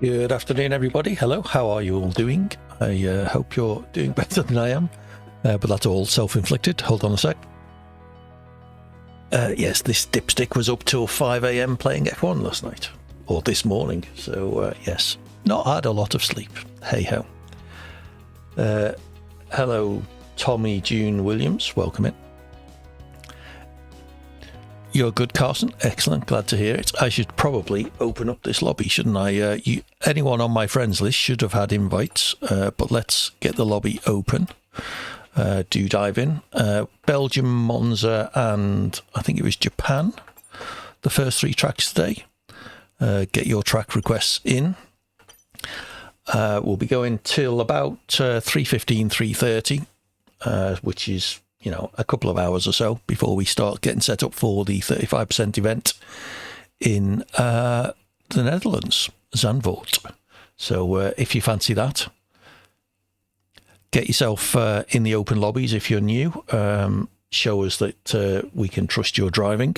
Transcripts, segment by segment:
Good afternoon, everybody. Hello, how are you all doing? I hope you're doing better than I am, but that's all self-inflicted. Hold on a sec. Yes, this dipstick was up till 5 a.m. playing F1 last night, or this morning, so yes, not had a lot of sleep. Hey-ho. Hello, Tommy June Williams. Welcome in. You're good, Carson. Excellent. Glad to hear it. I should probably open up this lobby, shouldn't I? Anyone on my friends list should have had invites, but let's get the lobby open. Do dive in. Belgium, Monza, and I think it was Japan. The first three tracks today. Get your track requests in. We'll be going till about 3:15, 3:30, which is a couple of hours or so before we start getting set up for the 35% event in the Netherlands, Zandvoort. So if you fancy that, get yourself in the open lobbies if you're new. Show us that we can trust your driving,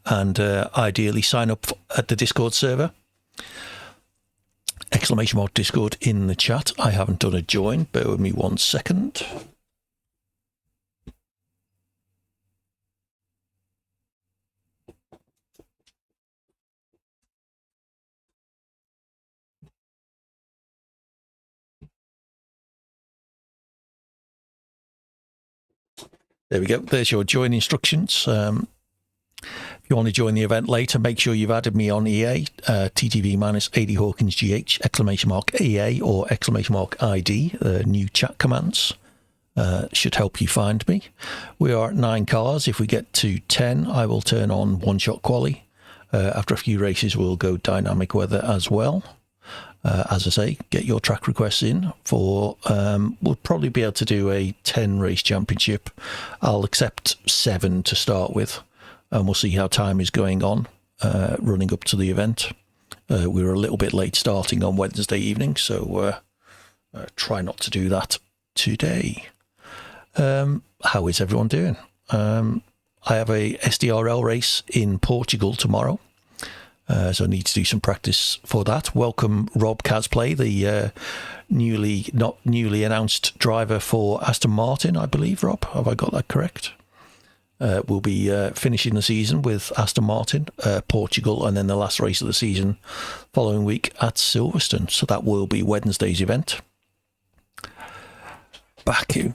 and ideally sign up at the Discord server. Exclamation mark Discord in the chat. I haven't done a join. Bear with me 1 second. There we go. There's your join instructions. If you want to join the event later, make sure you've added me on EA, TTV-80 Hawkins GH, exclamation mark EA or exclamation mark ID, new chat commands. Should help you find me. We are at 9 cars. If we get to 10, I will turn on one-shot quali. After a few races, we'll go dynamic weather as well. As I say, get your track requests in for, we'll probably be able to do a 10 race championship. I'll accept 7 to start with, and we'll see how time is going on, running up to the event. We were a little bit late starting on Wednesday evening, so try not to do that today. How is everyone doing? I have a SDRL race in Portugal tomorrow. So I need to do some practice for that. Welcome, Rob Casplay, the not newly announced driver for Aston Martin, I believe, Rob. Have I got that correct? We'll be finishing the season with Aston Martin, Portugal, and then the last race of the season following week at Silverstone. So that will be Wednesday's event. Baku.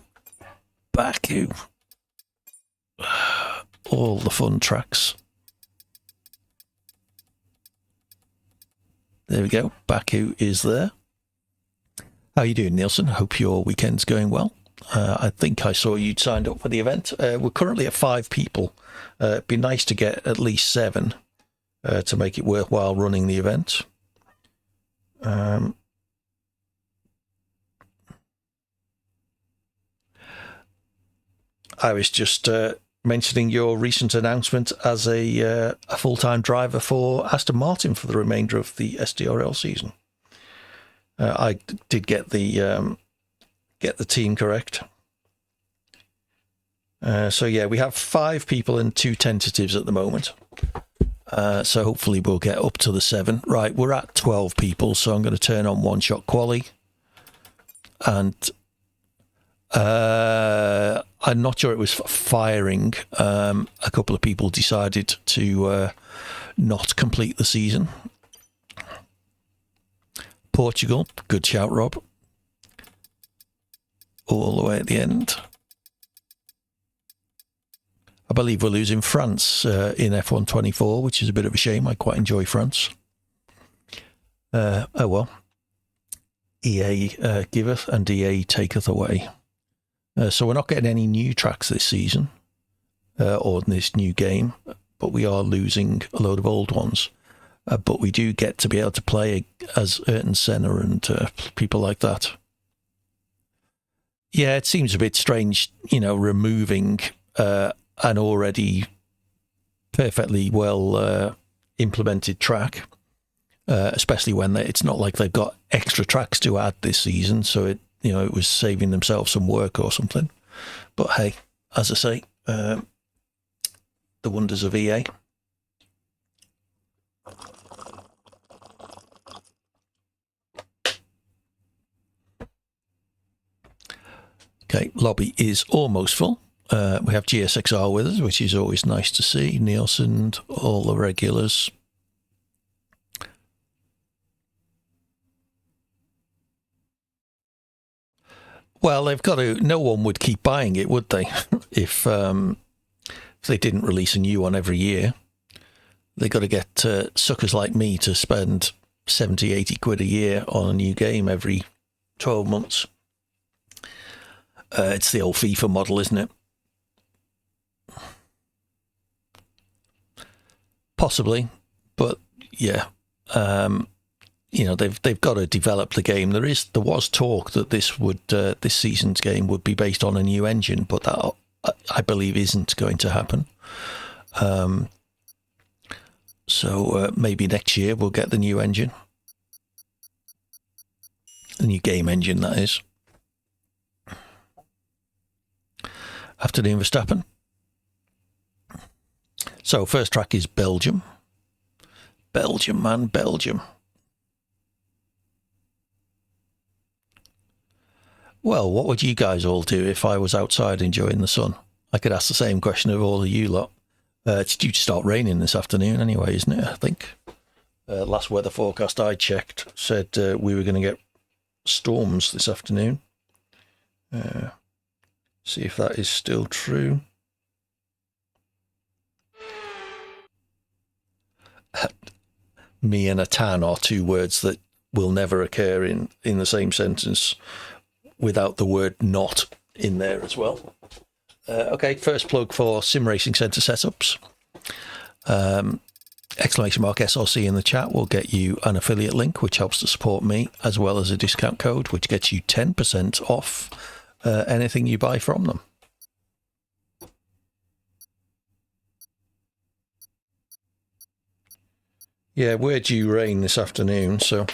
All the fun tracks. There we go. Baku is there. How are you doing, Nielsen? Hope your weekend's going well. I think I saw you'd signed up for the event. We're currently at 5 people. It'd be nice to get at least 7 to make it worthwhile running the event. I was just mentioning your recent announcement as a full-time driver for Aston Martin for the remainder of the SDRL season. I did get the team correct. So yeah, we have 5 people and 2 tentatives at the moment. So hopefully we'll get up to the 7. Right, we're at 12 people, so I'm going to turn on one-shot quali. And I'm not sure it was firing. A couple of people decided to not complete the season. Portugal, good shout, Rob. All the way at the end. I believe we're losing France in F1 24, which is a bit of a shame. I quite enjoy France. Oh well. EA giveth and EA taketh away. So we're not getting any new tracks this season, or in this new game, but we are losing a load of old ones. But we do get to be able to play as Ayrton Senna and people like that. Yeah, it seems a bit strange, removing an already perfectly well implemented track, especially when it's not like they've got extra tracks to add this season, so it was saving themselves some work or something. But hey, as I say, the wonders of EA. Okay, lobby is almost full. We have GSXR with us, which is always nice to see. Nielsen, all the regulars. Well, they've got to. No one would keep buying it, would they? if they didn't release a new one every year. They've got to get suckers like me to spend 70, 80 quid a year on a new game every 12 months. It's the old FIFA model, isn't it? Possibly, but yeah, you know, they've got to develop the game. There was talk that this season's game would be based on a new engine, but that I believe isn't going to happen. So maybe next year we'll get the new engine, the new game engine, that is. Afternoon, Verstappen. So first track is Belgium. Belgium, man, Belgium. Well, what would you guys all do if I was outside enjoying the sun? I could ask the same question of all of you lot. It's due to start raining this afternoon anyway, isn't it? I think. Last weather forecast I checked said we were going to get storms this afternoon. See if that is still true. Me and a tan are two words that will never occur in the same sentence without the word not in there as well. Okay, first plug for Sim Racing Centre setups. Exclamation mark SRC in the chat will get you an affiliate link, which helps to support me, as well as a discount code, which gets you 10% off anything you buy from them. Yeah, we're due rain this afternoon, so...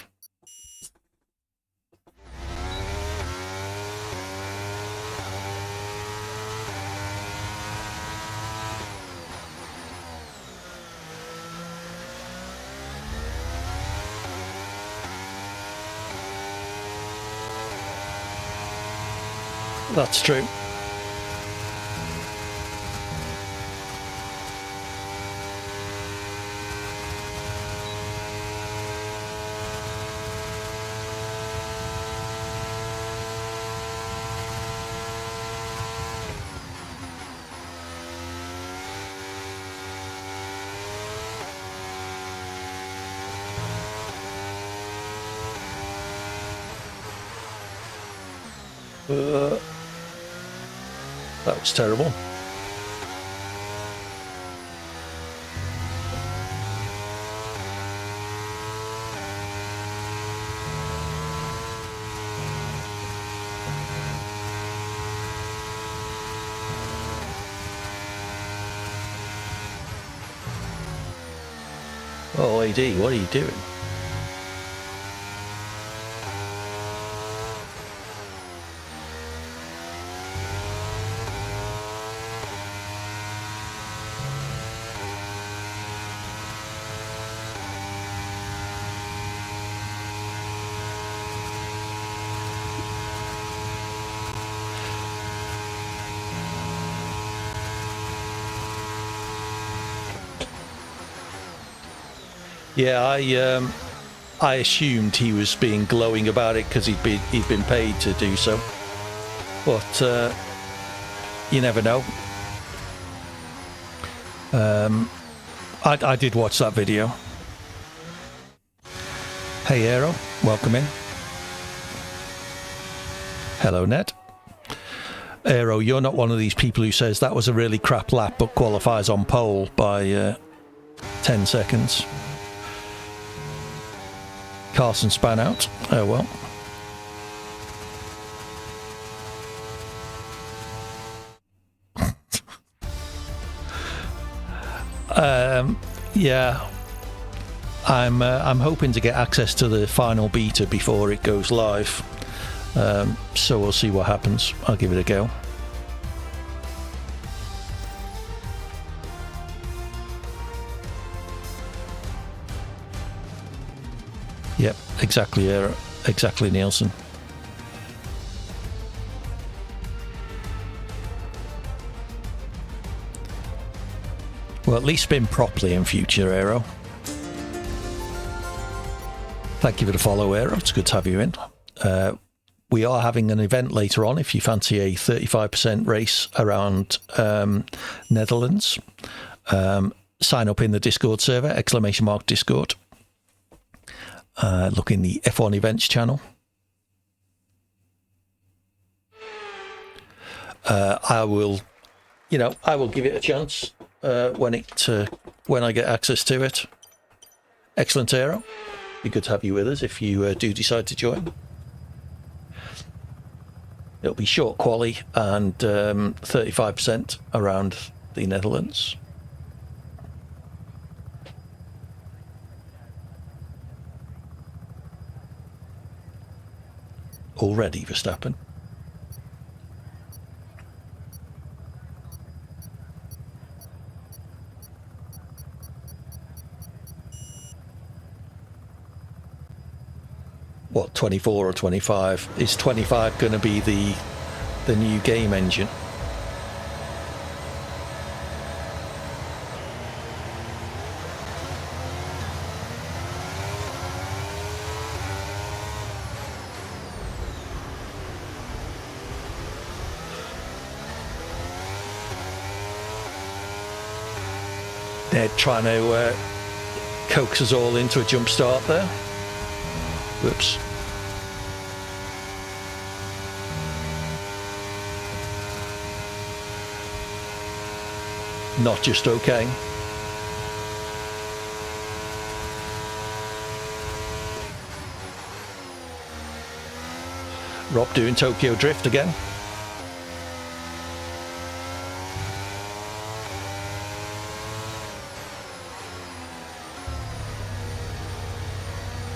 That's true. That was terrible. Oh, AD, what are you doing? Yeah, I assumed he was being glowing about it because he'd been paid to do so, but you never know. I did watch that video. Hey Aero, welcome in. Hello Ned. Aero, you're not one of these people who says that was a really crap lap but qualifies on pole by 10 seconds. Carson span out. Oh well. Yeah, I'm hoping to get access to the final beta before it goes live. So we'll see what happens. I'll give it a go. Yep, exactly, Nielsen. Well, at least spin properly in future, Aero. Thank you for the follow, Aero. It's good to have you in. We are having an event later on if you fancy a 35% race around Netherlands. Sign up in the Discord server, !Discord. Look in the F1 events channel. I will give it a chance when I get access to it. Excellent, Aero. Be good to have you with us if you do decide to join. It'll be short quali and 35% around the Netherlands. Already Verstappen. What, 24 or 25? Is 25 going to be the new game engine? They're trying to coax us all into a jump start there. Whoops. Not just okay. Rob doing Tokyo Drift again.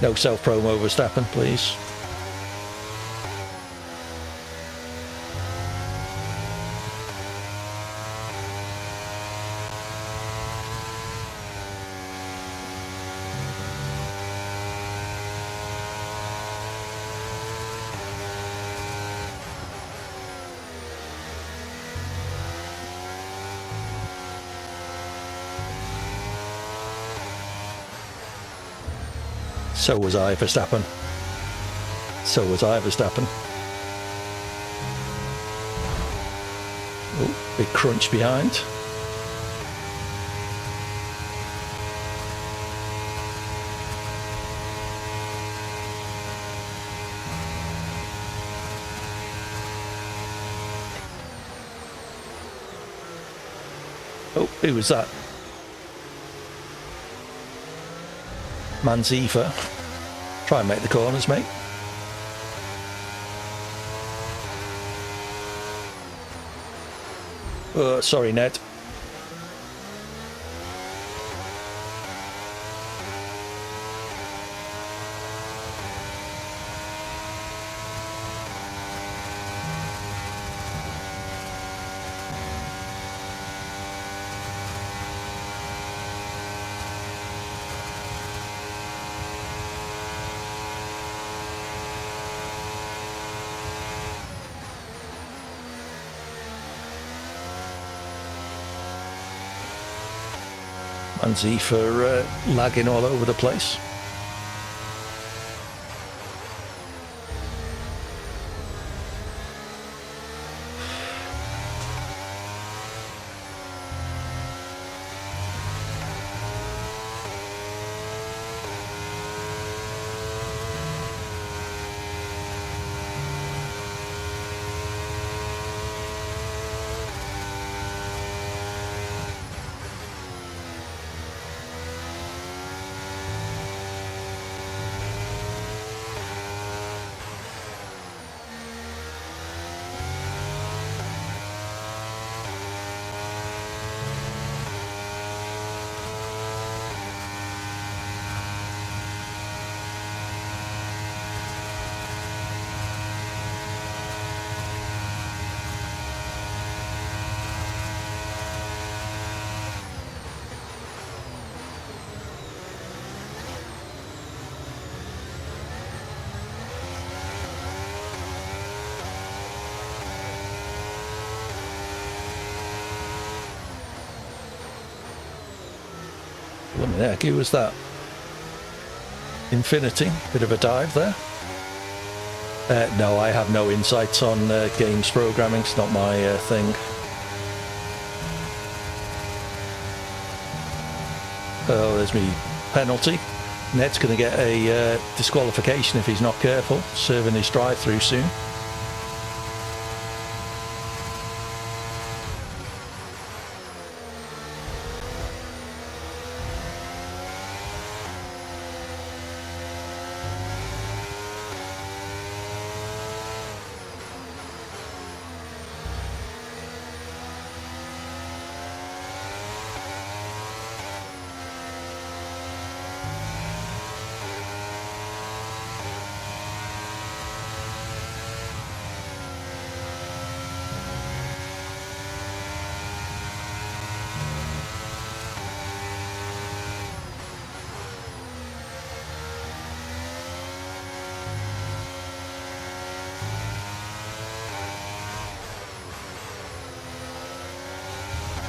No self-promo Verstappen, please. So was I, Verstappen. So was I, Verstappen. Oh, big crunch behind. Oh, who was that? Manzifa. Try and make the corners, mate. Oh, sorry, Ned. Manzifa lagging all over the place. Blimey heck, who was that? Infinity, bit of a dive there. No, I have no insights on games programming. It's not my thing. Oh, there's me penalty. Ned's going to get a disqualification if he's not careful. Serving his drive-through soon.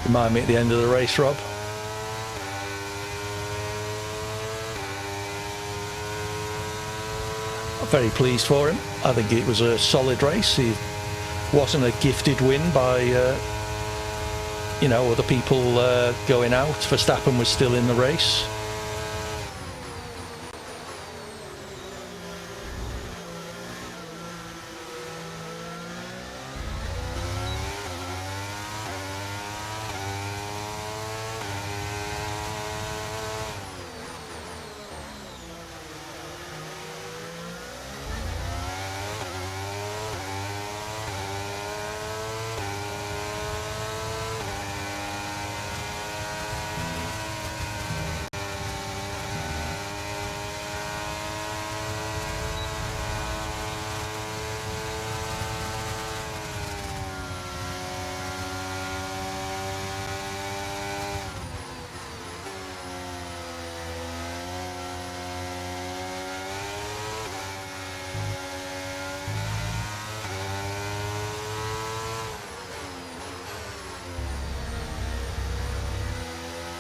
Remind me at the end of the race, Rob. I'm very pleased for him. I think it was a solid race. He wasn't a gifted win by, other people going out. Verstappen was still in the race.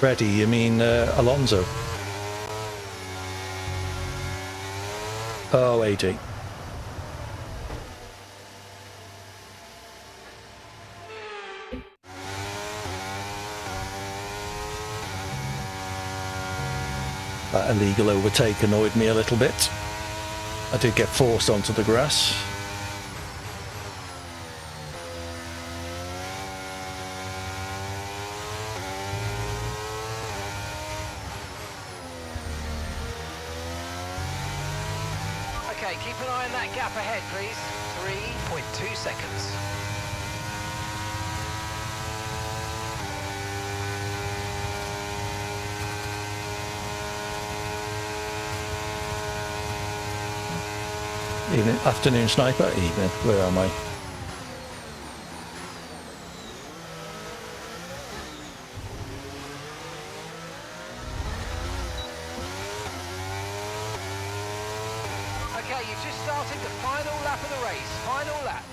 Ready, you mean Alonso? Oh, AD. That illegal overtake annoyed me a little bit. I did get forced onto the grass. Okay, keep an eye on that gap ahead, please. 3.2 seconds. Evening, afternoon sniper, evening. Where am I? Okay, you've just started the final lap of the race. Final lap.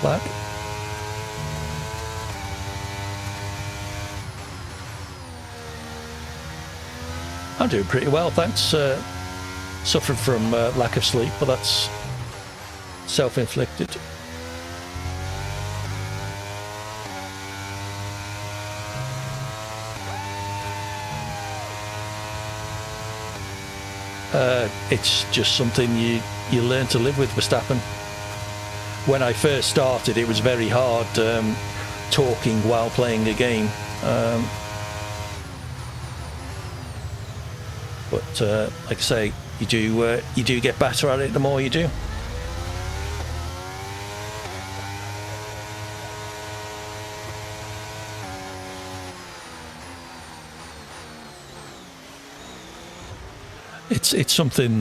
Black. I'm doing pretty well, thanks. Suffered from lack of sleep, but that's self-inflicted. It's just something you learn to live with, Verstappen. When I first started, it was very hard talking while playing a game. But like I say, you do get better at it the more you do. It's something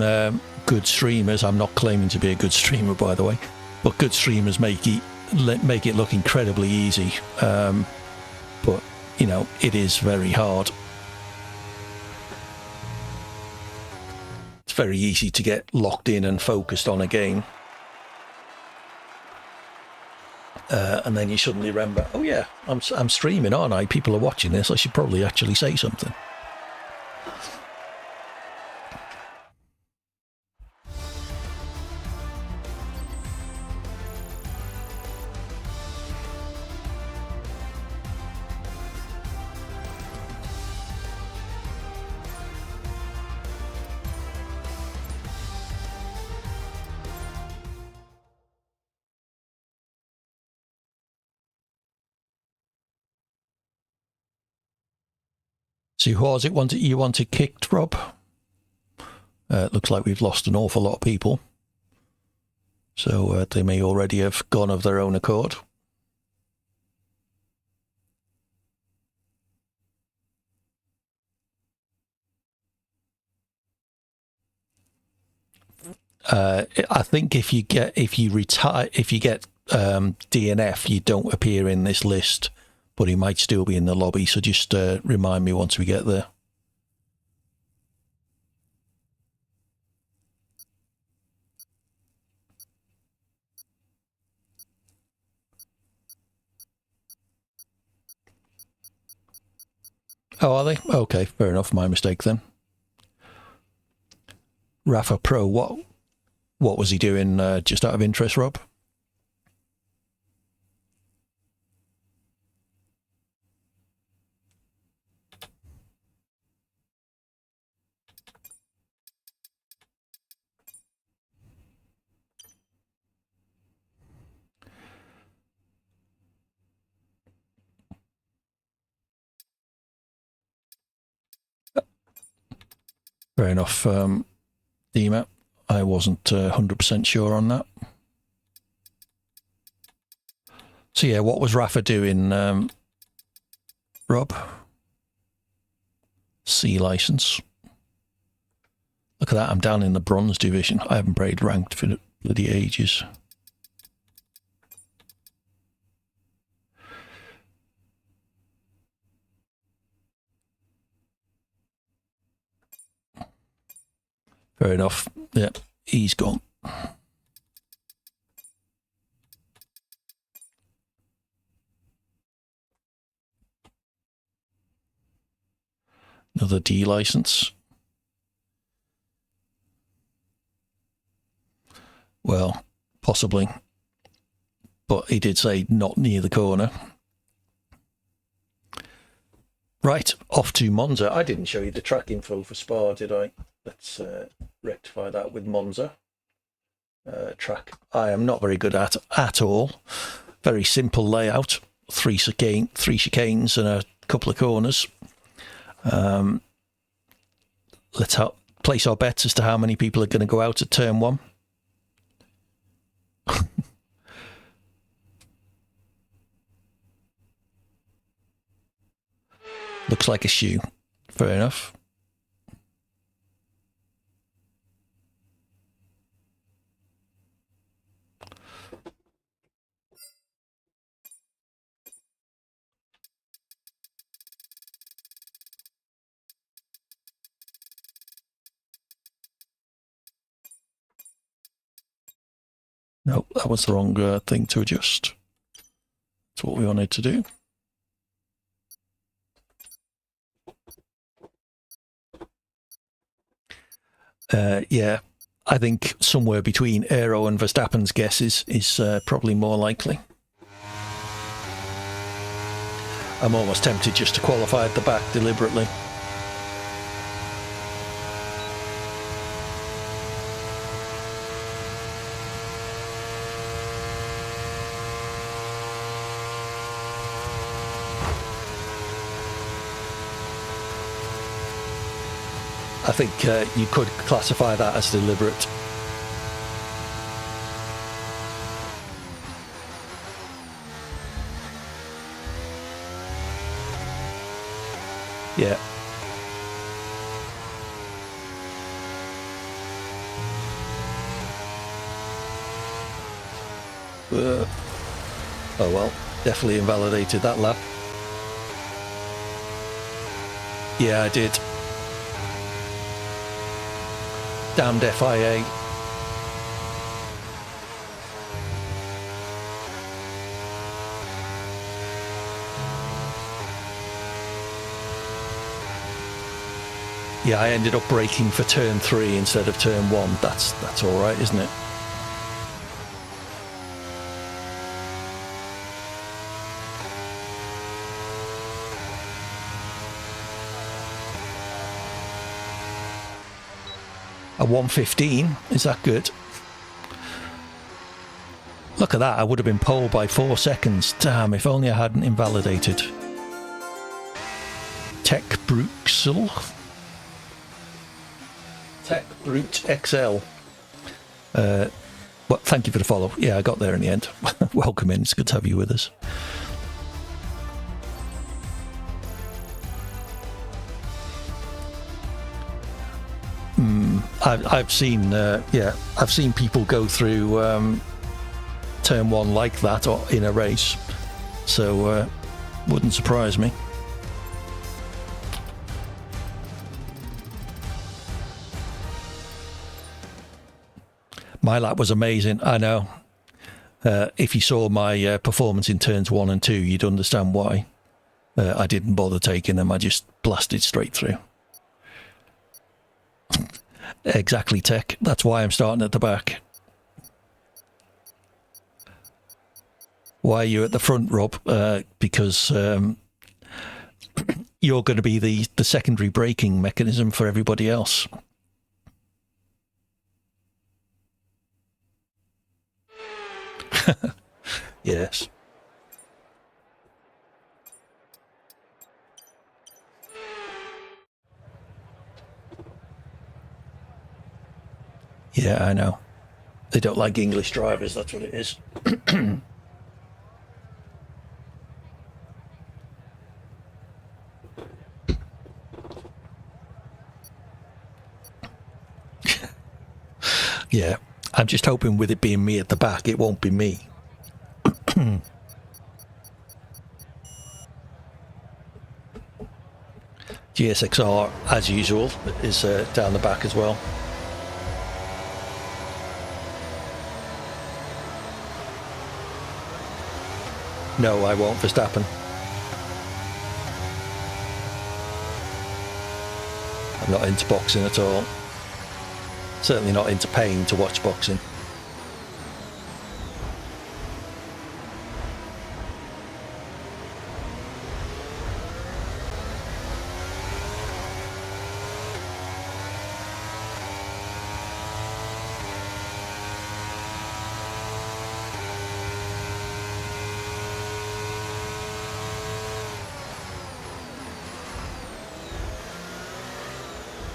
good streamers. I'm not claiming to be a good streamer, by the way, but good streamers make it look incredibly easy. But you know, it is very hard. It's very easy to get locked in and focused on a game, and then you suddenly remember, oh yeah, I'm streaming, aren't I? People are watching this. I should probably actually say something. So who was it you wanted kicked, Rob? It looks like we've lost an awful lot of people. So they may already have gone of their own accord. I think if you get DNF, you don't appear in this list, but he might still be in the lobby. So just remind me once we get there. Oh, are they? Okay, fair enough. My mistake then. Rafa Pro, what was he doing? Just out of interest, Rob? Fair enough, Dima. I wasn't 100% sure on that. So yeah, what was Rafa doing, Rob? C license. Look at that, I'm down in the bronze division. I haven't played ranked for bloody ages. Fair enough. Yeah, he's gone. Another D license. Well, possibly. But he did say not near the corner. Right, off to Monza. I didn't show you the track info for Spa, did I? Let's rectify that with Monza. Track I am not very good at all. Very simple layout. Three chicanes and a couple of corners. Let's place our bets as to how many people are going to go out at turn one. Looks like a shoe. Fair enough. Nope, that was the wrong thing to adjust. That's what we wanted to do. Yeah, I think somewhere between Aero and Verstappen's guess is probably more likely. I'm almost tempted just to qualify at the back deliberately. I think you could classify that as deliberate. Yeah. Oh well, definitely invalidated that lap. Yeah, I did. Damned FIA. Yeah, I ended up braking for turn 3 instead of turn 1. That's all right, isn't it? A 1:15, is that good? Look at that, I would have been pole by 4 seconds. Damn, if only I hadn't invalidated. Tech Bruxel. Tech Brute XL. Well, thank you for the follow. Yeah, I got there in the end. Welcome in, it's good to have you with us. I've seen I've seen people go through turn 1 like that in a race, so wouldn't surprise me. My lap was amazing, I know. If you saw my performance in turns 1 and 2, you'd understand why. I didn't bother taking them, I just blasted straight through. Exactly, Tech. That's why I'm starting at the back. Why are you at the front, Rob? Because you're going to be the secondary braking mechanism for everybody else. Yes. Yeah, I know. They don't like English drivers, that's what it is. Yeah, I'm just hoping with it being me at the back, it won't be me. GSXR, as usual, is down the back as well. No, I won't, Verstappen. I'm not into boxing at all. Certainly not into paying to watch boxing.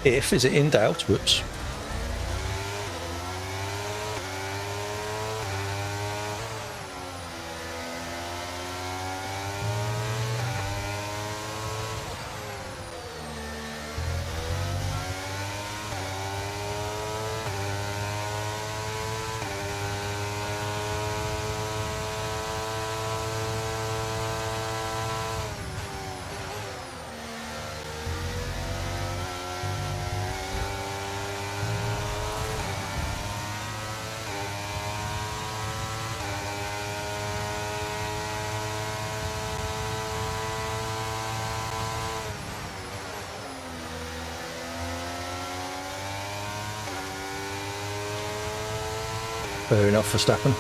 If, is it in doubt? Whoops. Fair enough, Verstappen.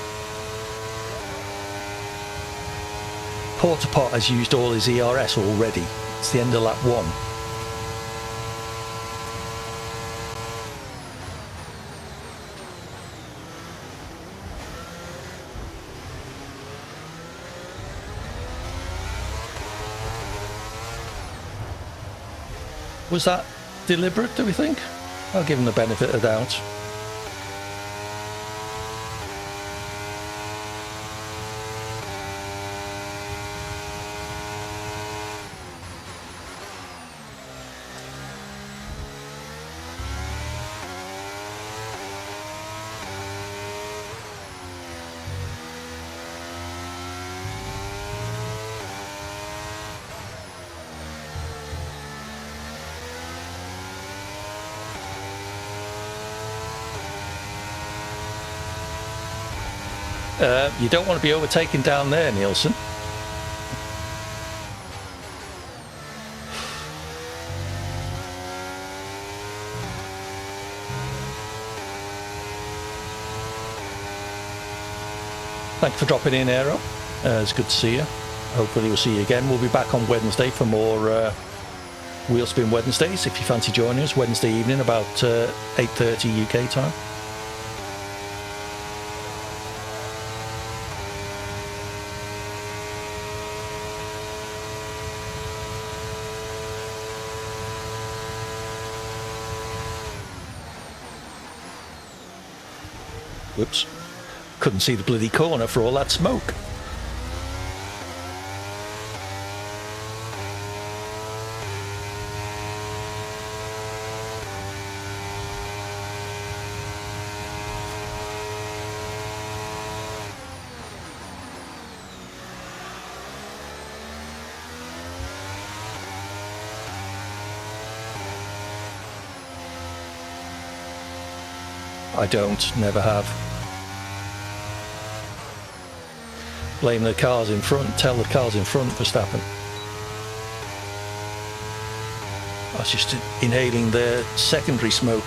Porta Pot has used all his ERS already. It's the end of lap 1. Was that deliberate, do we think? I'll give him the benefit of the doubt. You don't want to be overtaken down there, Nielsen. Thanks for dropping in, Aero. It's good to see you. Hopefully we'll see you again. We'll be back on Wednesday for more Wheel Spin Wednesdays. If you fancy joining us, Wednesday evening about 8:30 UK time. Whoops. Couldn't see the bloody corner for all that smoke. I don't, never have. Blame the cars in front, tell the cars in front for stopping. I was just inhaling the secondary smoke.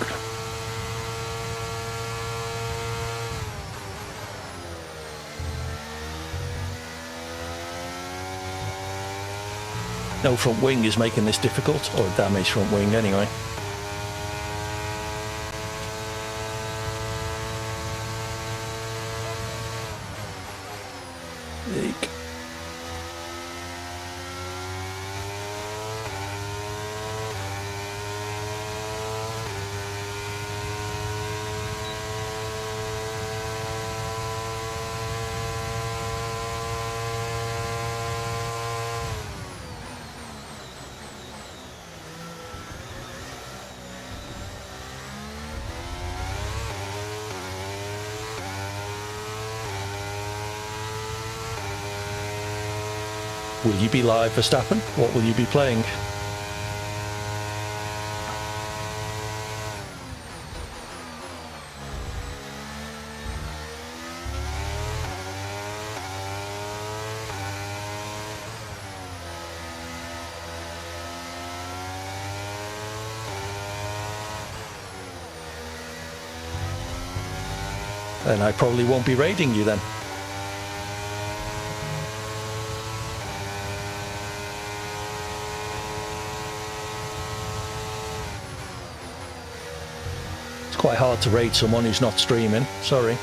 No front wing is making this difficult, or a damaged front wing anyway. Eek. Will you be live, Verstappen? What will you be playing? Then I probably won't be raiding you then. Quite hard to raid someone who's not streaming, sorry.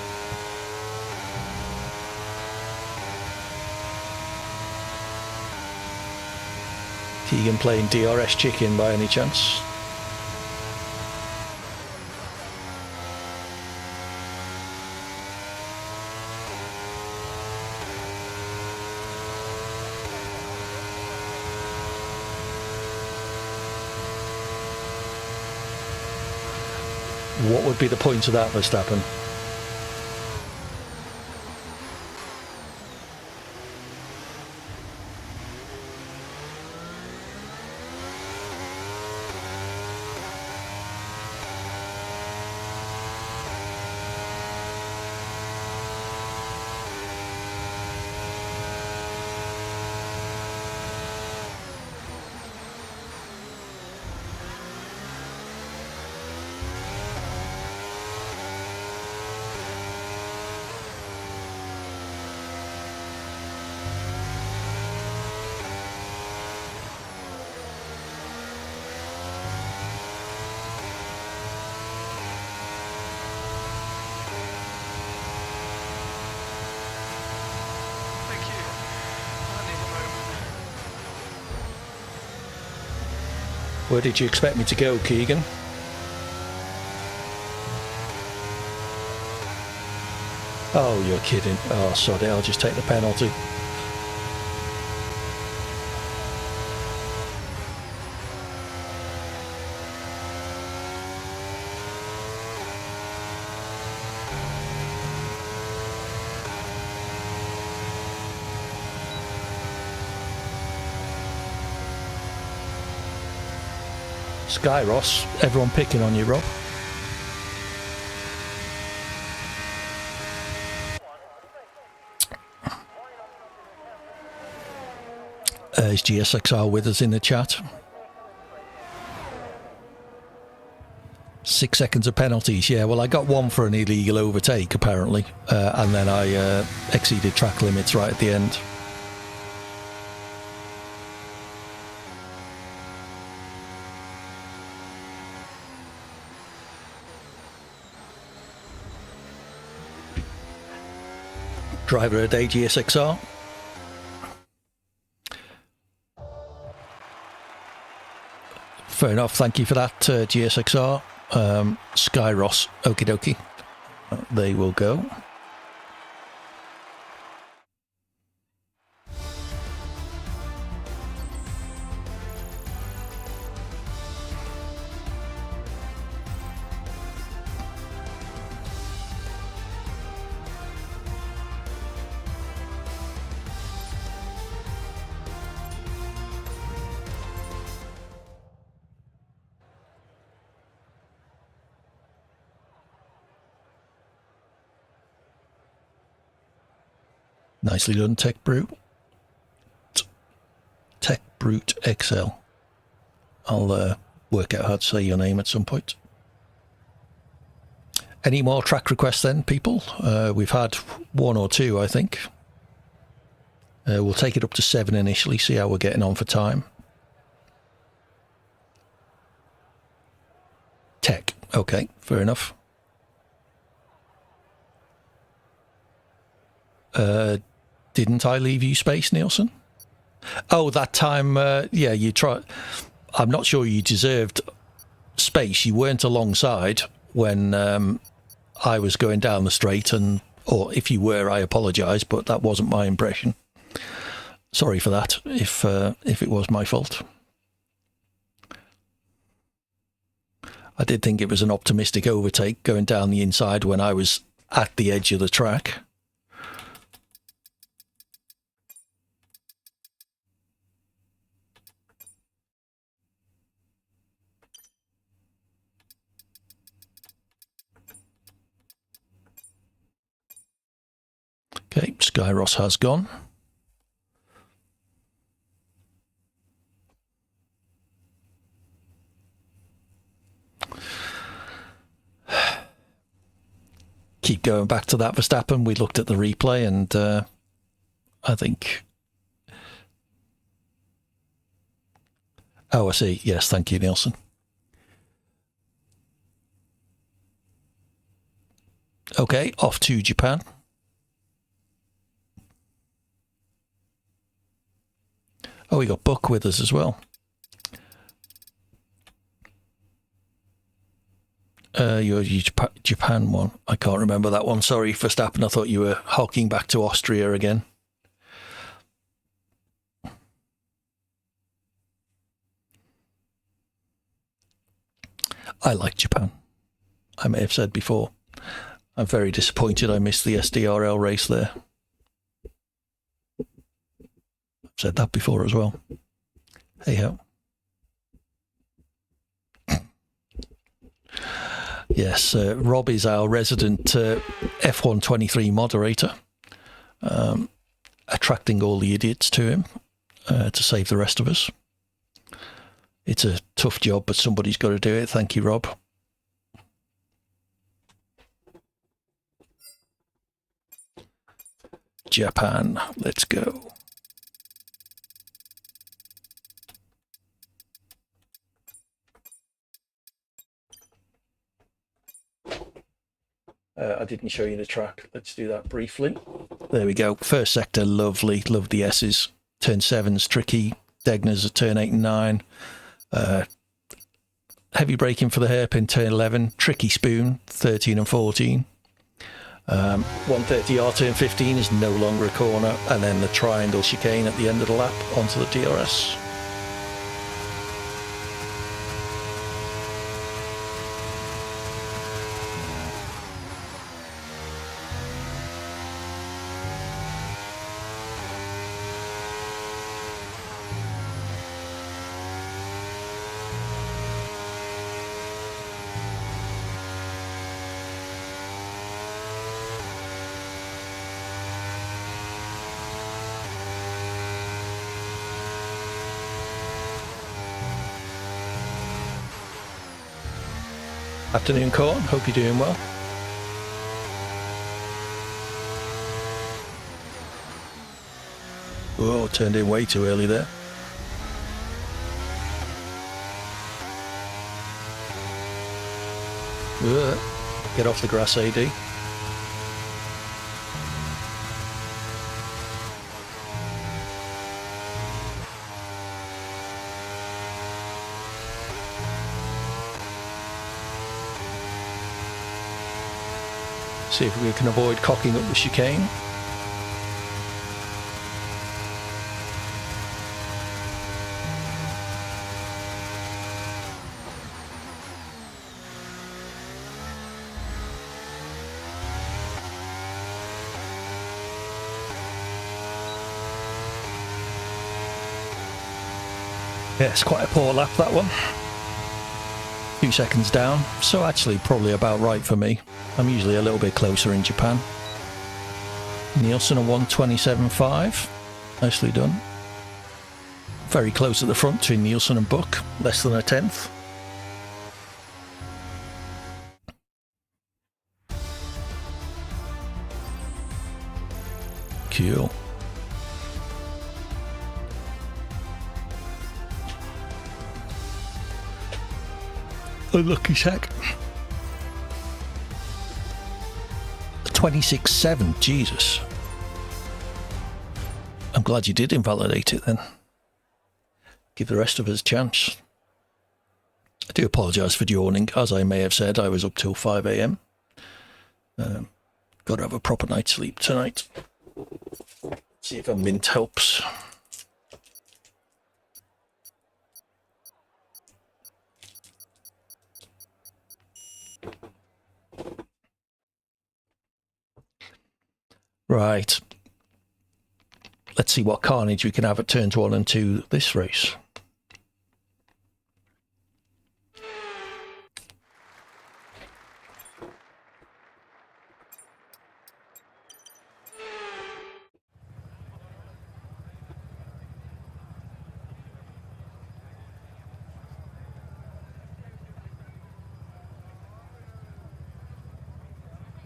Keegan playing DRS chicken by any chance? What would be the point of that, Verstappen? Where did you expect me to go, Keegan? Oh, you're kidding. Oh, sorry, I'll just take the penalty. Sky Ross, everyone picking on you, Rob. Is GSXR with us in the chat? 6 seconds of penalties. Yeah, well, I got one for an illegal overtake, apparently, and then I exceeded track limits right at the end. Driver of the day, GSXR. Fair enough, thank you for that, GSXR. Sky Ross, okie dokie. They will go. Nicely done, Tech Brute. Tech Brute XL. I'll work out how to say your name at some point. Any more track requests then, people? We've had one or two, I think. We'll take it up to 7 initially, see how we're getting on for time. Tech. Okay, fair enough. Didn't I leave you space, Nielsen? Oh, that time, yeah, you tried. I'm not sure you deserved space. You weren't alongside when I was going down the straight, or if you were, I apologise, but that wasn't my impression. Sorry for that, if it was my fault. I did think it was an optimistic overtake going down the inside when I was at the edge of the track. Okay, Sky Ross has gone. Keep going back to that Verstappen. We looked at the replay and I think... Oh, I see. Yes, thank you, Nielsen. Okay, off to Japan. Oh, we got Buck with us as well. Your Japan one. I can't remember that one. Sorry, Verstappen. I thought you were harking back to Austria again. I like Japan. I may have said before. I'm very disappointed I missed the SDRL race there. I've said that before as well. Hey ho. Yes, Rob is our resident F123 moderator, attracting all the idiots to him to save the rest of us. It's a tough job, but somebody's got to do it. Thank you, Rob. Japan, let's go. I didn't show you the track. Let's do that briefly. There we go. First sector, lovely. Love the S's. Turn 7's tricky. Degner's at turn 8 and 9. heavy braking for the hairpin, turn 11. Tricky spoon, 13 and 14. 130R turn 15 is no longer a corner, and then the triangle chicane at the end of the lap onto the DRS. Afternoon, Corn. Hope you're doing well. Whoa, turned in way too early there. Get off the grass, AD. See if we can avoid cocking up the chicane. Yeah, it's quite a poor lap, that one. 2 seconds down, so actually probably about right for me. I'm usually a little bit closer in Japan. Nielsen a 127.5. Nicely done. Very close at the front between Nielsen and Buck. Less than a tenth. Cool. Unlucky sack. 26.7, Jesus. I'm glad you did invalidate it then. Give the rest of us a chance. I do apologise for yawning. As I may have said, I was up till 5 a.m. Got to have a proper night's sleep tonight. See if a mint helps. Right. Let's see what carnage we can have at turns 1 and 2 this race.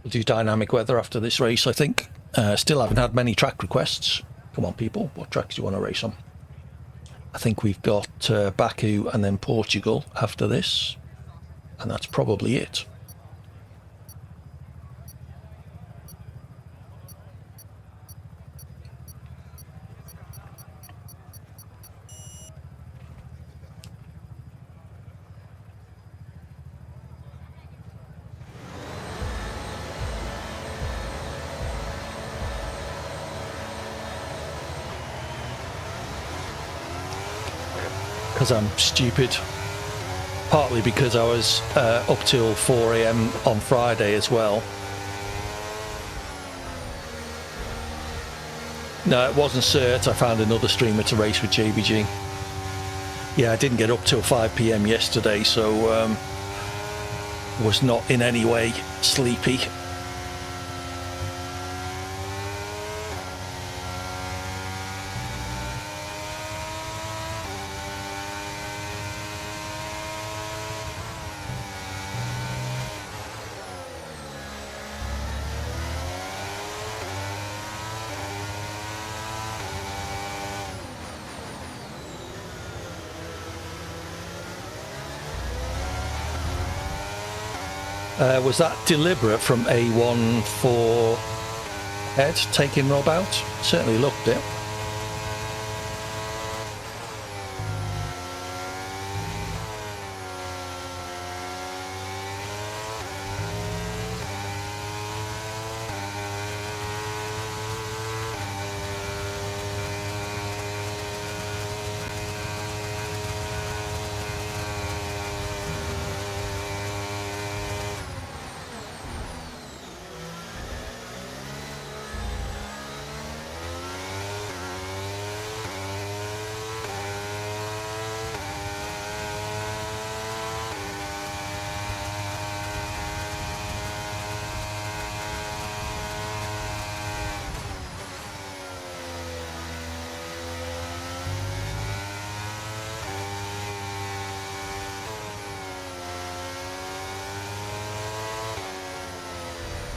We'll do dynamic weather after this race, I think. Still haven't had many track requests. Come on, people. What tracks do you want to race on? I think we've got Baku and then Portugal after this. And that's probably it. Because I'm stupid. Partly because I was up till 4 a.m. on Friday as well. No, it wasn't cert. I found another streamer to race with JBG. Yeah, I didn't get up till 5 p.m. yesterday, so was not in any way sleepy. Was that deliberate from A1 for Ed taking Rob out? Certainly looked it.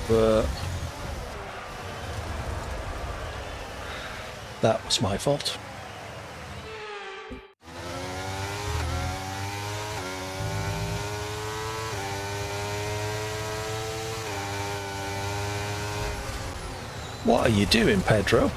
But that was my fault. What are you doing, Pedro?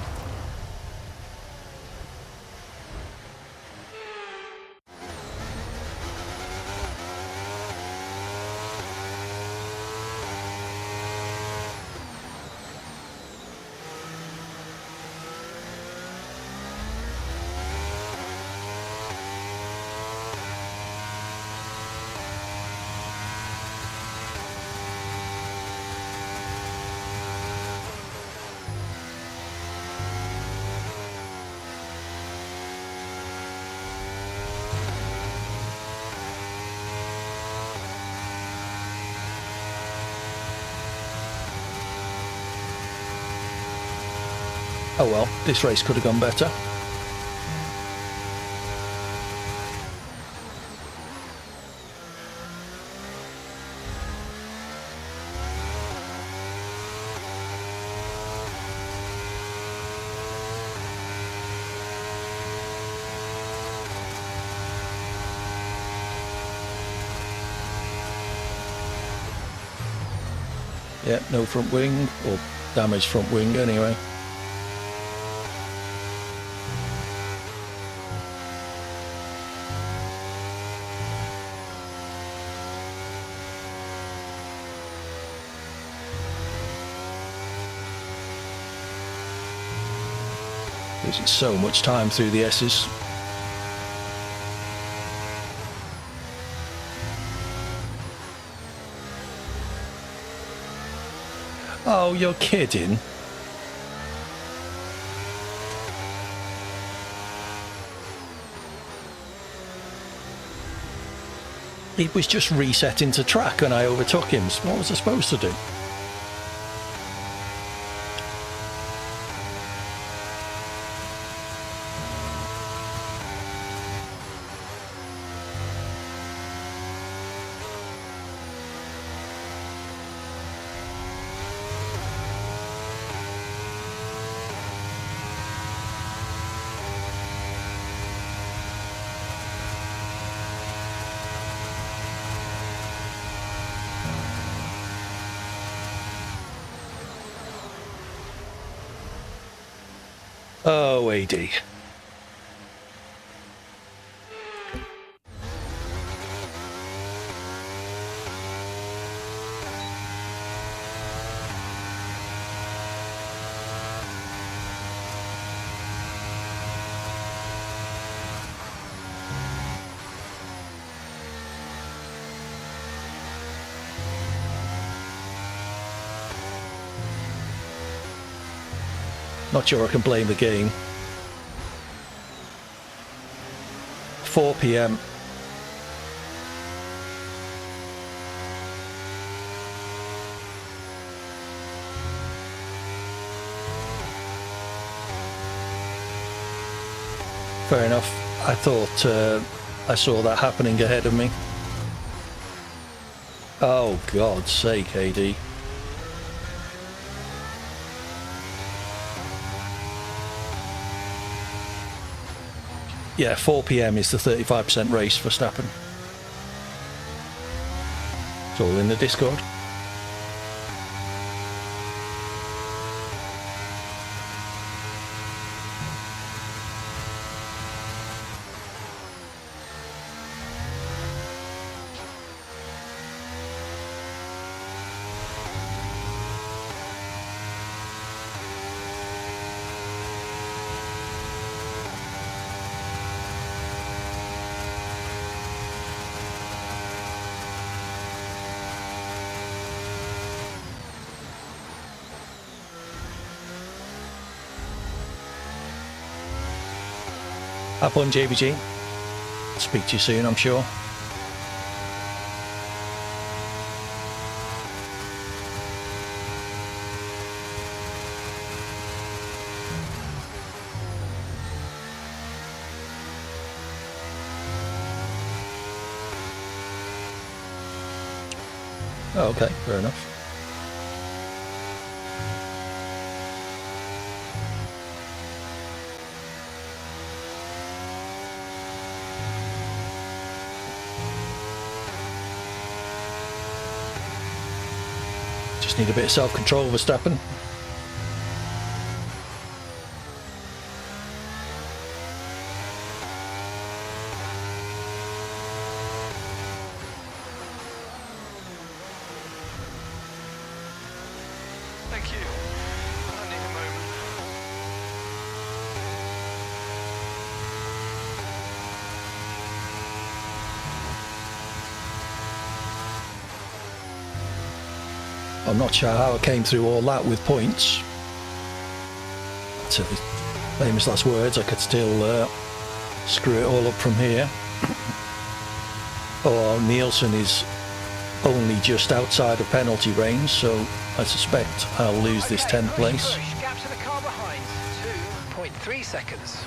Oh well, this race could have gone better. Yeah, no front wing, or damaged front wing anyway. Losing so much time through the S's. Oh, you're kidding. He was just resetting to track and I overtook him. So what was I supposed to do? Oh, AD. Not sure I can blame the game. 4 PM. Fair enough. I thought I saw that happening ahead of me. Oh, God's sake, AD. Yeah, 4 PM is the 35% race for Verstappen. It's all in the Discord. Up on JBG. Speak to you soon, I'm sure. Oh, okay, fair enough. just need a bit of self-control, Verstappen. Thank you. I need a moment. I'm not sure how I came through all that with points. To the famous last words, I could still screw it all up from here. Oh, Nielsen is only just outside of penalty range, so I suspect I'll lose this 10th place. Gap to the car behind, 2.3 seconds.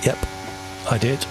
Yep, I did.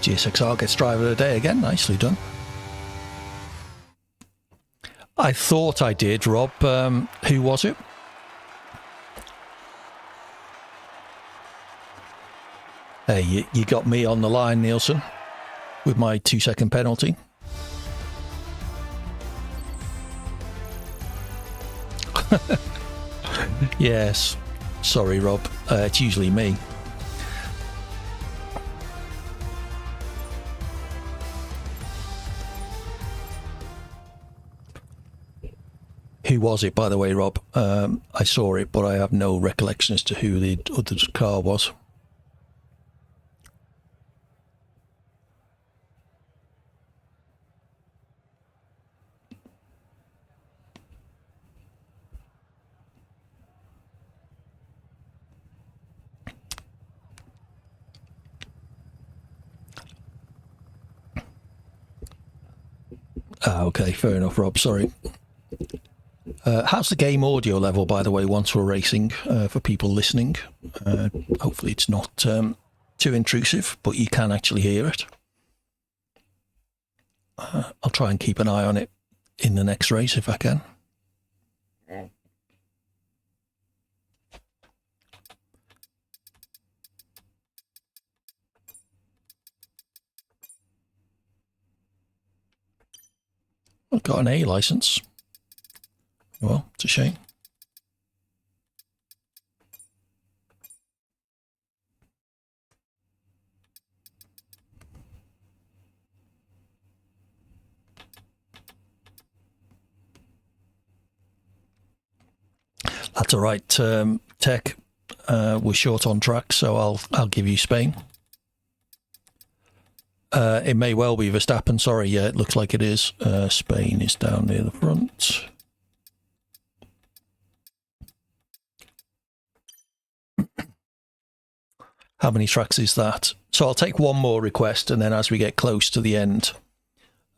GSXR gets driver of the day again. Nicely done. I thought I did, Rob. Who was it? Hey, you got me on the line, Nielsen, with my 2-second penalty. Yes. Sorry, Rob. It's usually me. Who was it, by the way, Rob? I saw it, but I have no recollection as to who the other car was. Ah, okay, fair enough, Rob. Sorry. How's the game audio level, by the way, once we're racing, for people listening? Hopefully it's not too intrusive, but you can actually hear it. I'll try and keep an eye on it in the next race if I can. I've got an A license. Well, it's a shame. That's all right, Tech. We're short on track, so I'll give you Spain. It may well be Verstappen. Sorry, yeah, it looks like it is. Spain is down near the front. How many tracks is that? So I'll take one more request, and then as we get close to the end,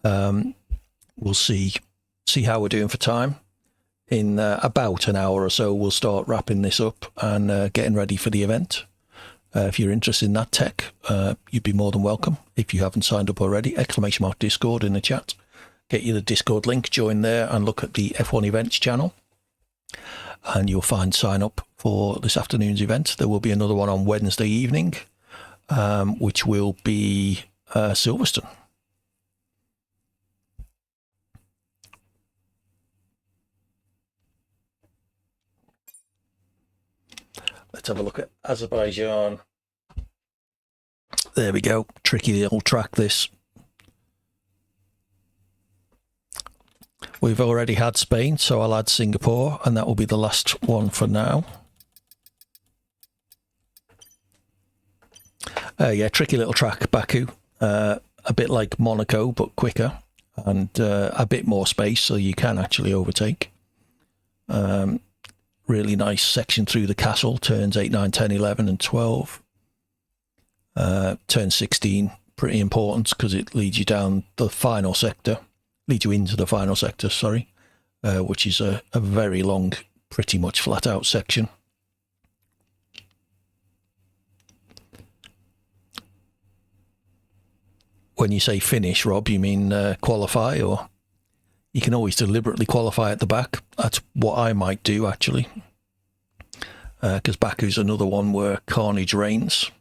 we'll see how we're doing for time. In about an hour or so, we'll start wrapping this up and getting ready for the event. If you're interested in that, Tech, you'd be more than welcome. If you haven't signed up already, ! Discord in the chat. Get you the Discord link, join there and look at the F1 events channel. And you'll find sign up for this afternoon's event. There will be another one on Wednesday evening, which will be Silverstone. Let's have a look at Azerbaijan. There we go. Tricky little track, this. We've already had Spain, so I'll add Singapore, and that will be the last one for now. Yeah, tricky little track, Baku. A bit like Monaco, but quicker. and a bit more space so you can actually overtake. Really nice section through the castle, turns 8, 9, 10, 11 and 12. Turn 16, pretty important because it leads you down the final sector, leads you into the final sector, sorry, which is a very long, pretty much flat out section. When you say finish, Rob, you mean qualify, or you can always deliberately qualify at the back. That's what I might do, actually, because Baku's another one where carnage reigns.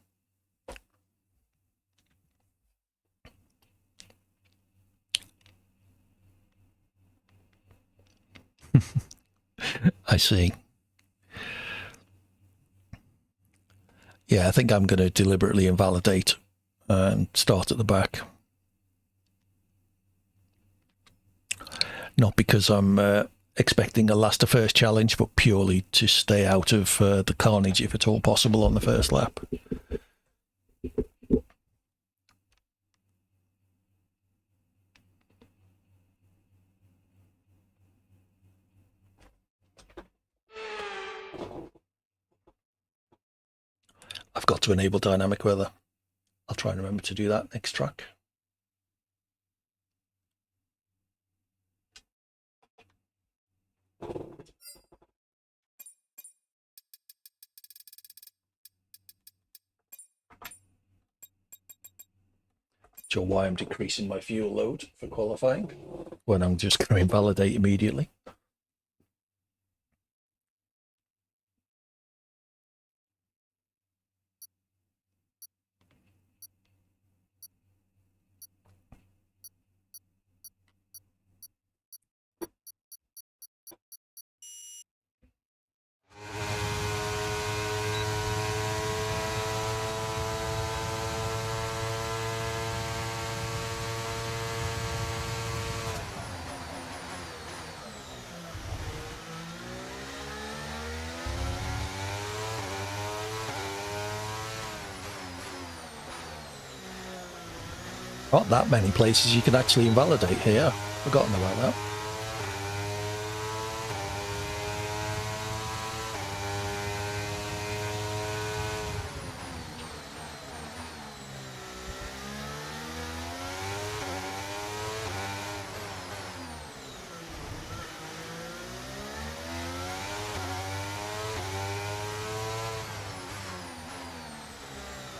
I see. Yeah, I think I'm going to deliberately invalidate and start at the back. Not because I'm expecting a last to first challenge, but purely to stay out of the carnage if at all possible on the first lap. I've got to enable dynamic weather. I'll try and remember to do that next track. Sure why I'm decreasing my fuel load for qualifying when I'm just going to invalidate immediately. Not that many places you can actually invalidate here. Forgotten about that.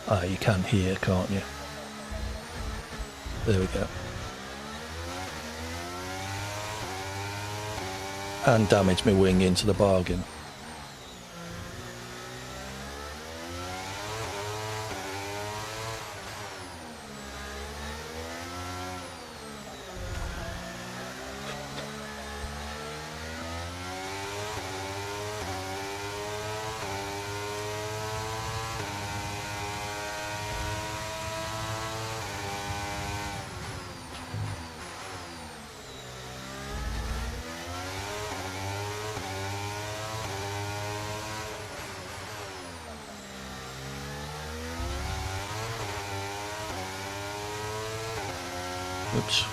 Ah, you can here, can't you? There we go. And damage my wing into the bargain. Oops.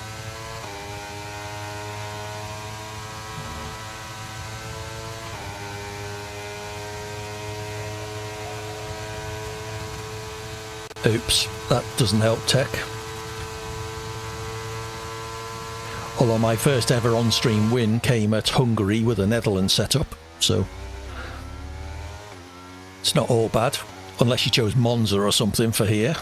Oops, that doesn't help tech. Although my first ever on-stream win came at Hungary with a Netherlands setup, so it's not all bad, unless you chose Monza or something for here.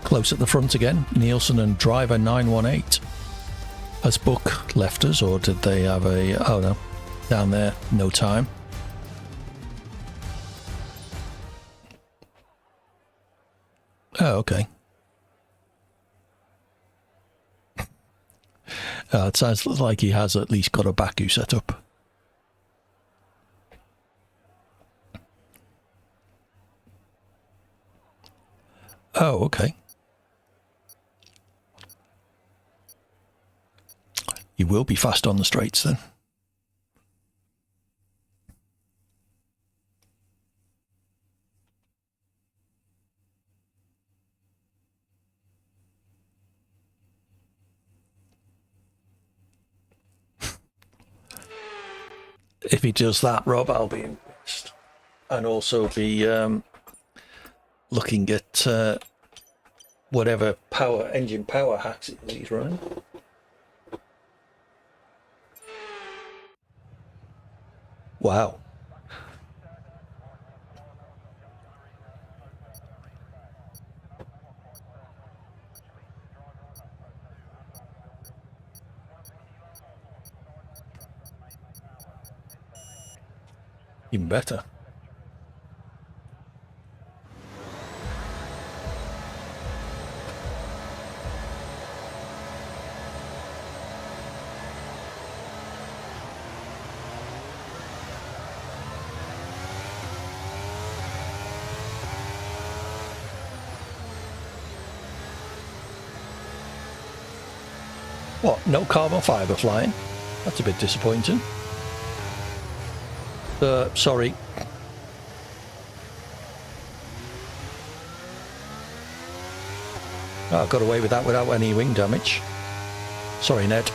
Close at the front again, Nielsen and driver 918. Has Book left us, or did they have a... oh no, down there, no time. Oh, okay. It sounds like he has at least got a Baku set up. Oh, okay. You will be fast on the straights then. If he does that, Rob, I'll be impressed. And also be looking at whatever engine power hacks he's running. Wow. Even better. What? No carbon fibre flying? That's a bit disappointing. Sorry. Oh, I got away with that without any wing damage. Sorry, Ned.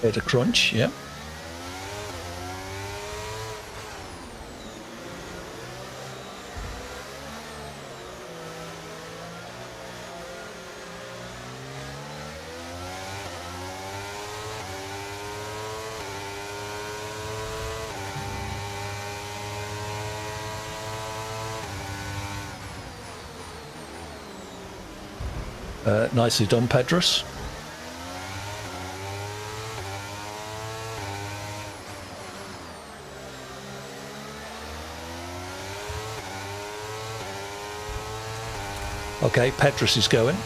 Bit of crunch, yeah. Nicely done, Pedros. Okay, Pedros is going.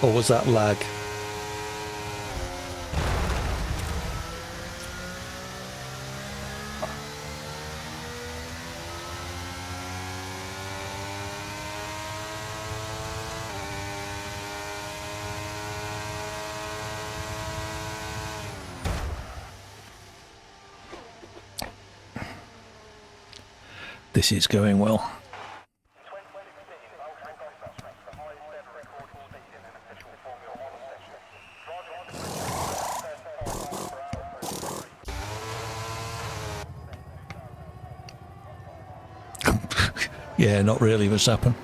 Or was that lag? This is going well. Yeah, not really what's happened.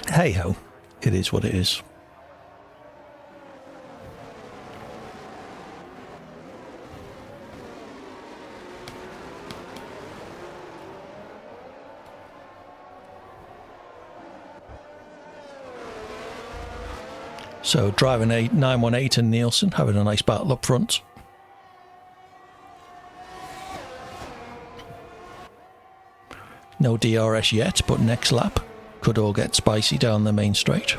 Hey ho, it is what it is. So driving a 918 and Nielsen having a nice battle up front. No DRS yet, but next lap could all get spicy down the main straight.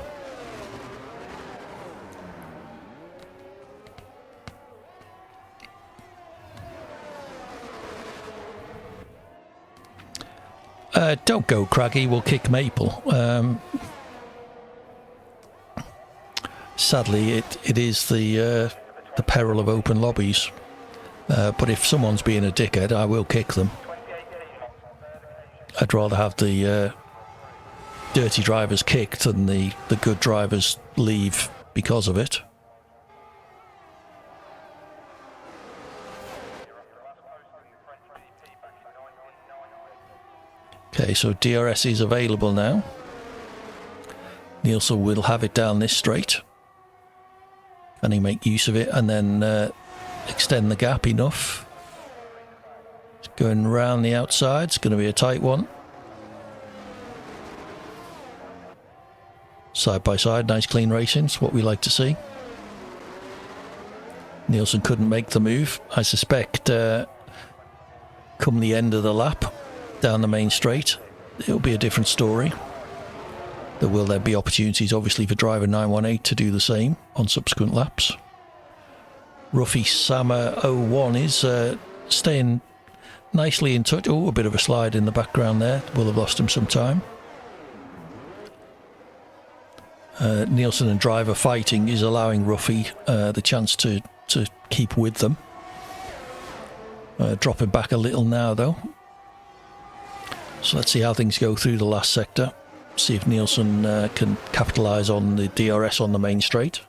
Don't go, Craggy, we'll kick Maple. Sadly, it is the peril of open lobbies. But if someone's being a dickhead, I will kick them. I'd rather have the dirty drivers kicked than the good drivers leave because of it. Okay, so DRS is available now. Nielsen will have it down this straight. Can he make use of it and then extend the gap enough? It's going round the outside. It's going to be a tight one. Side by side, nice clean racing. It's what we like to see. Nielsen couldn't make the move. I suspect come the end of the lap down the main straight, it'll be a different story. There will then be opportunities, obviously, for driver 918 to do the same on subsequent laps. Ruffy Sama 01 is staying nicely in touch. Oh, a bit of a slide in the background there. Will have lost him some time. Nielsen and driver fighting is allowing Ruffy the chance to keep with them. Dropping back a little now, though. So let's see how things go through the last sector. See if Nielsen can capitalise on the DRS on the main straight.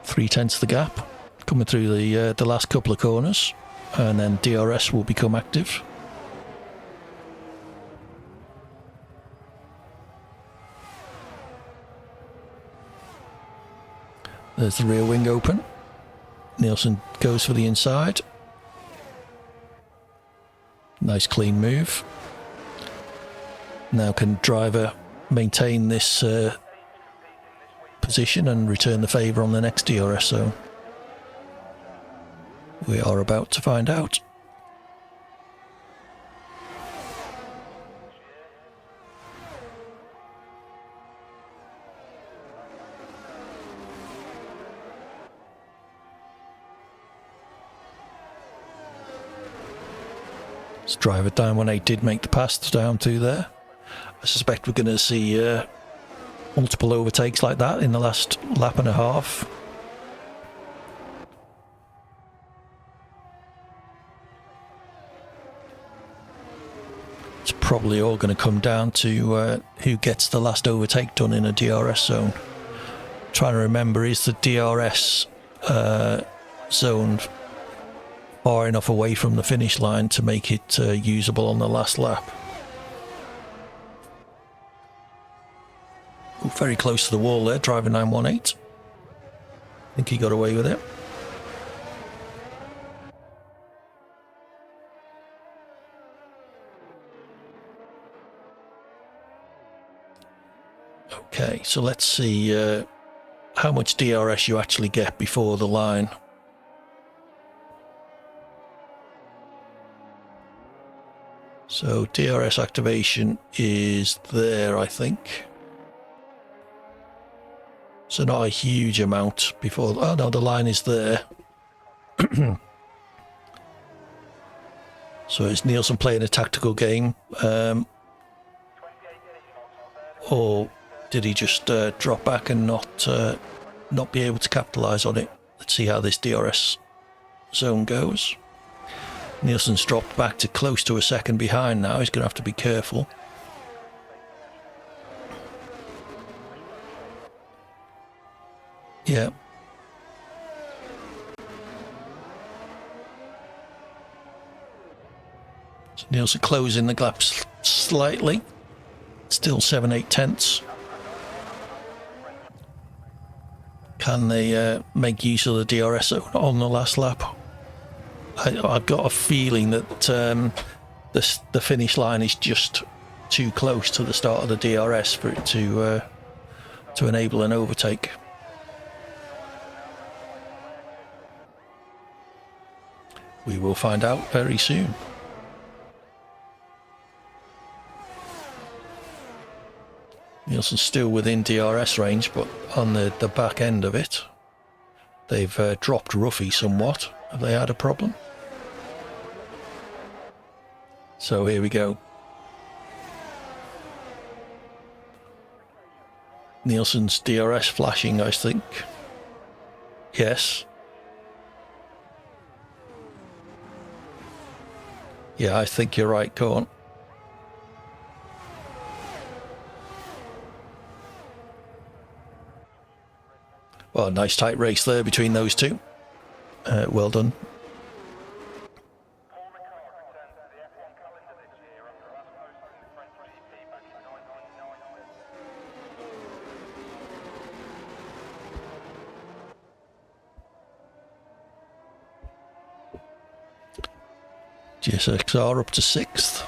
Three-tenths the gap coming through the last couple of corners, and then DRS will become active. There's the rear wing open. Nielsen goes for the inside. Nice clean move. Now can driver maintain this position and return the favour on the next DRS zone? We are about to find out. This driver 918 did make the pass down through there. I suspect we're going to see multiple overtakes like that in the last lap and a half. It's probably all going to come down to who gets the last overtake done in a DRS zone. Trying to remember, is the DRS zone far enough away from the finish line to make it usable on the last lap? Ooh, very close to the wall there, driver 918. I think he got away with it. Okay, so let's see how much DRS you actually get before the line. So DRS activation is there, I think. So not a huge amount before. Oh no, the line is there. So is Nielsen playing a tactical game, or did he just drop back and not be able to capitalise on it? Let's see how this DRS zone goes. Nielsen's dropped back to close to a second behind now. He's going to have to be careful. Yeah. So Nielsen closing the gap slightly. Still 7/8 tenths. Can they make use of the DRS on the last lap? I've got a feeling that the finish line is just too close to the start of the DRS for it to enable an overtake. We will find out very soon. Nielsen's still within DRS range, but on the back end of it, they've dropped Ruffy somewhat. Have they had a problem? So here we go. Nielsen's DRS flashing, I think. Yes. Yeah, I think you're right, go on. Well, nice tight race there between those two. Well done. GSXR up to 6th.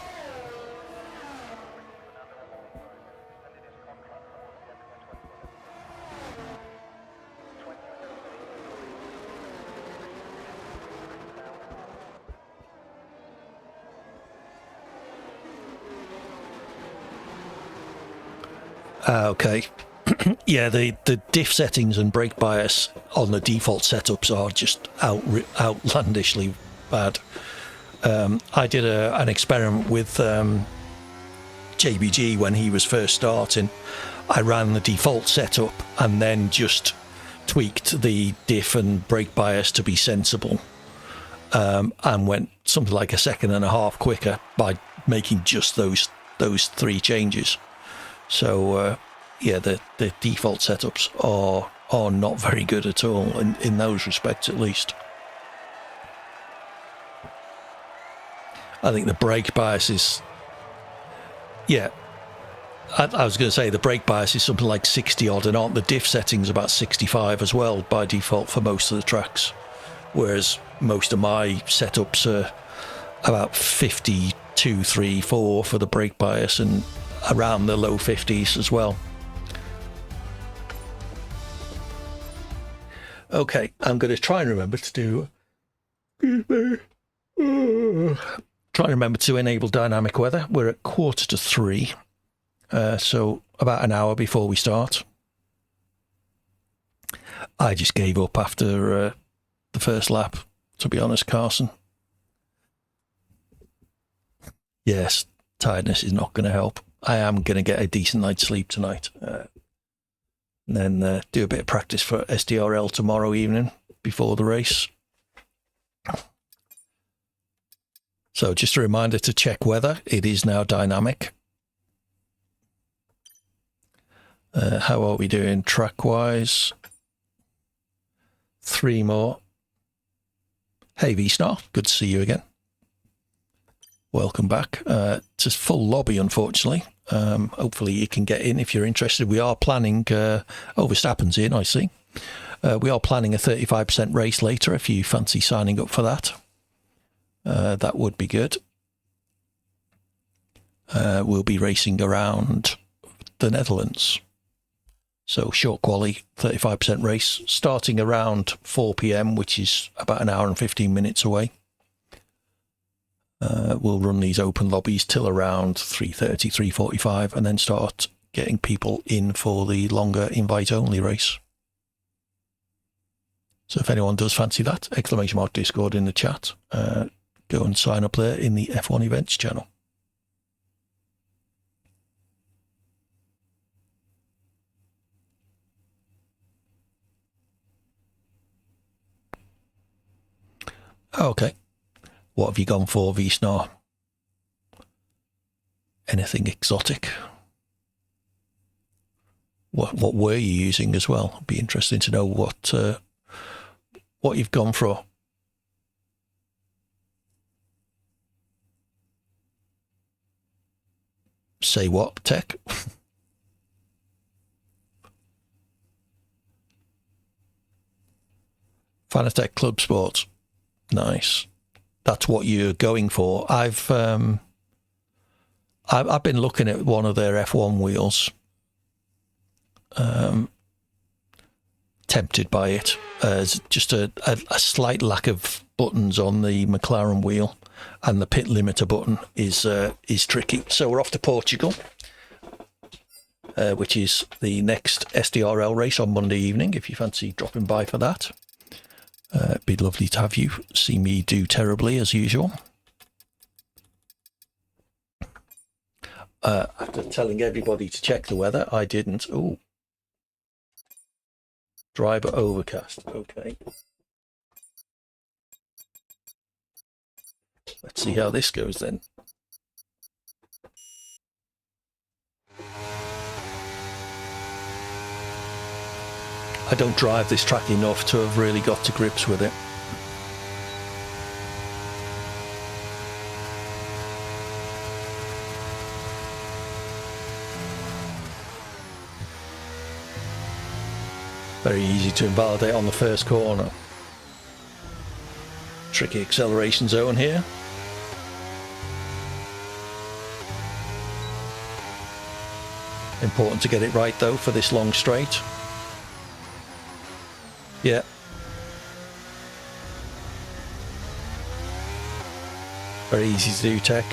Okay. Yeah, the diff settings and brake bias on the default setups are just outlandishly bad. I did an experiment with JBG when he was first starting. I ran the default setup and then just tweaked the diff and brake bias to be sensible, and went something like a second and a half quicker by making just those three changes. So yeah, the default setups are not very good at all in those respects, at least. I think the brake bias is, yeah, I was going to say the brake bias is something like 60 odd, and aren't the diff settings about 65 as well by default for most of the tracks, whereas most of my setups are about 52, 3, 4 for the brake bias, and around the low 50s as well. Okay, I'm going to try and remember to do... Try and remember to enable dynamic weather. We're at 2:45, so about an hour before we start. I just gave up after the first lap, to be honest, Carson. Yes, tiredness is not going to help. I am going to get a decent night's sleep tonight. And then do a bit of practice for SDRL tomorrow evening before the race. So just a reminder to check weather. It is now dynamic. How are we doing track-wise? 3 more. Hey, V-Star. Good to see you again. Welcome back. It's a full lobby, unfortunately. Hopefully you can get in if you're interested. We are planning, Verstappen's in, I see. We are planning a 35% race later if you fancy signing up for that. That would be good. We'll be racing around the Netherlands. So short quali, 35% race, starting around 4 p.m, which is about an hour and 15 minutes away. We'll run these open lobbies till around 3:30, 3:45, and then start getting people in for the longer invite-only race. So if anyone does fancy that, ! Discord in the chat. Go and sign up there in the F1 events channel. Okay. What have you gone for, V-Snar? Anything exotic? What were you using as well? It'd be interesting to know what you've gone for. Say what, Tech? Fanatec Club Sports. Nice. That's what you're going for. I've been looking at one of their F1 wheels. Tempted by it. There's just a slight lack of buttons on the McLaren wheel, and the pit limiter button is tricky. So we're off to Portugal, which is the next SDRL race on Monday evening, if you fancy dropping by for that. It'd be lovely to have you see me do terribly as usual. After telling everybody to check the weather, I didn't. Oh, dry but overcast. Okay. Let's see how this goes then. I don't drive this track enough to have really got to grips with it. Very easy to invalidate on the first corner. Tricky acceleration zone here. Important to get it right though for this long straight. Yeah. Very easy to do, Tech.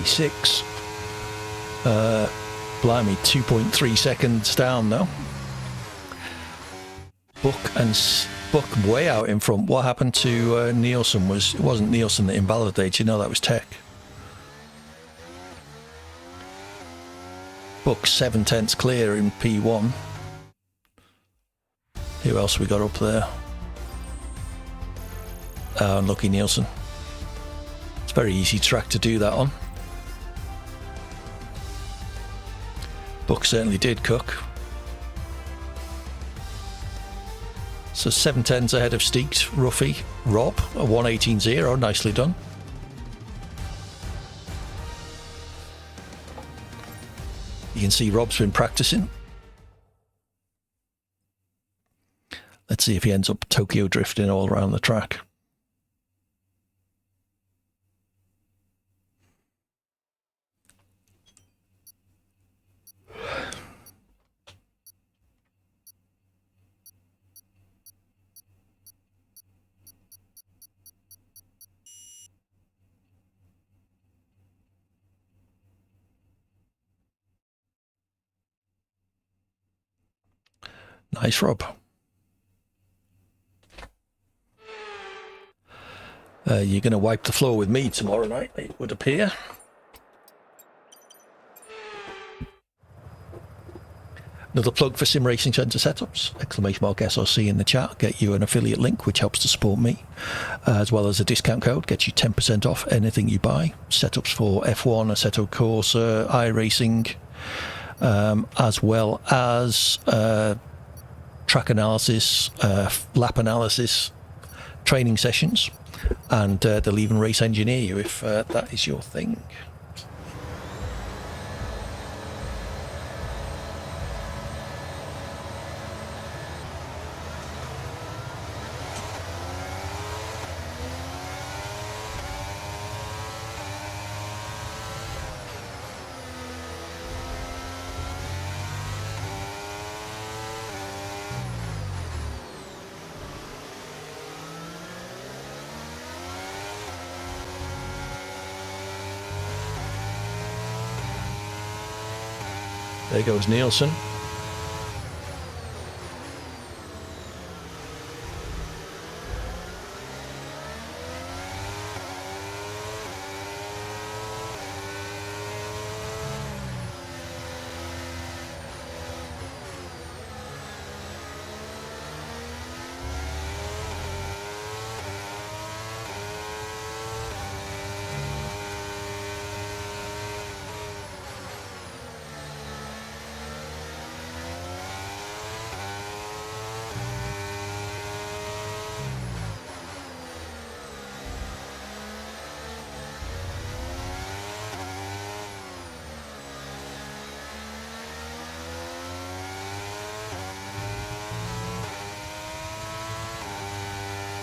P6. Blimey, 2.3 seconds down though. Buck way out in front. What happened to Nielsen? It wasn't Nielsen that invalidated. No, that was Tech. Buck 7/10 clear in P1. Who else we got up there? Unlucky Nielsen. It's a very easy track to do that on. Buck certainly did cook. So 7/10s ahead of Steaks, Ruffy, Rob, a 1:18.0, nicely done. You can see Rob's been practicing. Let's see if he ends up Tokyo drifting all around the track. Nice, Rob. You're going to wipe the floor with me tomorrow night, it would appear. Another plug for Sim Racing Centre setups, !SRC in the chat, get you an affiliate link which helps to support me, as well as a discount code, gets you 10% off anything you buy. Setups for F1, Assetto Corsa, iRacing, as well as track analysis, lap analysis, training sessions, and they'll even race engineer you if that is your thing. There goes Nielsen.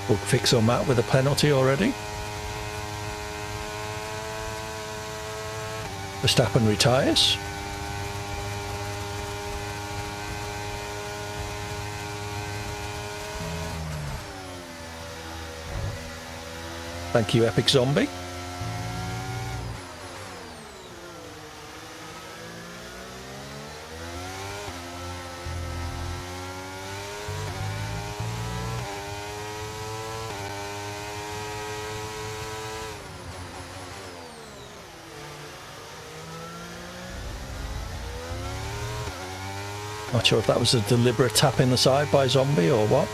Book fix on that with a penalty already. Verstappen retires. Thank you, Epic Zombie. Not sure if that was a deliberate tap in the side by Zombie or what.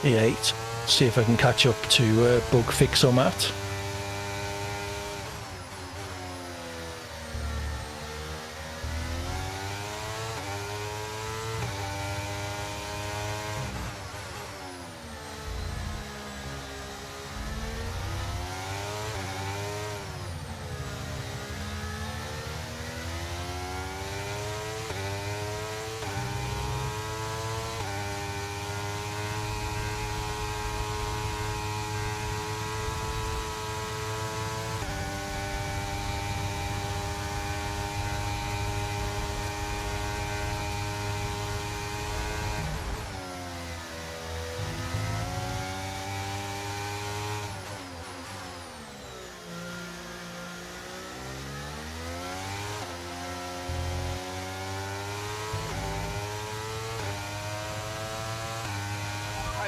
E8. See if I can catch up to Bug Fix or Matt.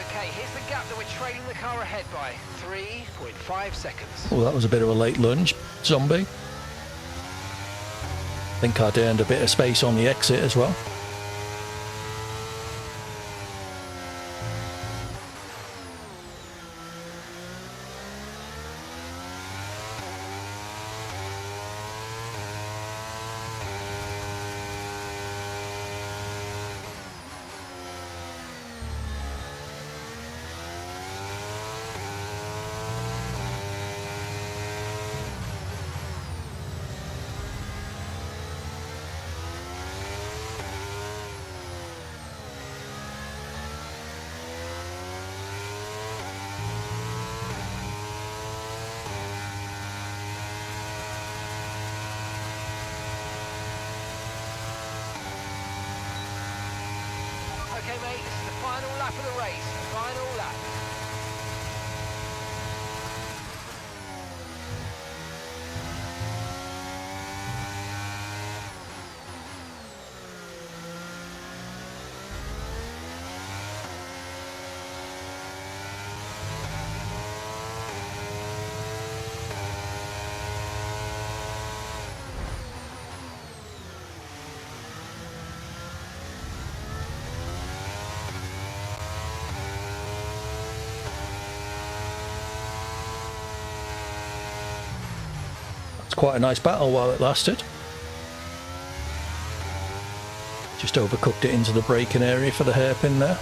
Okay, here's the gap that we're trailing the car ahead by. 3.5 seconds. Oh, that was a bit of a late lunge, Zombie. I think I'd earned a bit of space on the exit as well. Okay, mate, this is the final lap of the race. Final lap. Quite a nice battle while it lasted. Just overcooked it into the braking area for the hairpin there.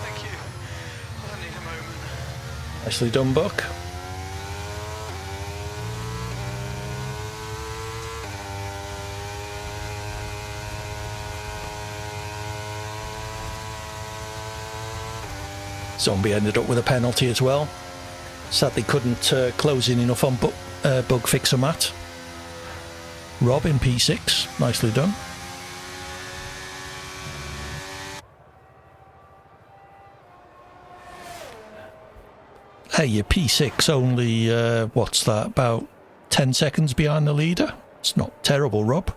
Thank you. I need a moment. Nicely done, Buck. Zombie ended up with a penalty as well. Sadly couldn't close in enough on Bug Fixer Matt. Rob in P6, nicely done. Hey, your P6 only, what's that, about 10 seconds behind the leader? It's not terrible, Rob.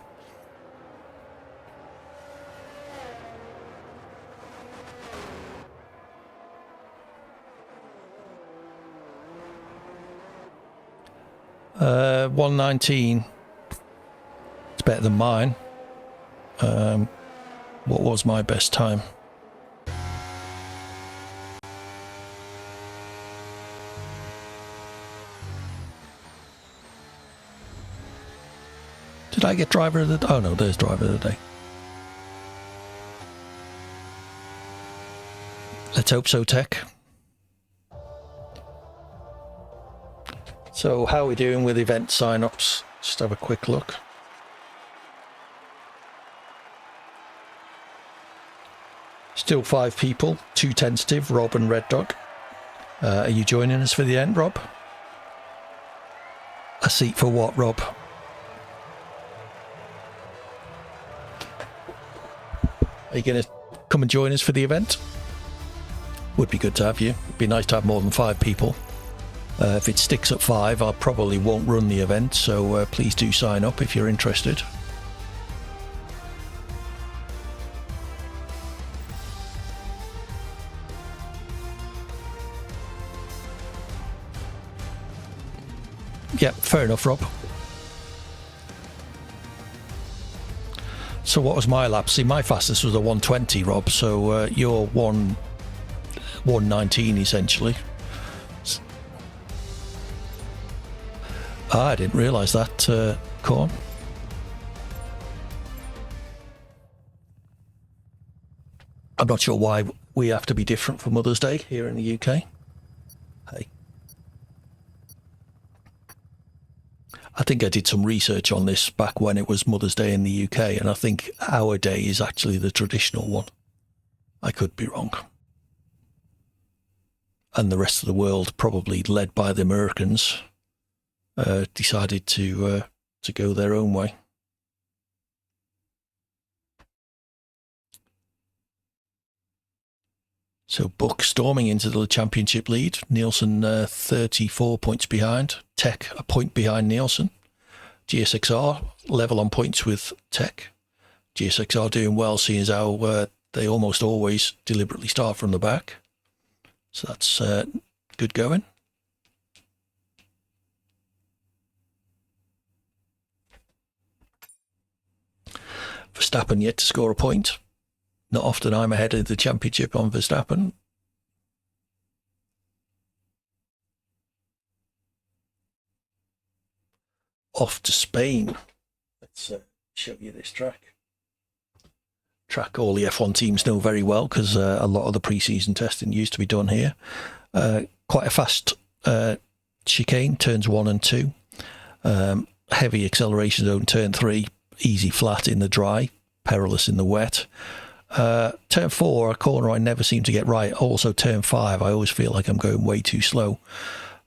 Uh, 1:19. It's better than mine. What was my best time? Did I get driver of the day? Oh no, there's driver of the day. Let's hope so, Tech. So how are we doing with event sign-ups? Just have a quick look. Still 5 people, 2 tentative, Rob and Red Dog. Are you joining us for the end, Rob? A seat for what, Rob? Are you going to come and join us for the event? Would be good to have you. It'd be nice to have more than 5 people. If it sticks at 5, I probably won't run the event, so please do sign up if you're interested. Yeah, fair enough, Rob. So what was my lap? See, my fastest was a 120, Rob. So you're 119 essentially. I didn't realise that, Corn. I'm not sure why we have to be different for Mother's Day here in the UK. Hey. I think I did some research on this back when it was Mother's Day in the UK, and I think our day is actually the traditional one. I could be wrong. And the rest of the world, probably led by the Americans, decided to go their own way. So Buck storming into the championship lead. Nielsen 34 points behind. Tech a point behind Nielsen. GSXR level on points with Tech. GSXR doing well, seeing as how they almost always deliberately start from the back. So that's good going. Verstappen yet to score a point. Not often I'm ahead of the championship on Verstappen. Off to Spain. Let's show you this track. Track all the F1 teams know very well because a lot of the pre-season testing used to be done here. Quite a fast chicane, turns 1 and 2. Heavy acceleration zone, turn 3. Easy flat in the dry, perilous in the wet. Turn 4, a corner I never seem to get right. Also turn 5, I always feel like I'm going way too slow.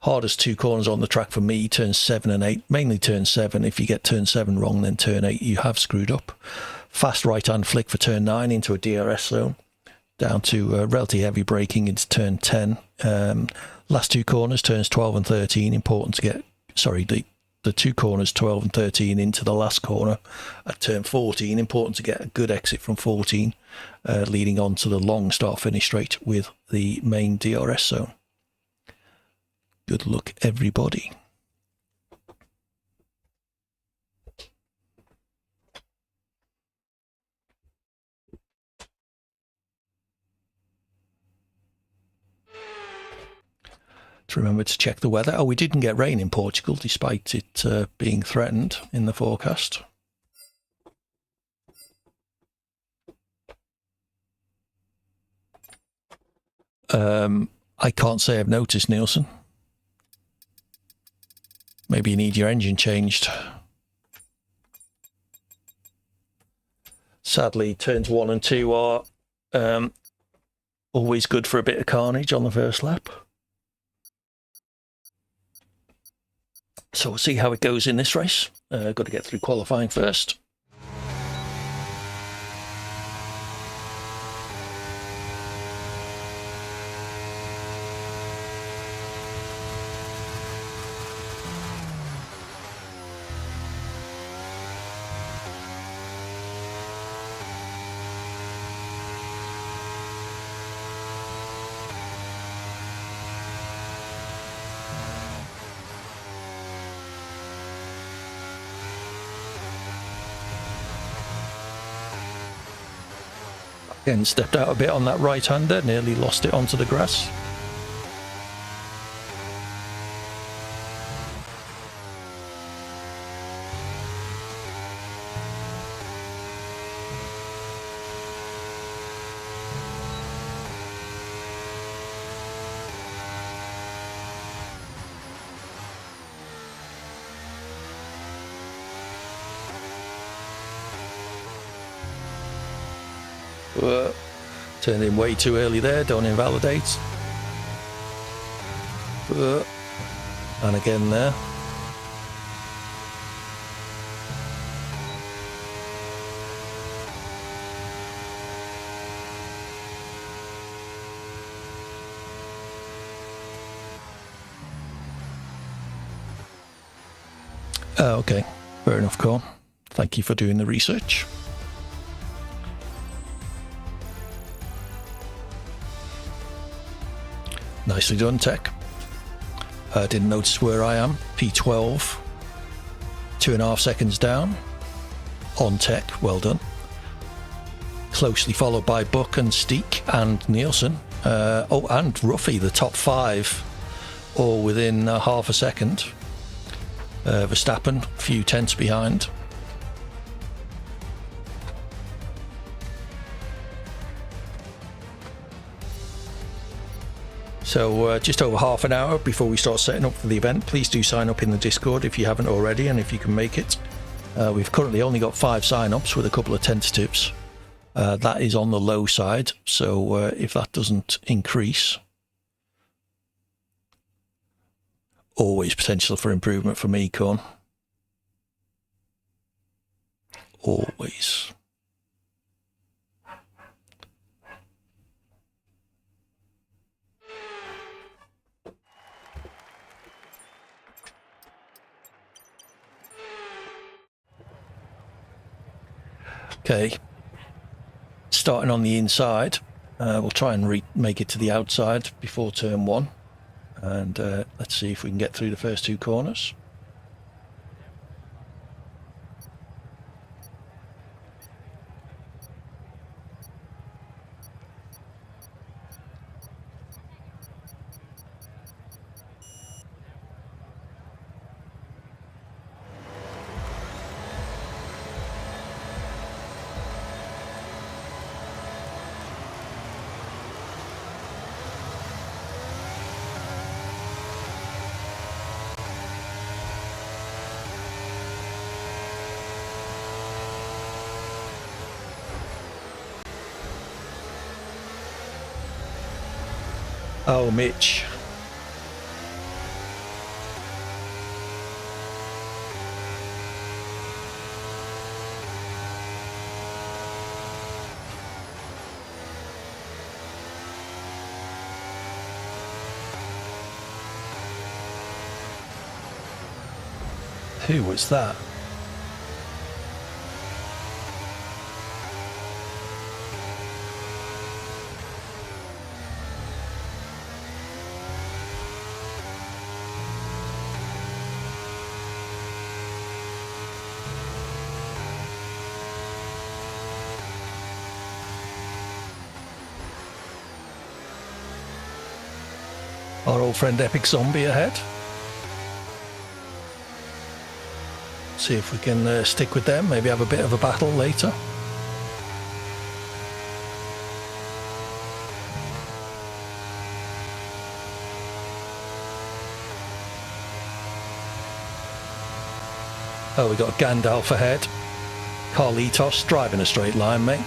Hardest 2 corners on the track for me, turns 7 and 8. Mainly turn 7. If you get turn 7 wrong, then turn 8 you have screwed up. Fast right-hand flick for turn 9 into a DRS zone. Down to relatively heavy braking into turn 10. Last 2 corners, turns 12 and 13. Important to get... Sorry, the 2 corners, 12 and 13, into the last corner at turn 14. Important to get a good exit from 14, leading on to the long start-finish straight with the main DRS zone. Good luck, everybody. To remember to check the weather. Oh, we didn't get rain in Portugal, despite it being threatened in the forecast. I can't say I've noticed, Nielsen. Maybe you need your engine changed. Sadly, turns 1 and 2 are always good for a bit of carnage on the first lap. So we'll see how it goes in this race. Got to get through qualifying first. Again, stepped out a bit on that right-hander, nearly lost it onto the grass. Turned in way too early there, don't invalidate. And again there. Okay, fair enough, Corn. Thank you for doing the research. Nicely done, Tech. Didn't notice where I am. P12, 2.5 seconds down. On tech, well done. Closely followed by Buck and Steek and Nielsen. And Ruffy, the top 5, all within half a second. Verstappen, a few tenths behind. So just over half an hour before we start setting up for the event. Please do sign up in the Discord if you haven't already, and if you can make it. We've currently only got 5 sign-ups with a couple of tentatives. That is on the low side, so if that doesn't increase, always potential for improvement for me, Con. Always. Okay, starting on the inside, we'll try and make it to the outside before turn 1, and let's see if we can get through the first 2 corners. Oh, Mitch. Who was that? Our old friend Epic Zombie ahead. See if we can stick with them, maybe have a bit of a battle later. Oh, we got Gandalf ahead. Carlitos driving a straight line, mate.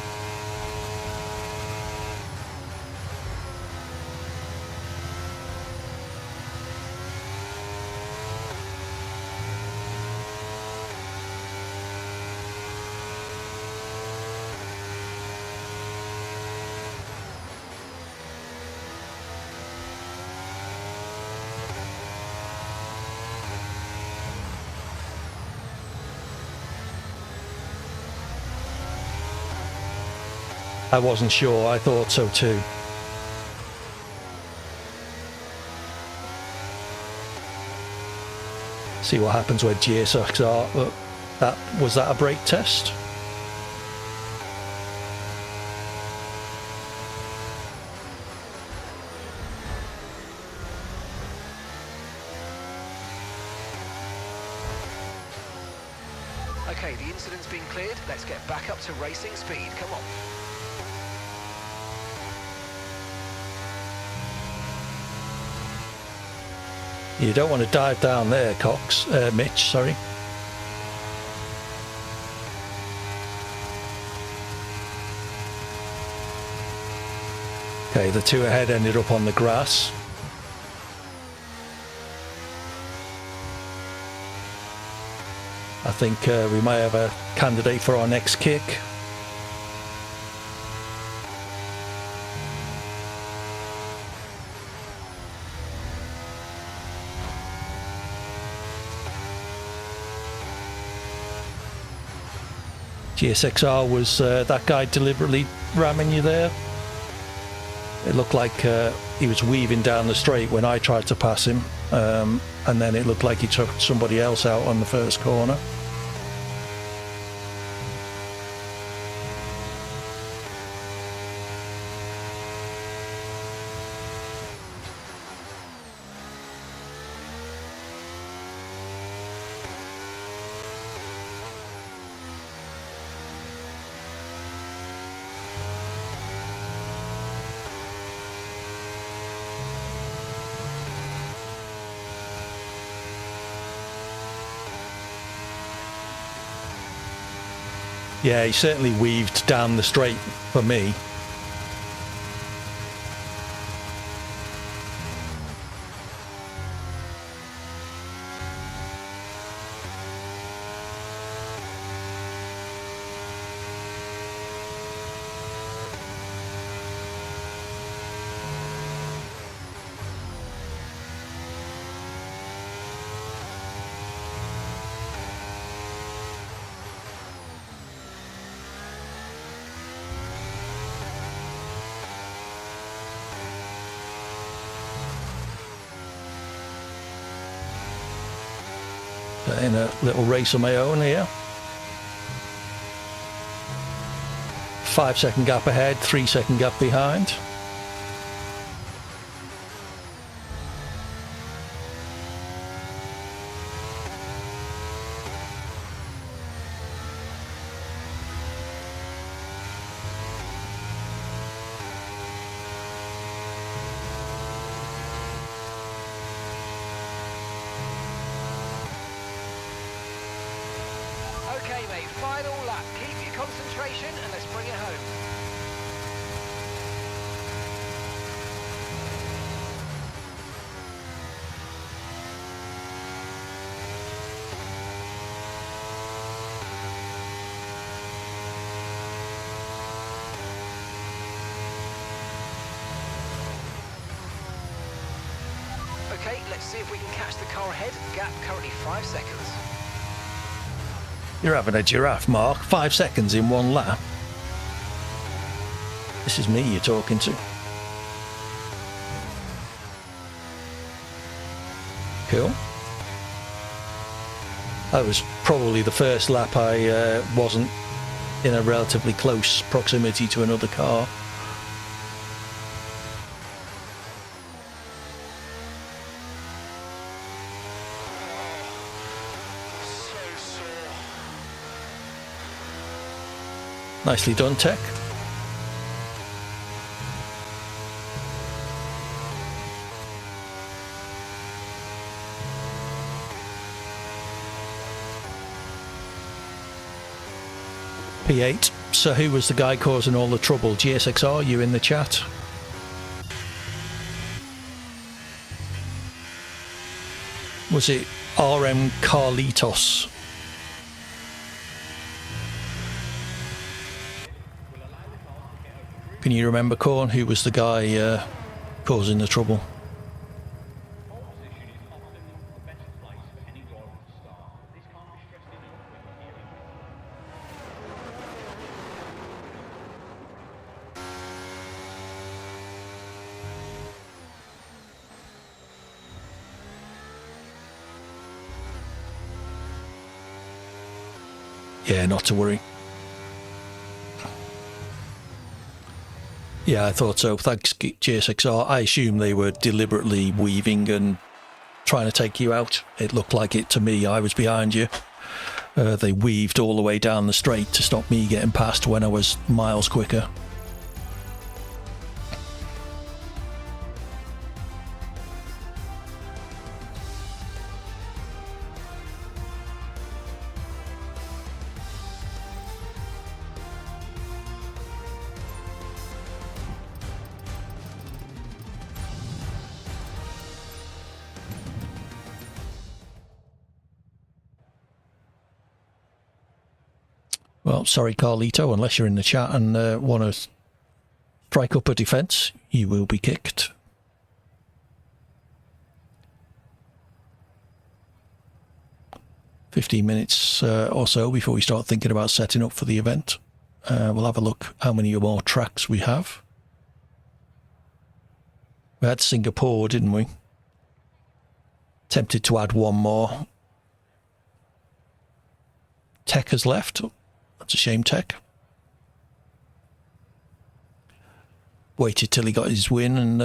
I wasn't sure, I thought so too. See what happens with GSXR. Was that a brake test? Okay, the incident's been cleared. Let's get back up to racing speed. Come on. You don't want to dive down there, Mitch, sorry. Okay, the 2 ahead ended up on the grass. I think we might have a candidate for our next kick. GSXR, was that guy deliberately ramming you there? It looked like he was weaving down the straight when I tried to pass him. and then it looked like he took somebody else out on the first corner. Yeah, he certainly weaved down the straight for me. In a little race of my own here. 5 second gap ahead, 3 second gap behind. Okay, mate, final lap. Keep your concentration and let's bring it home. Okay, let's see if we can catch the car ahead. Gap currently 5 seconds. You're having a giraffe, Mark. 5 seconds in one lap. This is me you're talking to. Cool. That was probably the first lap I wasn't in a relatively close proximity to another car. Nicely done, Tech. P8. So who was the guy causing all the trouble? GSXR, you in the chat? Was it RM Carlitos? Can you remember, Corn, who was the guy causing the trouble? Yeah, not to worry. Yeah, I thought so. Thanks, GSXR. I assume they were deliberately weaving and trying to take you out. It looked like it to me. I was behind you. They weaved all the way down the straight to stop me getting past when I was miles quicker. Well, sorry, Carlito, unless you're in the chat and want to strike up a defence, you will be kicked. "15 minutes or so before we start thinking about setting up for the event. We'll have a look how many more tracks we have. We had Singapore, didn't we? Tempted to add one more. Tech has left. That's a shame, Tech. Waited till he got his win and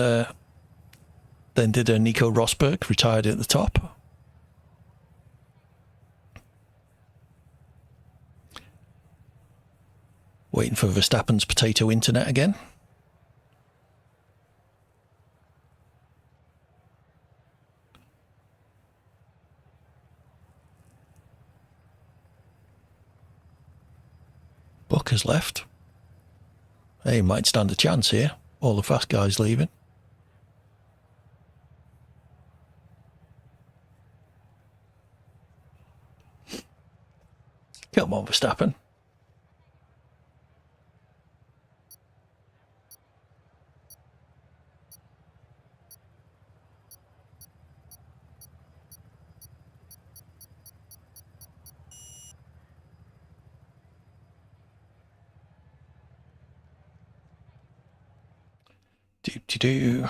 then did a Nico Rosberg, retired at the top. Waiting for Verstappen's potato internet again. Buck has left. Hey, might stand a chance here. All the fast guys leaving. Come on, Verstappen. Do.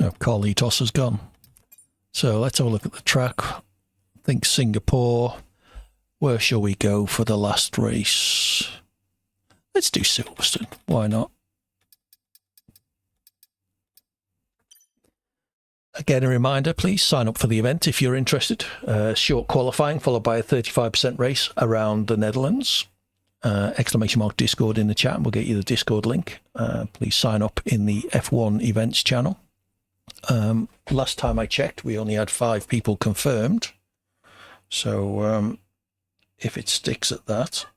Oh, Carlitos has gone. So let's have a look at the track. I think Singapore. Where shall we go for the last race? Let's do Silverstone. Why not? Again, a reminder, please sign up for the event if you're interested. Short qualifying followed by a 35% race around the Netherlands. Exclamation mark Discord in the chat and we'll get you the Discord link. Please sign up in the F1 events channel. Last time I checked, we only had 5 people confirmed. So if it sticks at that,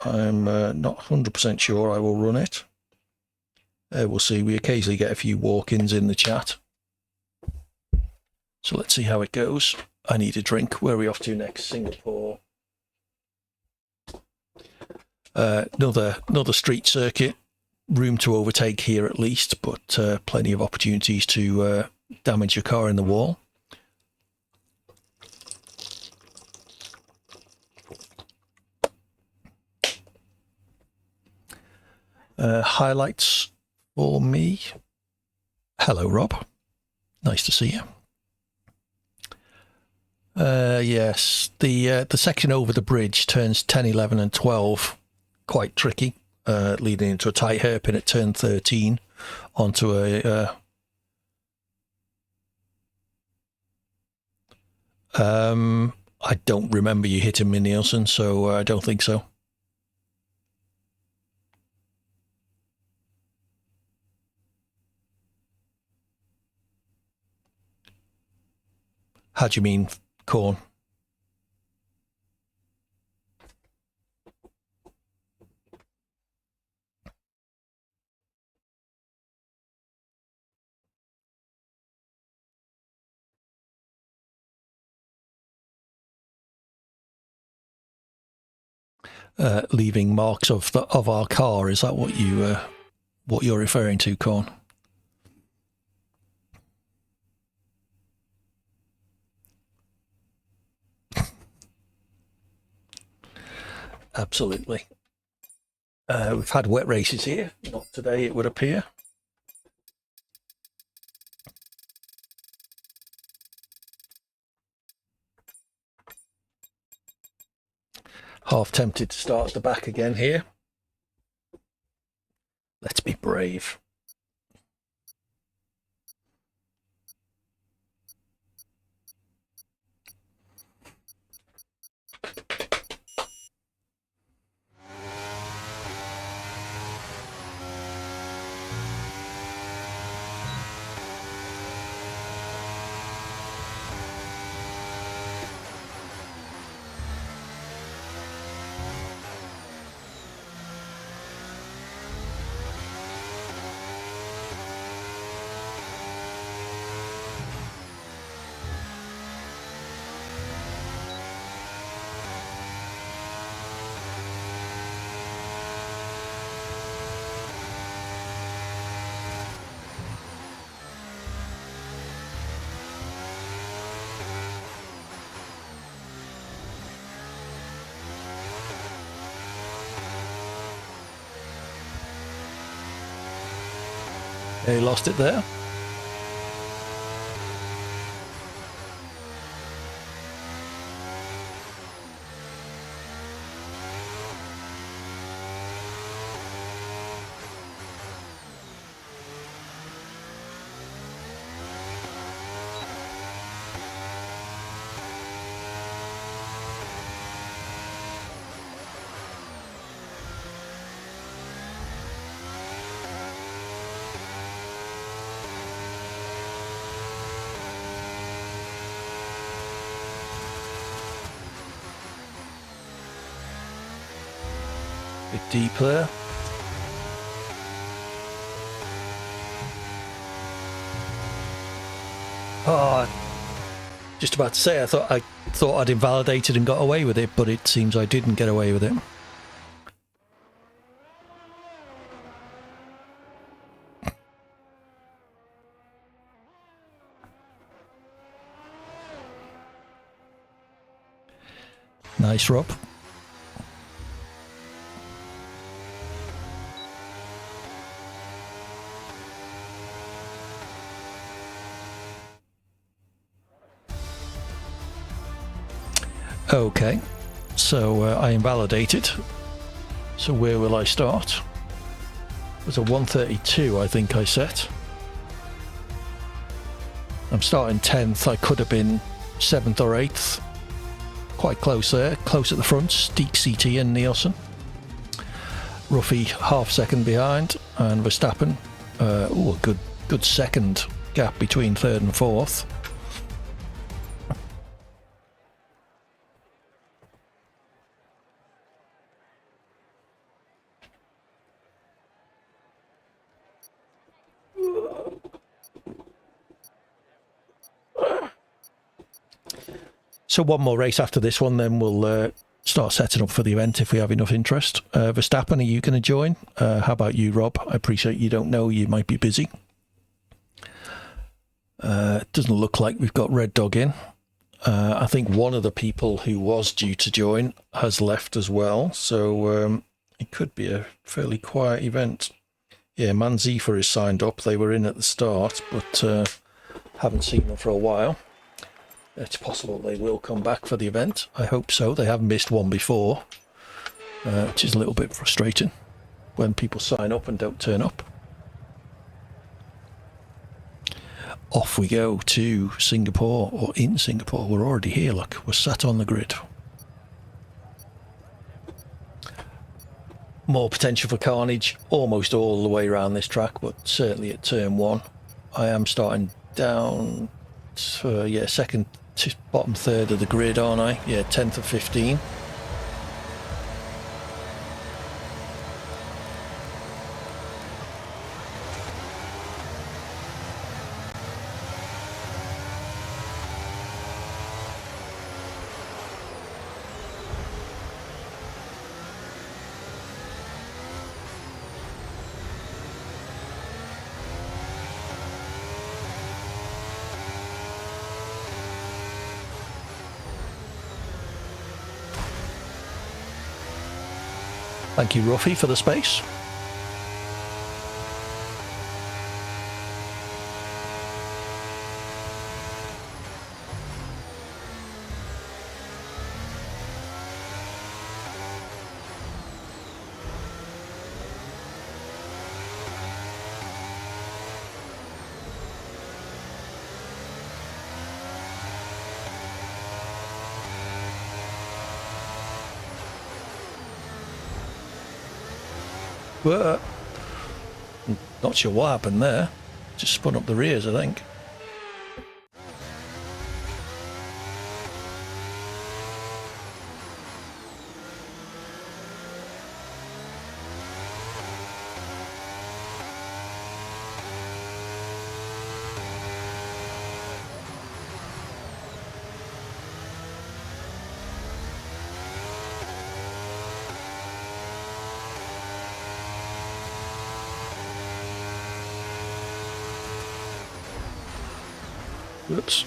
I'm not 100% sure I will run it. We'll see. We occasionally get a few walk-ins in the chat. So let's see how it goes. I need a drink. Where are we off to next? Singapore. Another street circuit. Room to overtake here at least, but plenty of opportunities to damage your car in the wall. Highlights for me. Hello, Rob. Nice to see you. Yes, the section over the bridge, turns 10, 11 and 12, quite tricky, leading into a tight hairpin at turn 13 onto a... I don't remember you hitting me, Nielsen, so I don't think so. How do you mean, Corn? Leaving marks of our car, is that what you're referring to, Corn? Absolutely. We've had wet races here. Not today, it would appear. Half tempted to start at the back again here. Let's be brave. He lost it there. Bit deep there. Oh, just about to say, I thought I'd invalidated and got away with it, but it seems I didn't get away with it. Nice, Rob. Okay, so I invalidated. So where will I start? It was a 132, I think I set. I'm starting 10th. I could have been 7th or 8th. Quite close there. Close at the front. Steek, CT and Nielsen. Ruffy half second behind. And Verstappen. A good second gap between 3rd and 4th. So one more race after this one, then we'll start setting up for the event if we have enough interest. Verstappen, are you going to join? How about you, Rob? I appreciate you don't know. You might be busy. Doesn't look like we've got Red Dog in. I think one of the people who was due to join has left as well. So it could be a fairly quiet event. Yeah, Manzifa is signed up. They were in at the start, but haven't seen them for a while. It's possible they will come back for the event. I hope so. They have missed one before, which is a little bit frustrating when people sign up and don't turn up. Off we go to Singapore, or in Singapore. We're already here, look. We're sat on the grid. More potential for carnage almost all the way around this track, but certainly at turn 1. I am starting down to, second to bottom 3rd of the grid, aren't I? Yeah, 10th of 15. Thank you, Ruffy, for the space. But not sure what happened there. Just spun up the rears, I think. Whoops.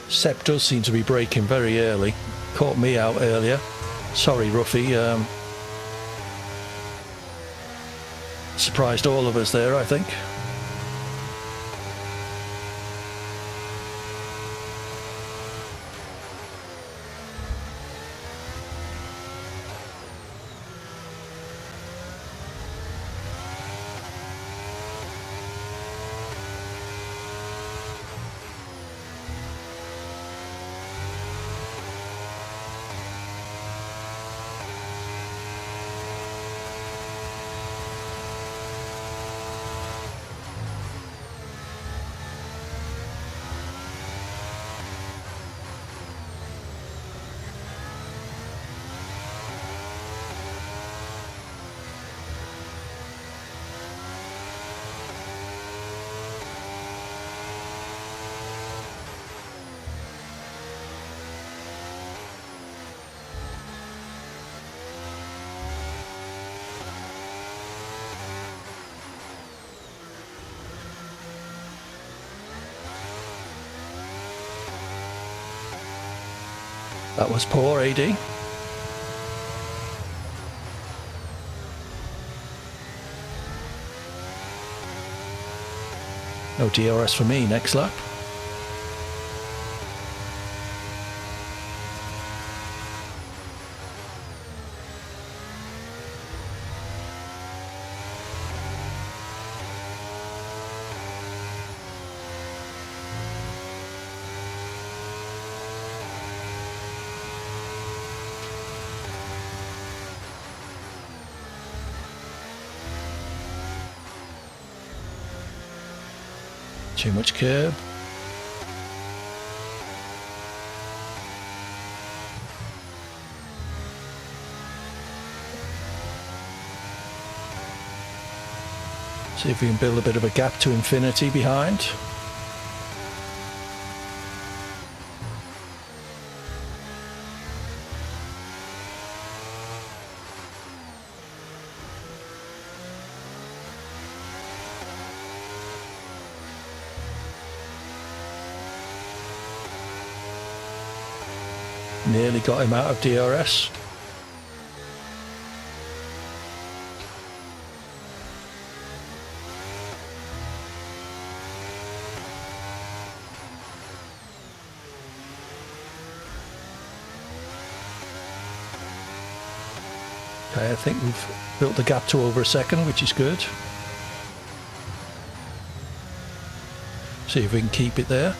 Sep does seem to be braking very early. Caught me out earlier. Sorry, Ruffy. Surprised all of us there, I think. That was poor, AD. No DRS for me next lap. Too much curb. See if we can build a bit of a gap to infinity behind. Nearly got him out of DRS. Okay, I think we've built the gap to over a second, which is good. See if we can keep it there.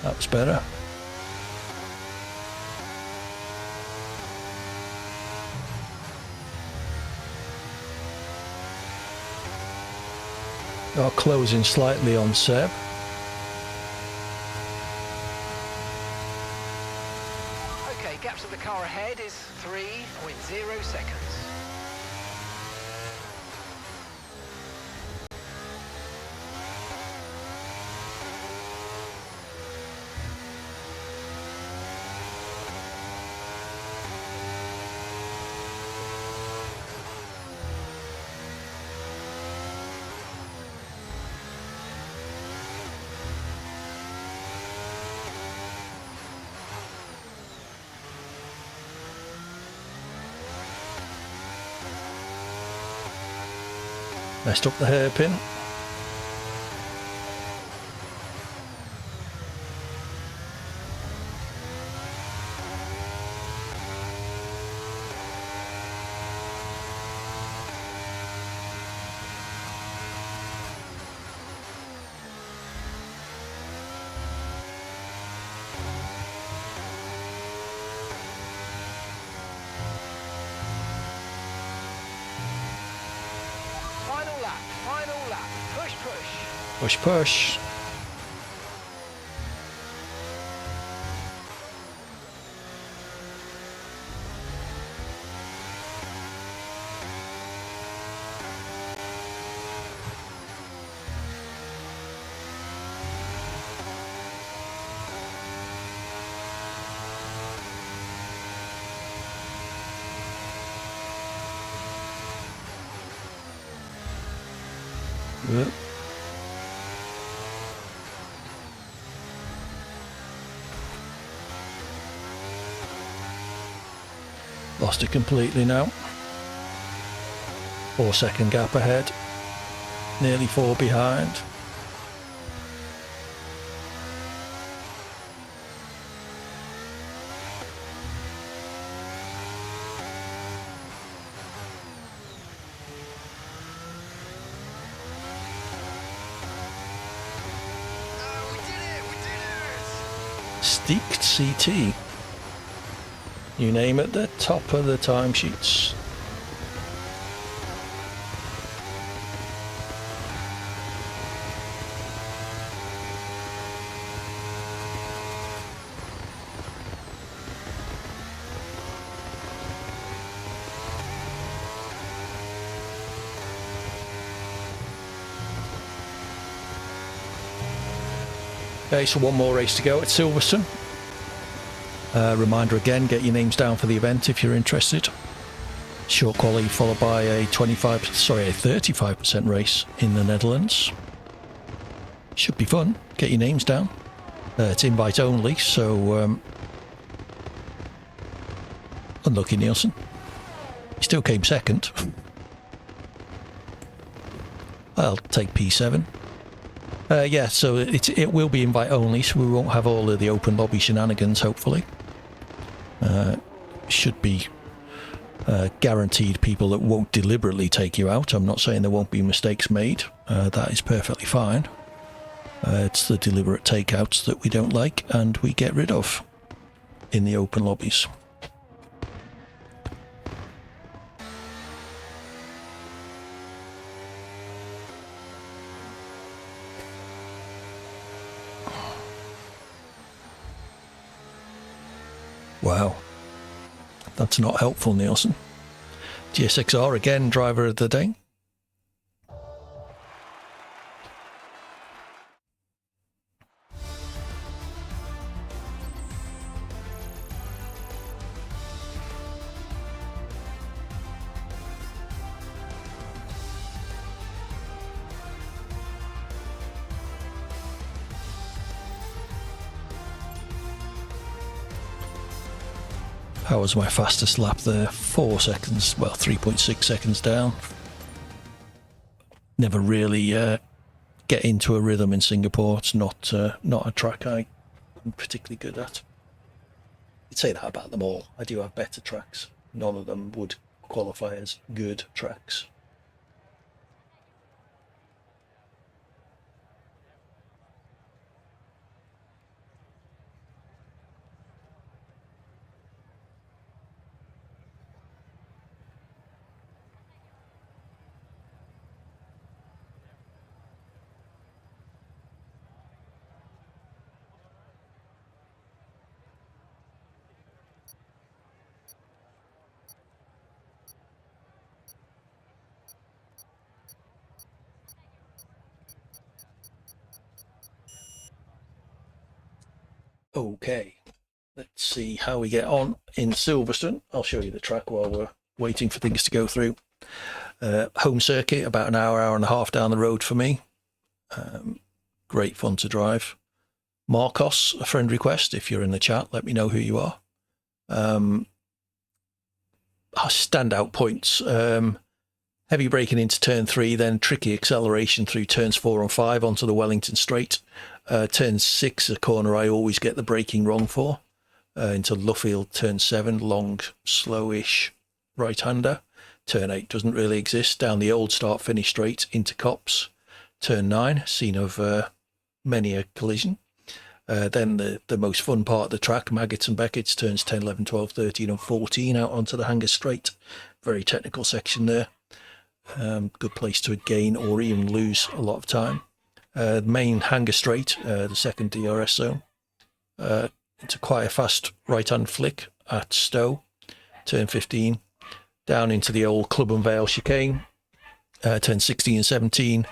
That was better. Are closing slightly on Seb. Okay, gap to the car ahead is 3.0 seconds. Messed up the hairpin. Final lap. Push, push. Push, push. Yep. Lost it completely now. 4-second gap ahead. Nearly 4 behind. Steaked CT. You name it, the top of the timesheets. Okay, so one more race to go at Silverstone. Reminder again, get your names down for the event if you're interested. Short quali followed by a 35% race in the Netherlands. Should be fun. Get your names down. It's invite only, so unlucky Nielsen. He still came second. I'll take P7. Yeah, so it will be invite only, so we won't have all of the open lobby shenanigans, hopefully. Should be guaranteed people that won't deliberately take you out. I'm not saying there won't be mistakes made. That is perfectly fine. It's the deliberate takeouts that we don't like and we get rid of in the open lobbies. Wow. That's not helpful, Nielsen. GSXR again, driver of the day. How was my fastest lap there? 4 seconds, well, 3.6 seconds down. Never really get into a rhythm in Singapore. It's not a track I'm particularly good at. You'd say that about them all. I do have better tracks. None of them would qualify as good tracks. Okay, let's see how we get on in Silverstone. I'll show you the track while we're waiting for things to go through. Home circuit, about an hour and a half down the road for me. Great fun to drive. Marcos, a friend request. If you're in the chat, let me know who you are. Standout points. Heavy braking into turn 3, then tricky acceleration through turns 4 and 5 onto the Wellington Straight. Turn 6, a corner I always get the braking wrong for. Into Luffield, turn 7, long, slowish right-hander. Turn 8 doesn't really exist. Down the old start-finish straight into Copse. Turn 9, scene of many a collision. Then the most fun part of the track, Maggots and Beckett's, turns 10, 11, 12, 13 and 14 out onto the Hanger Straight. Very technical section there. Good place to gain or even lose a lot of time. Main Hanger Straight, the second DRS zone. It's quite a fast right-hand flick at Stowe, turn 15. Down into the old Club and Vale chicane, turn 16 and 17.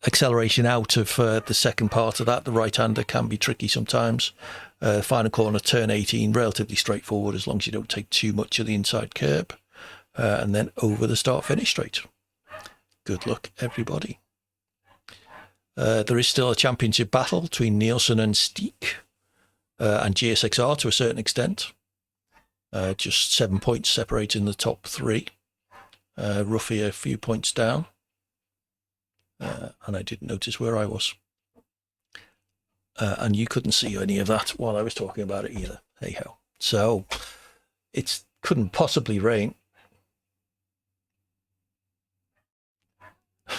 Acceleration out of the second part of that. The right-hander can be tricky sometimes. Final corner, turn 18, relatively straightforward as long as you don't take too much of the inside curb. And then over the start-finish straight. Good luck, everybody. There is still a championship battle between Nielsen and Steek and GSXR to a certain extent. Just 7 points separating the top 3. Roughly a few points down. And I didn't notice where I was. And you couldn't see any of that while I was talking about it either. Hey ho. So it couldn't possibly rain.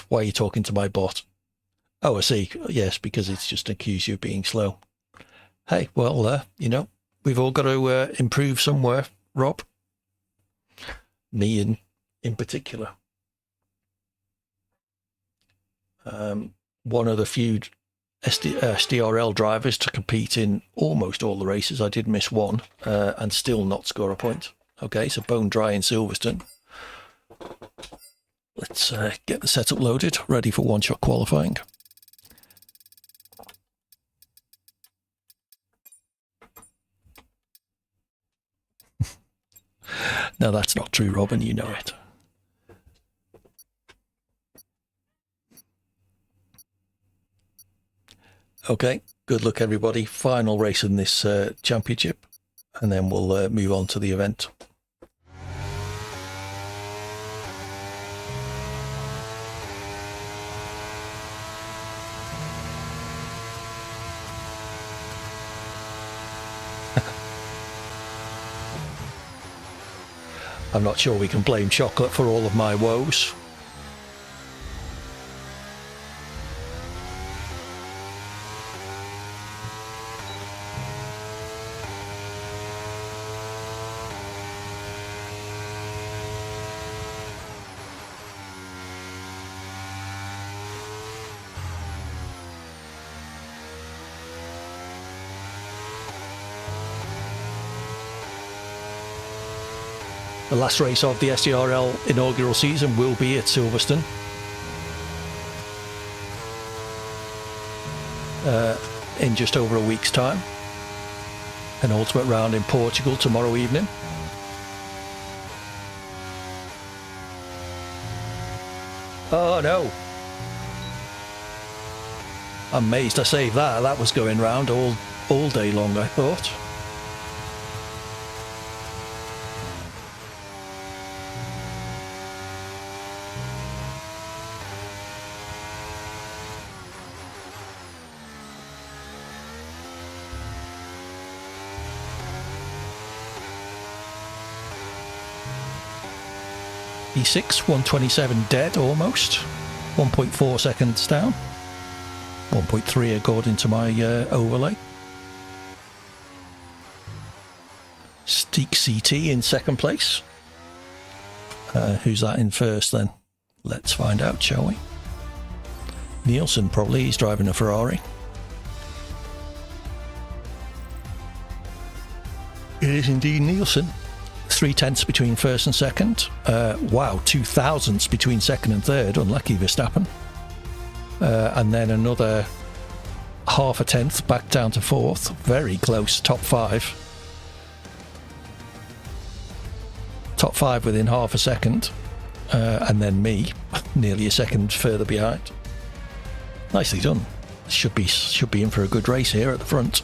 Why are you talking to my bot? Oh, I see. Yes, because it's just accused you of being slow. Hey, well, we've all got to improve somewhere, Rob. Me in particular. One of the few SDRL drivers to compete in almost all the races. I did miss one and still not score a point. Okay, so bone dry in Silverstone. Let's get the setup loaded, ready for one-shot qualifying. No, that's not true, Robin. You know it. Okay, good luck, everybody. Final race in this championship, and then we'll move on to the event. I'm not sure we can blame chocolate for all of my woes. The last race of the SDRL inaugural season will be at Silverstone. In just over a week's time. An ultimate round in Portugal tomorrow evening. Oh no. I'm amazed I saved that. That was going round all day long, I thought. E6, 127 dead almost. 1.4 seconds down. 1.3 according to my overlay. Steak CT in second place. Who's that in first then? Let's find out, shall we? Nielsen probably, he's driving a Ferrari. It is indeed Nielsen. 0.3 between first and second. Wow, 0.02 between second and third. Unlucky Verstappen. And then another 0.5 back down to fourth. Very close, top five. Top five within half a second. And then me, nearly a second further behind. Nicely done. Should be in for a good race here at the front.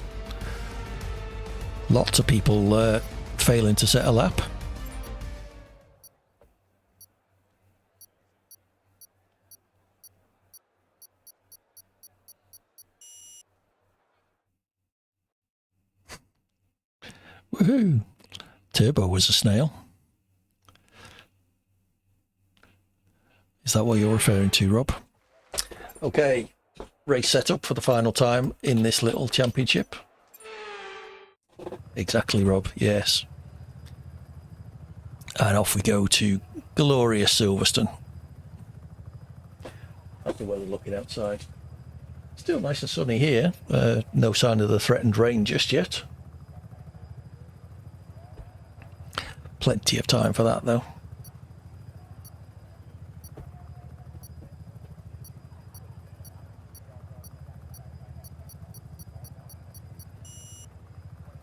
Lots of people failing to set a lap. Woohoo! Turbo was a snail. Is that what you're referring to, Rob? Okay, race set up for the final time in this little championship. Exactly, Rob, yes. And off we go to glorious Silverstone. How's the weather looking outside? Still nice and sunny here. No sign of the threatened rain just yet. Plenty of time for that, though.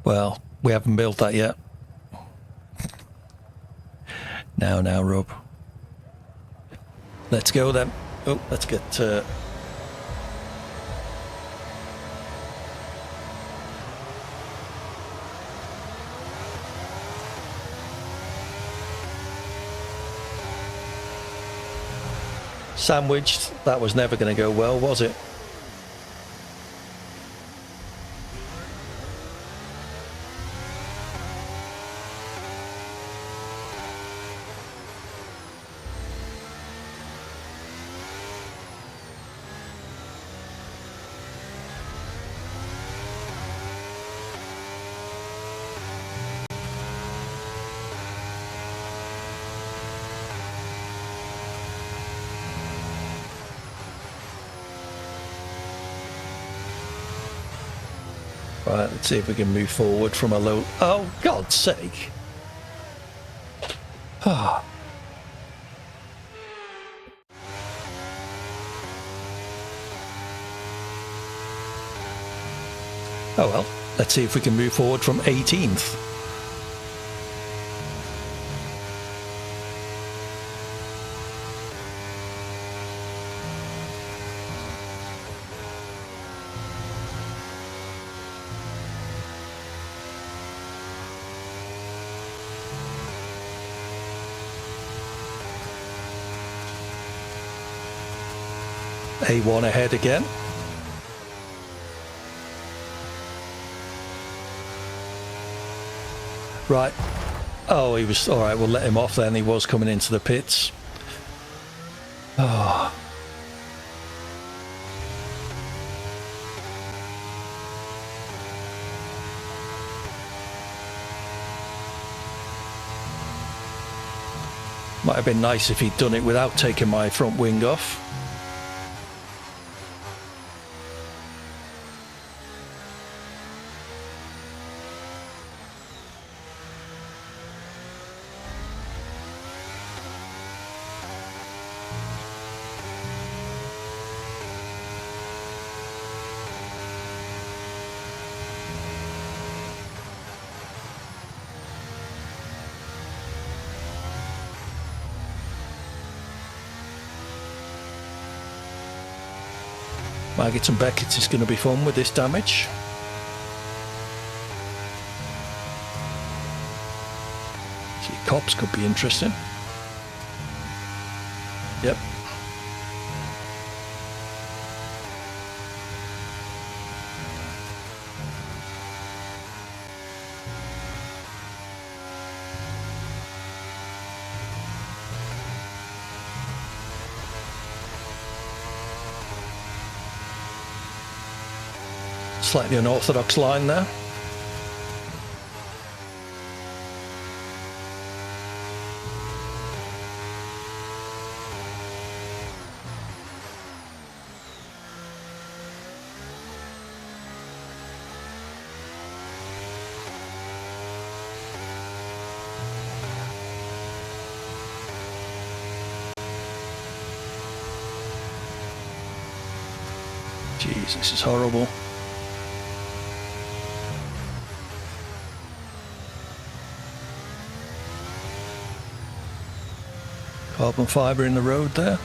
Well, we haven't built that yet. Now, Rob. Let's go then. Oh, let's get... sandwiched. That was never going to go well, was it? Right, let's see if we can move forward from a low... Oh, God's sake. Ah. Oh well, let's see if we can move forward from 18th. A1 ahead again. Right. Oh, he was... All right, we'll let him off then. He was coming into the pits. Oh. Might have been nice if he'd done it without taking my front wing off. Maggots and Beckett's is going to be fun with this damage. See, cops could be interesting. Yep. Slightly unorthodox line there. Jeez, this is horrible. Carbon fibre in the road there.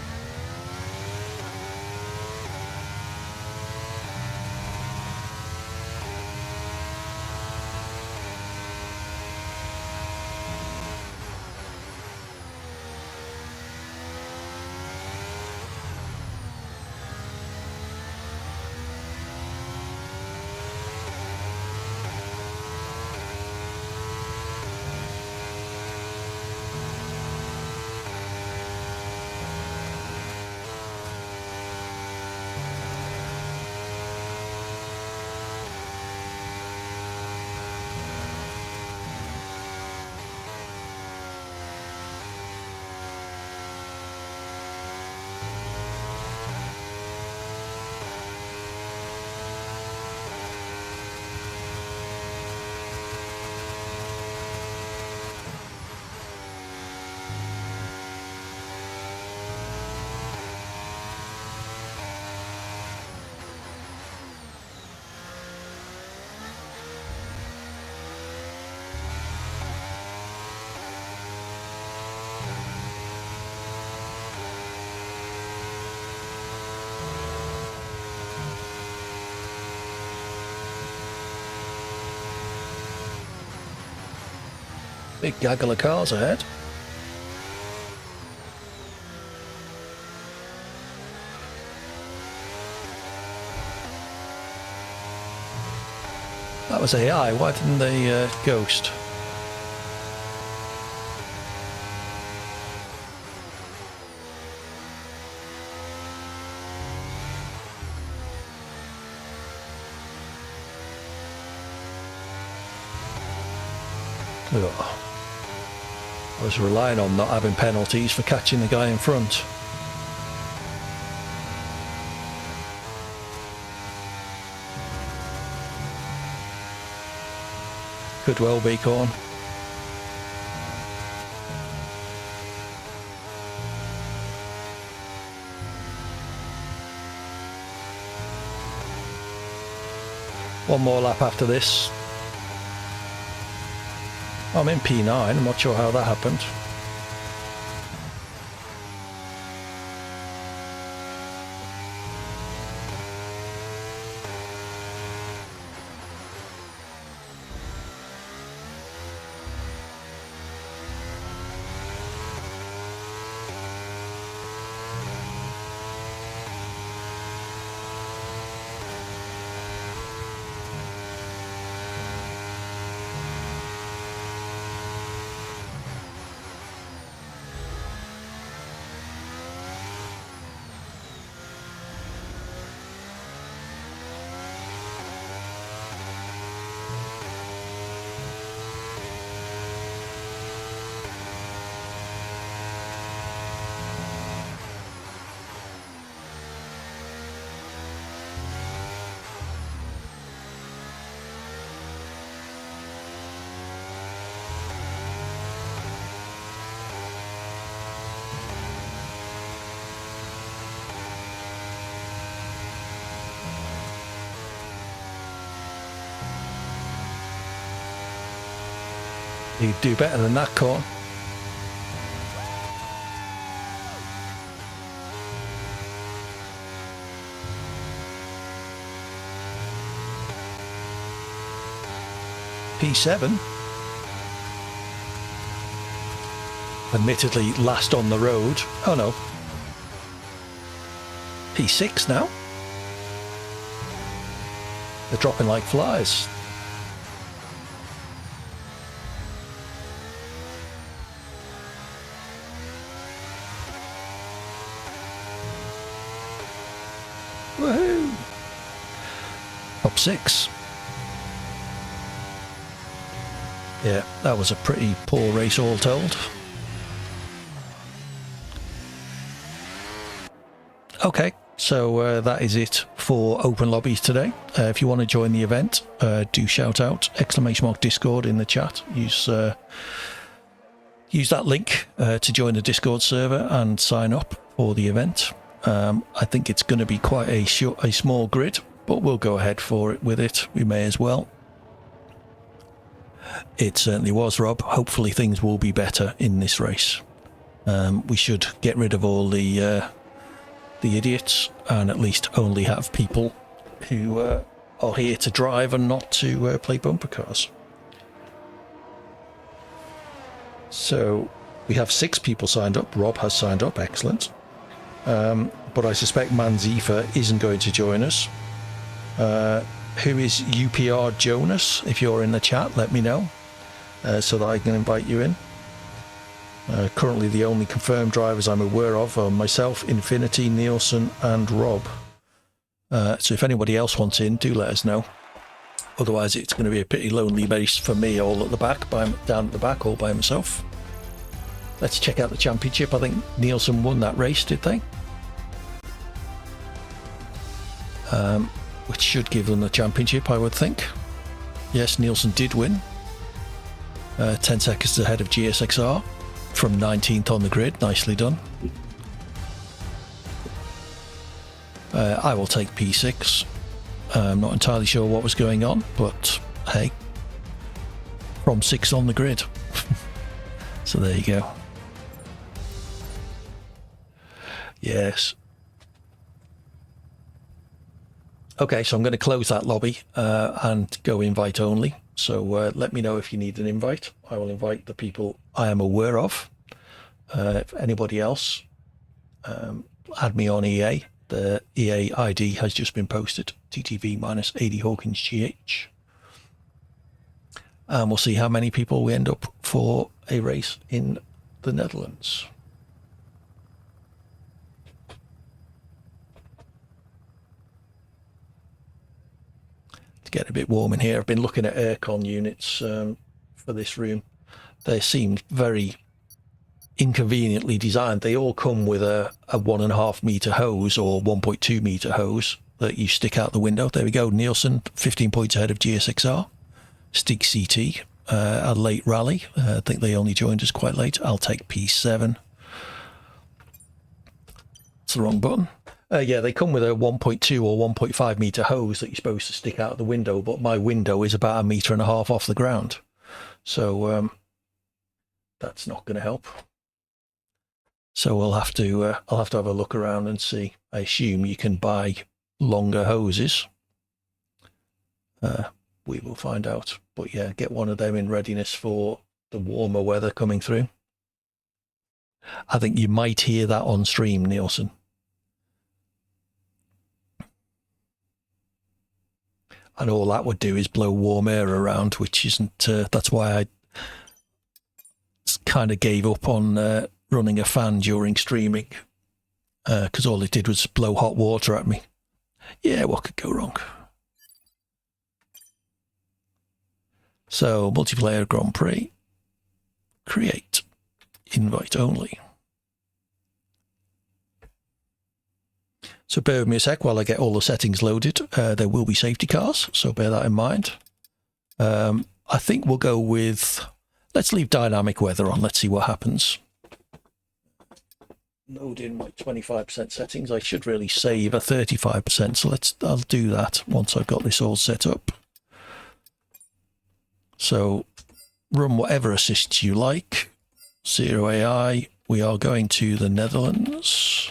Big gaggle of cars ahead. That was AI, why didn't they ghost? Ugh. I was relying on not having penalties for catching the guy in front. Could well be corn. One more lap after this. I'm in P9, I'm not sure how that happened. You do better than that, Corn. P7. Admittedly, last on the road. Oh no. P6 now. They're dropping like flies. Woohoo! Top 6. Yeah, that was a pretty poor race all told. Okay, so that is it for Open Lobbies today. If you want to join the event, do shout out !Discord in the chat. Use that link to join the Discord server and sign up for the event. I think it's going to be quite a small grid, but we'll go ahead for it with it. We may as well. It certainly was, Rob. Hopefully things will be better in this race. We should get rid of all the idiots and at least only have people who are here to drive and not to play bumper cars. So we have 6 people signed up. Rob has signed up, excellent. But I suspect Manzifa isn't going to join us. Who is UPR Jonas? If you're in the chat, let me know so that I can invite you in. Currently the only confirmed drivers I'm aware of are myself, Infinity, Nielsen and Rob. So if anybody else wants in, do let us know. Otherwise it's going to be a pretty lonely race for me all at the back, down at the back all by myself. Let's check out the championship. I think Nielsen won that race, did they? Which should give them the championship, I would think. Yes, Nielsen did win. 10 seconds ahead of GSXR. From 19th on the grid, nicely done. I will take P6. I'm not entirely sure what was going on, but hey, from 6th on the grid. So there you go. Yes. Okay, so I'm going to close that lobby and go invite only. So let me know if you need an invite. I will invite the people I am aware of. If anybody else, add me on EA. The EA ID has just been posted. TTV-80 Hawkins GH. And we'll see how many people we end up for a race in the Netherlands. It's getting a bit warm in here. I've been looking at aircon units for this room. They seem very inconveniently designed. They all come with a 1.5 meter hose or 1.2 meter hose that you stick out the window. There we go. Nielsen, 15 points ahead of GSXR. Stig CT, a late rally. I think they only joined us quite late. I'll take P7. It's the wrong button. Yeah, they come with a 1.2 or 1.5 meter hose that you're supposed to stick out the window, but my window is about 1.5 meters off the ground. So that's not going to help. So we'll have to I'll have to have a look around and see. I assume you can buy longer hoses. We will find out. But yeah, get one of them in readiness for the warmer weather coming through. I think you might hear that on stream, Nielsen. And all that would do is blow warm air around, which isn't, that's why I kind of gave up on running a fan during streaming, because all it did was blow hot water at me. Yeah, what could go wrong? So, multiplayer Grand Prix, create, invite only. So bear with me a sec while I get all the settings loaded. There will be safety cars, so bear that in mind. I think we'll go with, let's leave dynamic weather on. Let's see what happens. Load in my 25% settings. I should really save a 35%, so I'll do that once I've got this all set up. So run whatever assists you like. 0 AI. We are going to the Netherlands.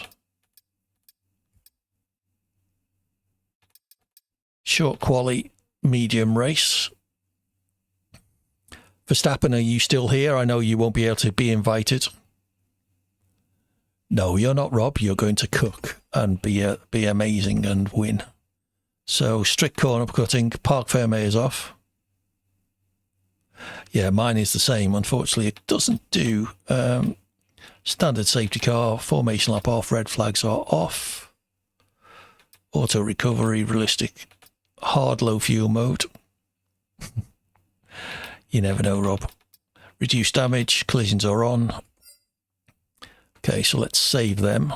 Short quali, medium race. Verstappen, are you still here? I know you won't be able to be invited. No, you're not, Rob. You're going to cook and be amazing and win. So strict corner cutting. Parc fermé is off. Yeah, mine is the same. Unfortunately, it doesn't do standard safety car, formation lap off, red flags are off. Auto recovery, realistic, hard low fuel mode. You never know, Rob. Reduce damage, collisions are on. Okay, so let's save them.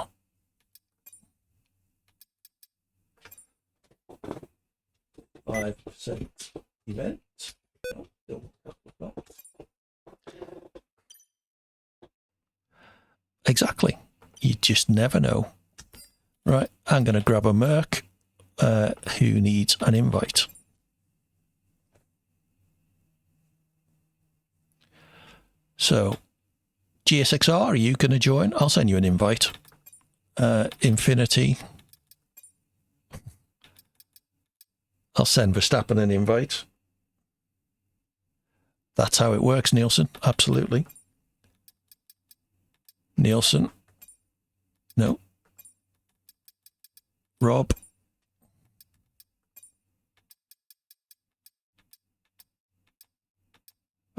%. Event. Exactly. You just never know. Right, I'm going to grab a Merc who needs an invite. So, GSXR, are you going to join? I'll send you an invite. Infinity. I'll send Verstappen an invite. That's how it works, Nielsen. Absolutely. Nielsen. No. Rob.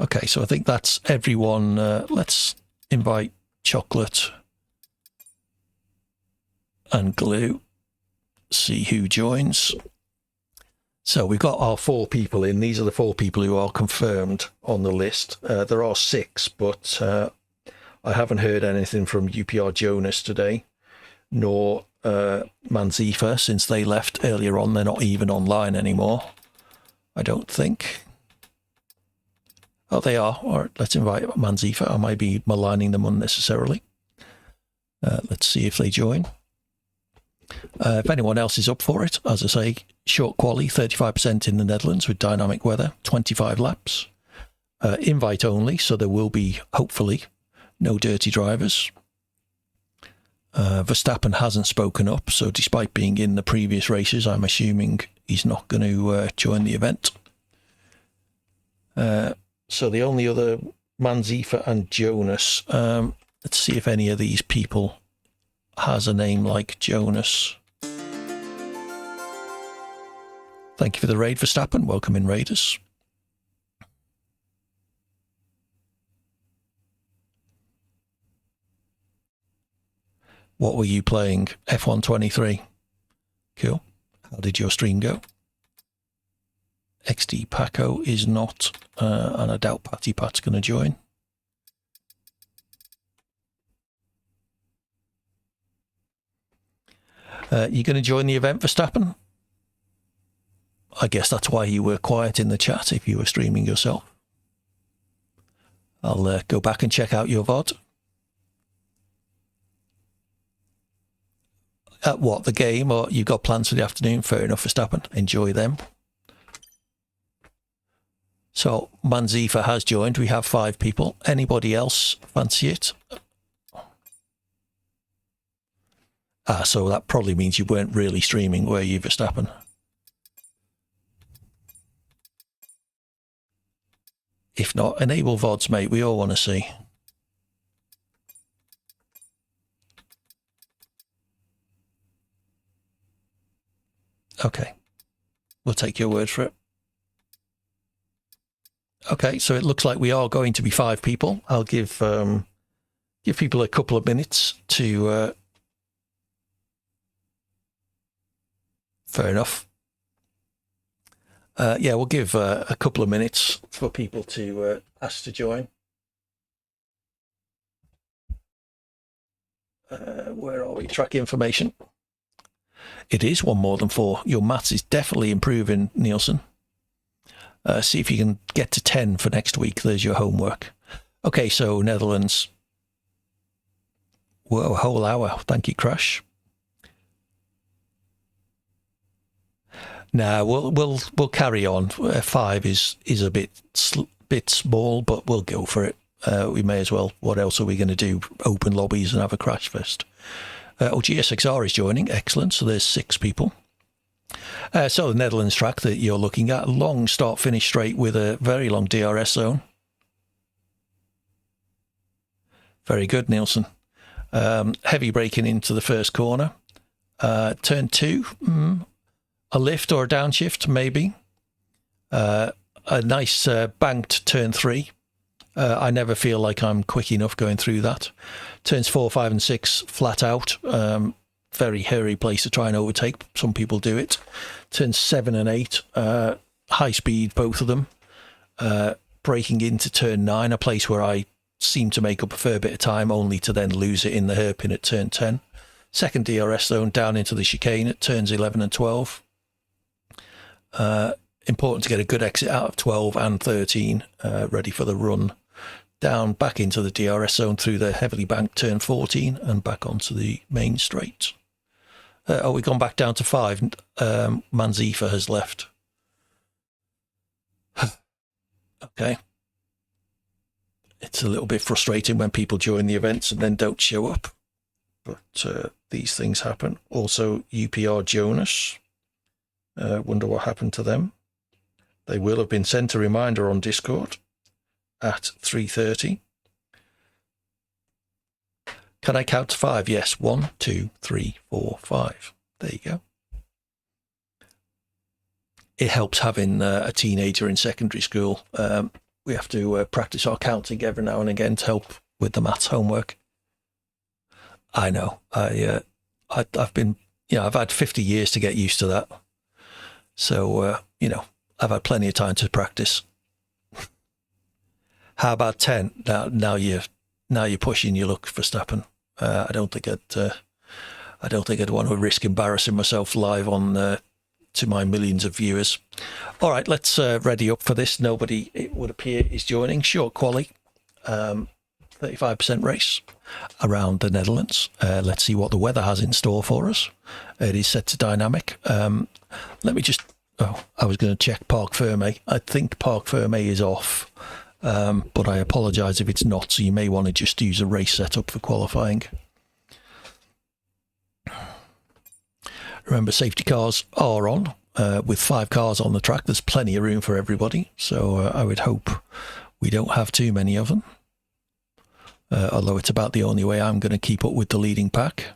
Okay, so I think that's everyone. Let's invite Chocolate and Glue. See who joins. So we've got our 4 people in. These are the 4 people who are confirmed on the list. There are 6, but I haven't heard anything from UPR Jonas today, nor Manzifa since they left earlier on. They're not even online anymore, I don't think. Oh, they are. All right, let's invite Manzifa. I might be maligning them unnecessarily. Let's see if they join. If anyone else is up for it, as I say, short quali, 35% in the Netherlands with dynamic weather, 25 laps. Invite only, so there will be, hopefully, no dirty drivers. Verstappen hasn't spoken up, so despite being in the previous races, I'm assuming he's not going to join the event. So the only other, Manzifa and Jonas, let's see if any of these people has a name like Jonas. Thank you for the raid, Verstappen. Welcome in, Raiders. What were you playing? F123. Cool. How did your stream go? XD Paco is not, and I doubt Patty Pat's going to join. You going to join the event, Verstappen? I guess that's why you were quiet in the chat if you were streaming yourself. I'll go back and check out your VOD. What, the game, or you've got plans for the afternoon? Fair enough, Verstappen. Enjoy them. So, Manzifa has joined. We have 5 people. Anybody else fancy it? So that probably means you weren't really streaming, were you, Verstappen? If not, enable VODs, mate. We all want to see. Okay. We'll take your word for it. Okay, so it looks like we are going to be 5 people. I'll give people a couple of minutes to... fair enough. Yeah, we'll give a couple of minutes for people to ask to join. Where are we? Track information. It is 1 more than 4. Your maths is definitely improving, Nielsen. See if you can get to 10 for next week. There's your homework. Okay, so Netherlands. Whoa, a whole hour. Thank you, Crash. Nah, we'll carry on. 5 is a bit bit small, but we'll go for it. We may as well. What else are we going to do? Open lobbies and have a crash fest. GSXR is joining. Excellent. So there's 6 people. So the Netherlands track that you're looking at, long start-finish straight with a very long DRS zone. Very good, Nielsen. Heavy braking into the first corner. Turn 2, a lift or a downshift, maybe. A nice banked turn 3. I never feel like I'm quick enough going through that. Turns 4, 5 and 6 flat out. Very hairy place to try and overtake. Some people do it. Turns 7 and 8, high speed, both of them. Braking into turn 9, a place where I seem to make up a fair bit of time, only to then lose it in the hairpin at turn 10. Second DRS zone down into the chicane at turns 11 and 12. Important to get a good exit out of 12 and 13, ready for the run. Down back into the DRS zone through the heavily banked turn 14 and back onto the main straight. We've gone back down to 5. Manzifa has left. Okay. It's a little bit frustrating when people join the events and then don't show up. But these things happen. Also, UPR Jonas. Wonder what happened to them. They will have been sent a reminder on Discord at 3:30. Can I count to 5? Yes. 1, 2, 3, 4, 5. There you go. It helps having a teenager in secondary school. We have to practice our counting every now and again to help with the maths homework. I know. I've been, I've had 50 years to get used to that. So, I've had plenty of time to practice. How about 10? Now you're pushing your luck, Verstappen. I don't think I'd want to risk embarrassing myself live on to my millions of viewers. All right, let's ready up for this. Nobody, it would appear, is joining. Short quali, 35% race around the Netherlands. Let's see what the weather has in store for us. It is set to dynamic. Let me just... Oh, I was going to check Parc Ferme. I think Parc Ferme is off, but I apologise if it's not, so you may want to just use a race setup for qualifying. Remember, safety cars are on. With 5 cars on the track, there's plenty of room for everybody, so I would hope we don't have too many of them. Although it's about the only way I'm going to keep up with the leading pack.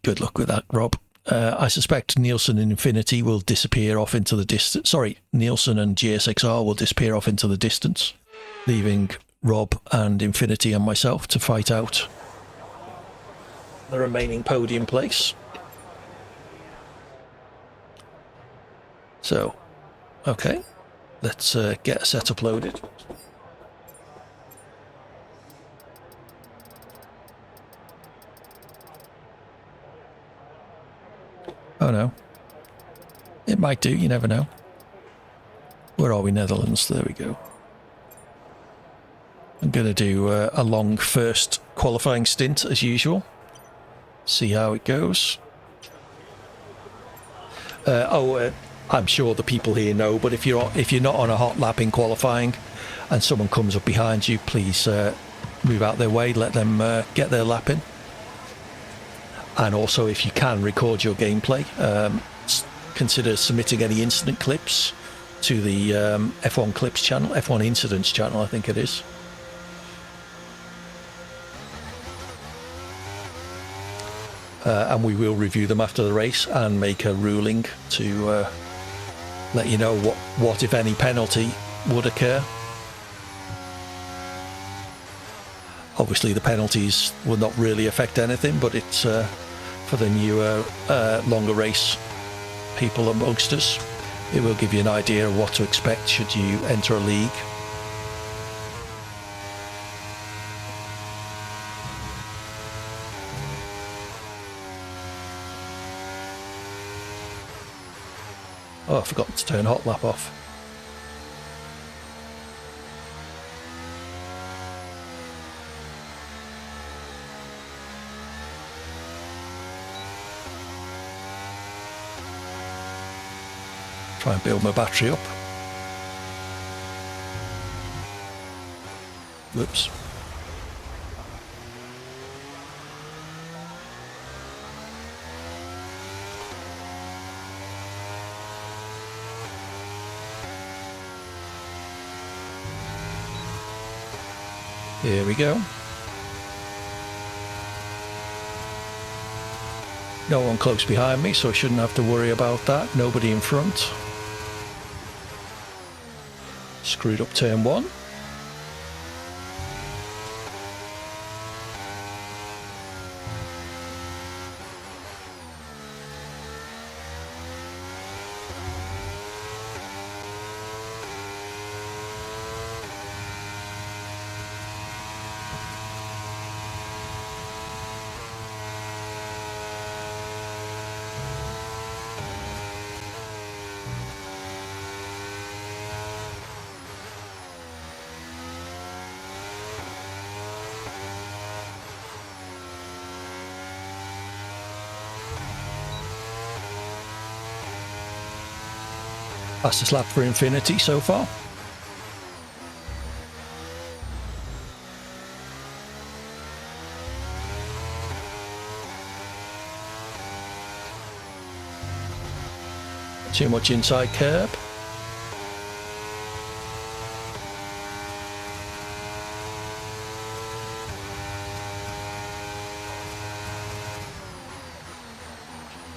Good luck with that, Rob. I suspect Nielsen and Infinity will disappear off into the distance. Sorry, Nielsen and GSXR will disappear off into the distance, leaving Rob and Infinity and myself to fight out the remaining podium place. So, okay, let's get a set uploaded. Oh no. It might do, you never know. Where are we, Netherlands? There we go. I'm going to do a long first qualifying stint as usual. See how it goes. I'm sure the people here know, but if you're not on a hot lap in qualifying and someone comes up behind you, please move out their way, let them get their lap in. And also, if you can, record your gameplay. Consider submitting any incident clips to the F1 Clips channel, F1 Incidents channel, I think it is. And we will review them after the race and make a ruling to let you know what, if any, penalty would occur. Obviously, the penalties will not really affect anything, but it's for the newer, longer race people amongst us. It will give you an idea of what to expect should you enter a league. Oh, I forgot to turn hot lap off. Try and build my battery up. Whoops. Here we go. No one close behind me, so I shouldn't have to worry about that. Nobody in front. Screwed up turn one. Fastest lap for Infinity so far. Too much inside curb.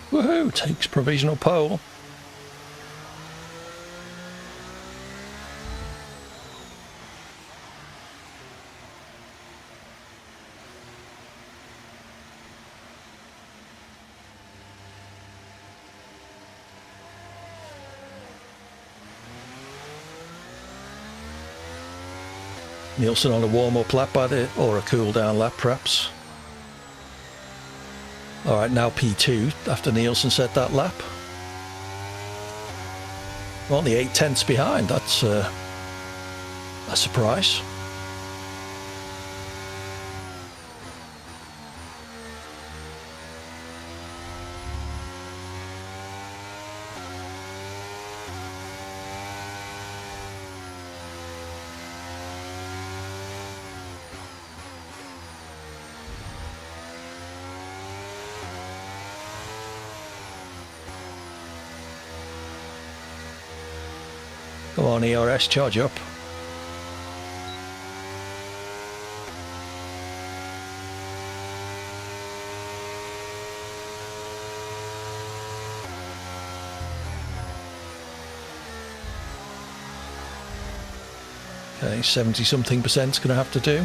Woohoo! Takes provisional pole. Nielsen on a warm-up lap or a cool-down lap perhaps. Alright, now P2 after Nielsen set that lap. Only 8/10 behind, that's a surprise. Come on, ERS, charge up. Okay, 70-something% is going to have to do.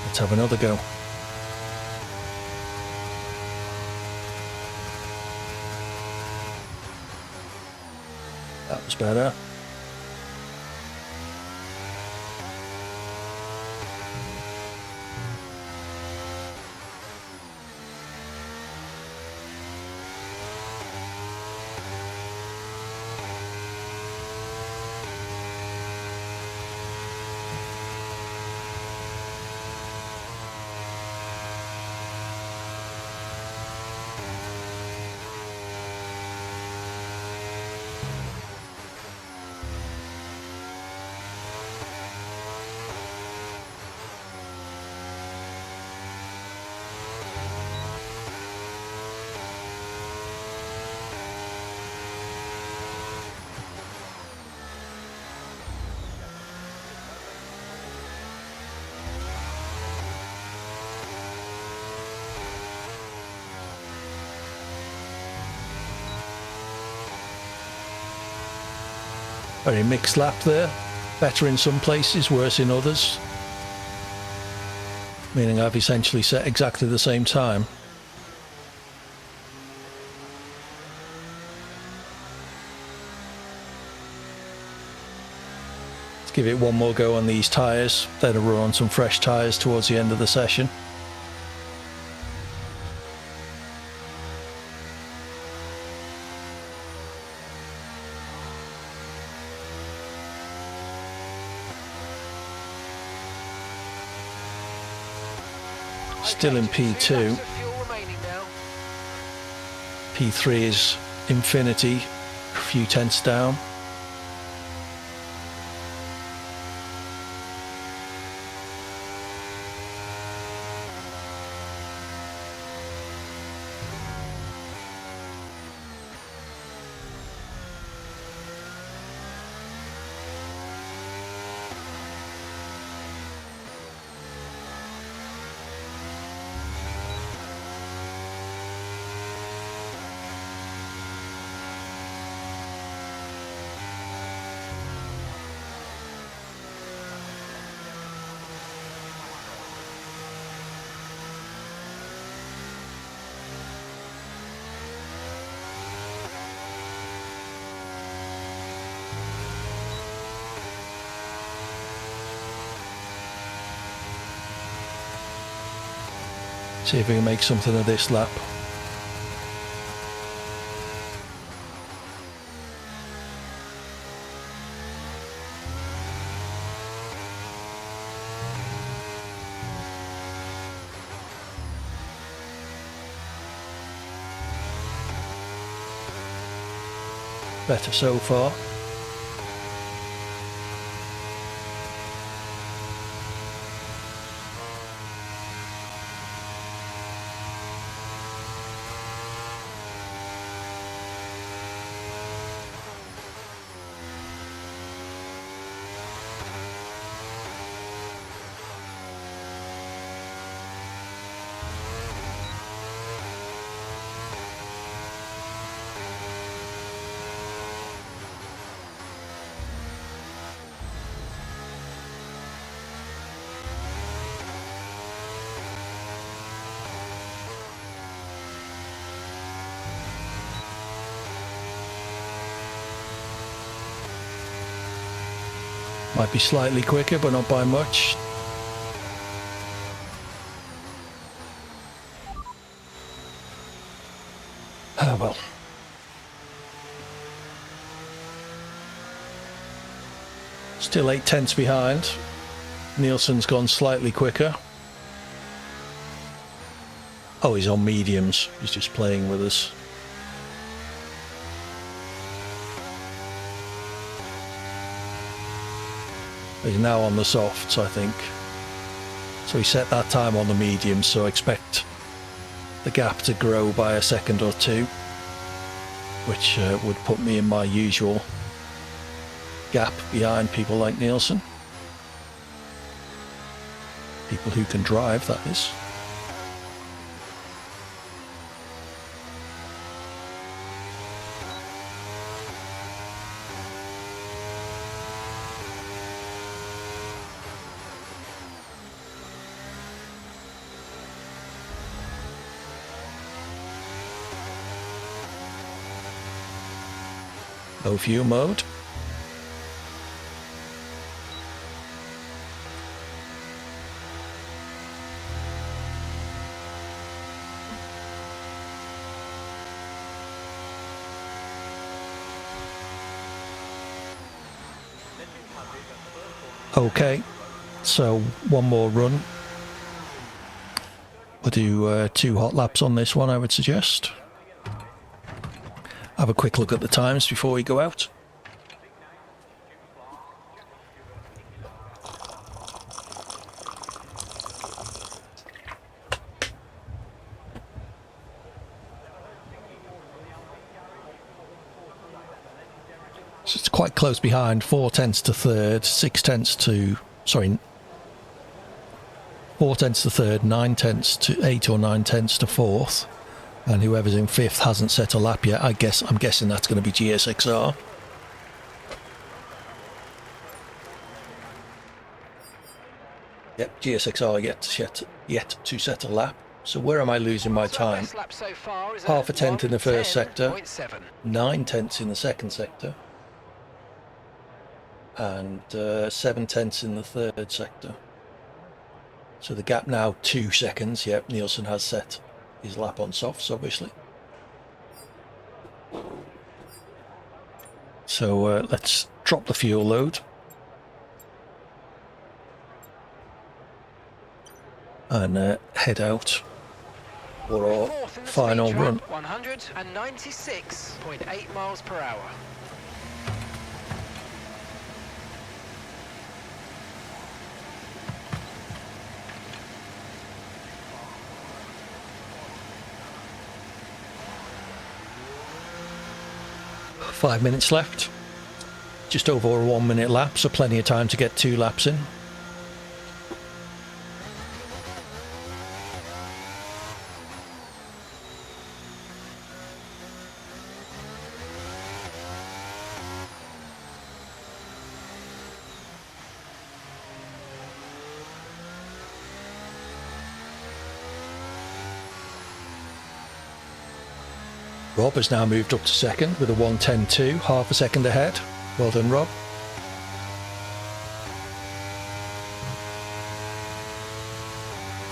Let's have another go. That was better. Very mixed lap there. Better in some places, worse in others. Meaning I've essentially set exactly the same time. Let's give it one more go on these tyres, then we'll run on some fresh tyres towards the end of the session. Still in Okay, just 2 P2. laps of fuel remaining now. P3 is infinity, a few tenths down. See if we can make something of this lap. Better so far. Might be slightly quicker, but not by much. Oh well. Still 8 tenths behind. Nielsen's gone slightly quicker. Oh, he's on mediums. He's just playing with us. He's now on the softs, I think. So he set that time on the mediums, so I expect the gap to grow by a second or two, which would put me in my usual gap behind people like Nielsen. People who can drive, that is. Low fuel mode. Okay, so one more run. We'll do 2 hot laps on this one, I would suggest. Have a quick look at the times before we go out. So it's quite close behind, 4 tenths to third, 6 tenths to, sorry, 4 tenths to third, 9 tenths to 8 or 9 tenths to fourth. And whoever's in fifth hasn't set a lap yet. I'm guessing that's going to be GSXR. Yep, GSXR yet to set a lap. So where am I losing my time? So far is half a tenth in the first sector, 1:10.7. 9 tenths in the second sector, and 7 tenths in the third sector. So the gap now 2 seconds. Yep, Nielsen has set his lap on softs, obviously. So let's drop the fuel load. and head out for our Fourth in the final speed run. trap, 196.8 miles per hour. Five minutes left. Just over a 1 minute lap, so plenty of time to get 2 laps in. Rob has now moved up to second with a 1:10.2, half a second ahead. Well done, Rob.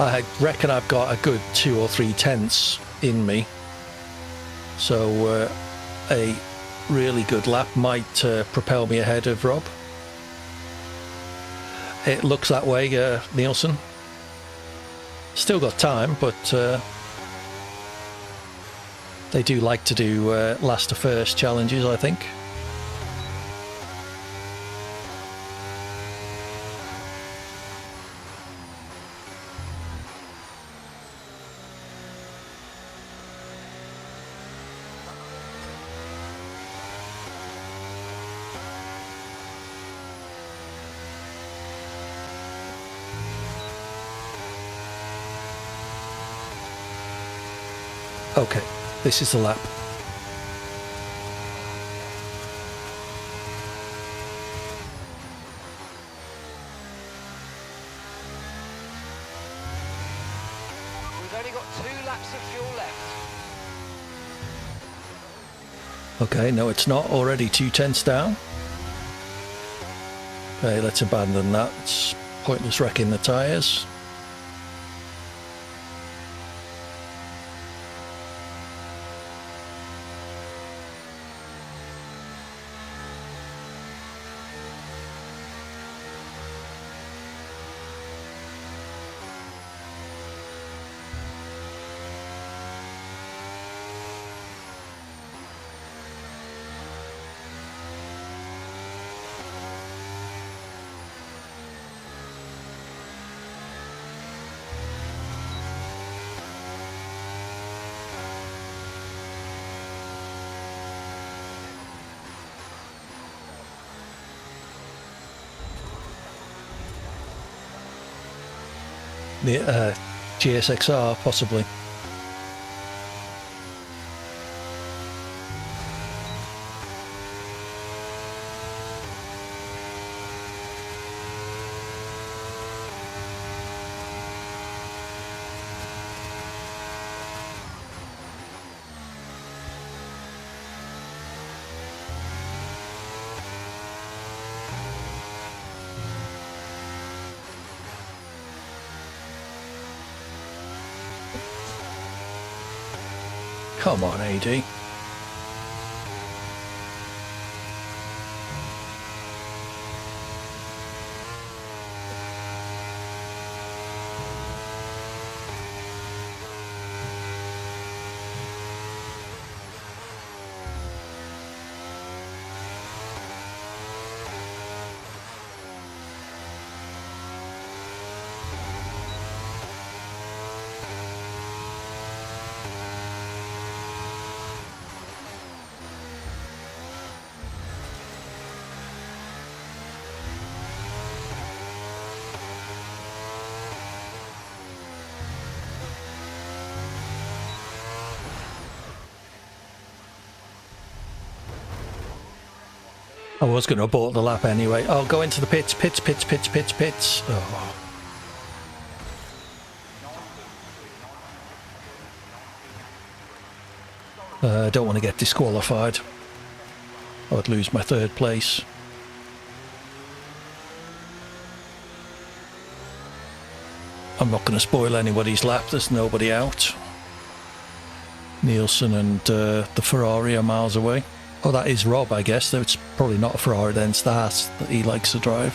I reckon I've got a good 2 or 3 tenths in me, so a really good lap might propel me ahead of Rob. It looks that way, Nielsen. Still got time, but they do like to do last to first challenges, I think. Okay, this is the lap. We've only got 2 laps of fuel left. Okay, no it's not, already 2 tenths down. Okay, let's abandon that, it's pointless wrecking the tyres. The GSXR, possibly. Come on, AD. I was going to abort the lap anyway. Oh, go into the pits. Oh. I don't want to get disqualified. I would lose my 3rd place. I'm not going to spoil anybody's lap. There's nobody out. Nielsen and the Ferrari are miles away. Oh, that is Rob, I guess. Though it's probably not a Ferrari then. It's the Haas that he likes to drive.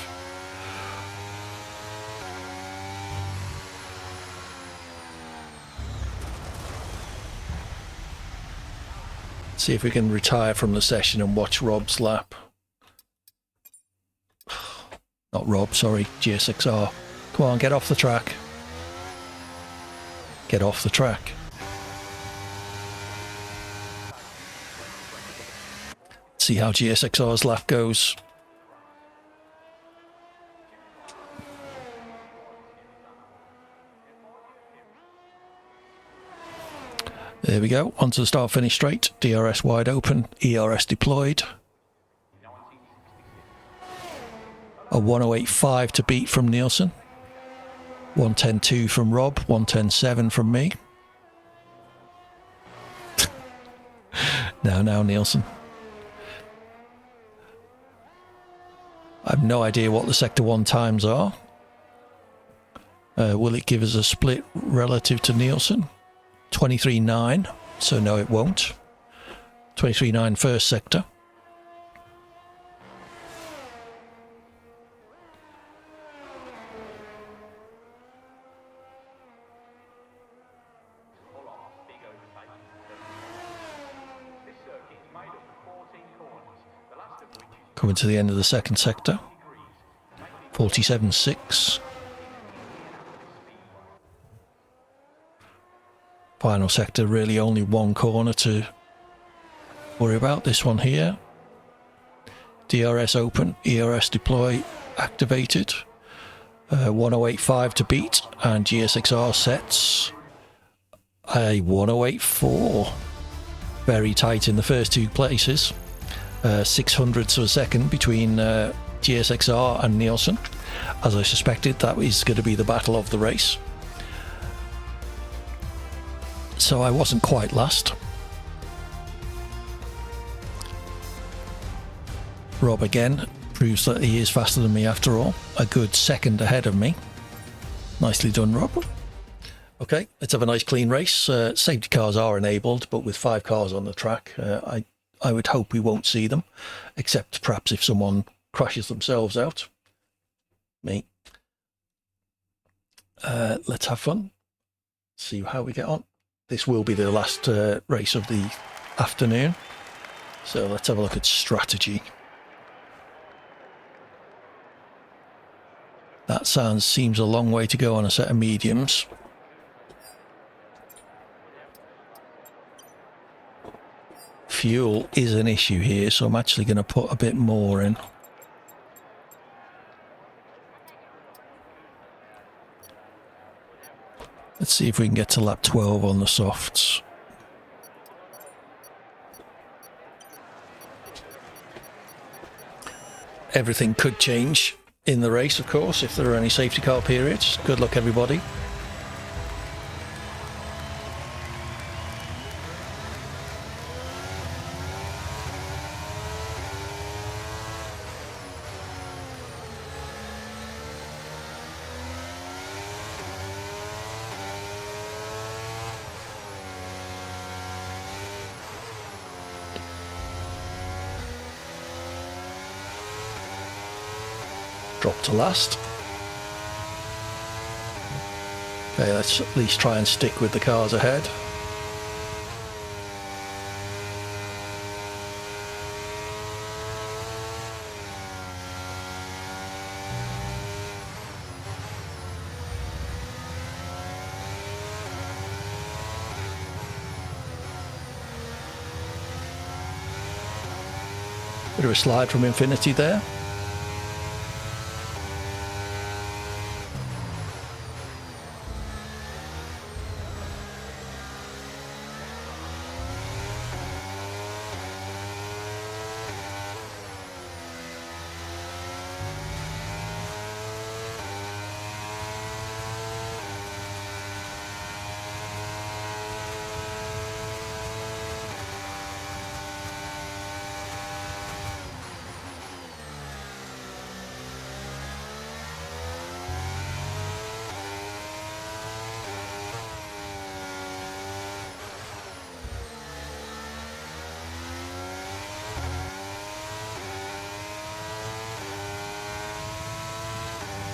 See if we can retire from the session and watch Rob's lap. Not Rob, sorry, GSXR. Come on, get off the track. Get off the track. See how GSXR's lap goes. There we go, onto the start finish straight. DRS wide open, ERS deployed. A 108.5 to beat from Nielsen. 110.2 from Rob, 110.7 from me. Now Nielsen. I have no idea what the Sector 1 times are. Will it give us a split relative to Nielsen? 23.9, so no it won't. 23.9 first sector. Coming to the end of the second sector. 47.6. Final sector, really only one corner to worry about. This one here. DRS open, ERS deploy activated. 108.5 to beat, and GSXR sets a 108.4. Very tight in the first two places. 600ths of a second between GSXR and Nielsen. As I suspected, that is going to be the battle of the race. So I wasn't quite last. Rob again proves that he is faster than me after all. A good second ahead of me. Nicely done, Rob. Okay, let's have a nice clean race. Safety cars are enabled, but with 5 cars on the track, I would hope we won't see them, except perhaps if someone crashes themselves out. Me. Let's have fun. See how we get on. This will be the last race of the afternoon. So let's have a look at strategy. That seems a long way to go on a set of mediums. Fuel is an issue here, so I'm actually going to put a bit more in. Let's see if we can get to lap 12 on the softs. Everything could change in the race, of course, if there are any safety car periods. Good luck, everybody. Drop to last. Okay, let's at least try and stick with the cars ahead. Bit of a slide from Infinity there.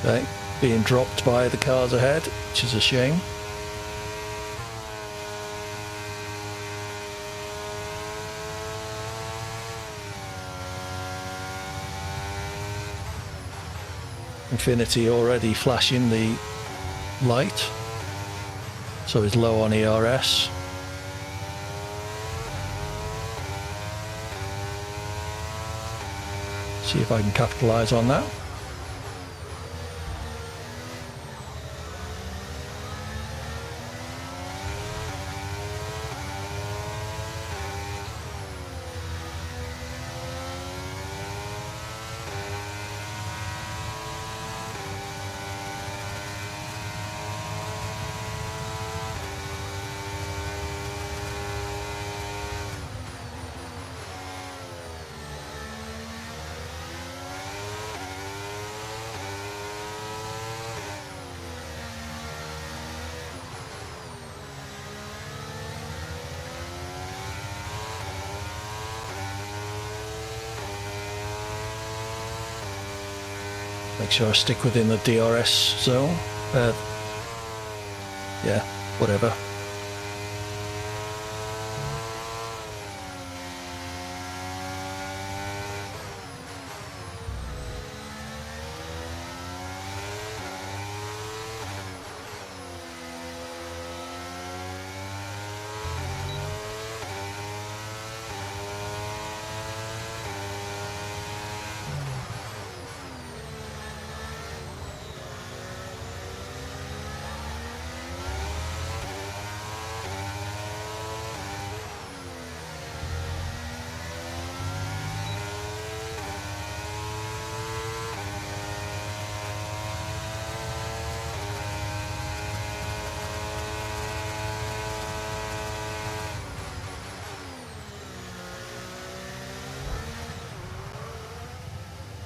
Okay, being dropped by the cars ahead, which is a shame. Infinity already flashing the light, so it's low on ERS. See if I can capitalise on that. Make sure I stick within the DRS zone. Yeah, whatever.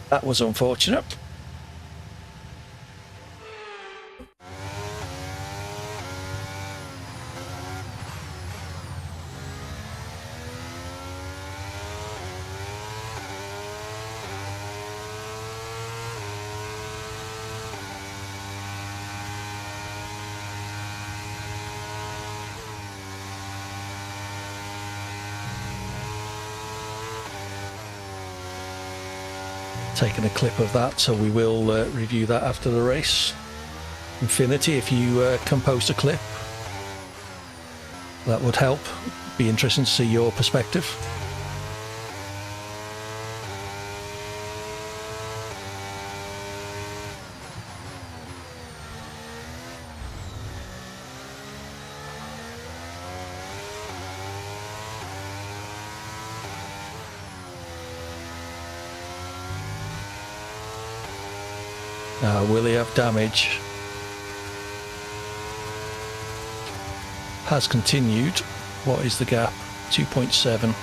That was unfortunate. Taking a clip of that, so we will review that after the race. Infinity, if you can post a clip, that would help. Be interesting to see your perspective. Now, will he have damage? Has continued. What is the gap? 2.7.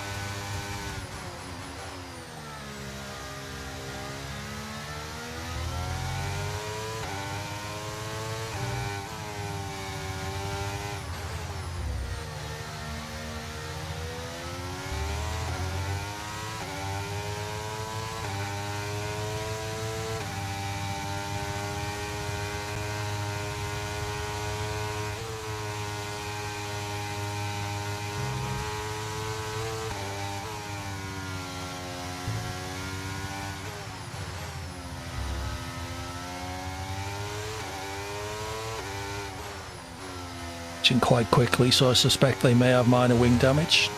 Quite quickly, so I suspect they may have minor wing damage.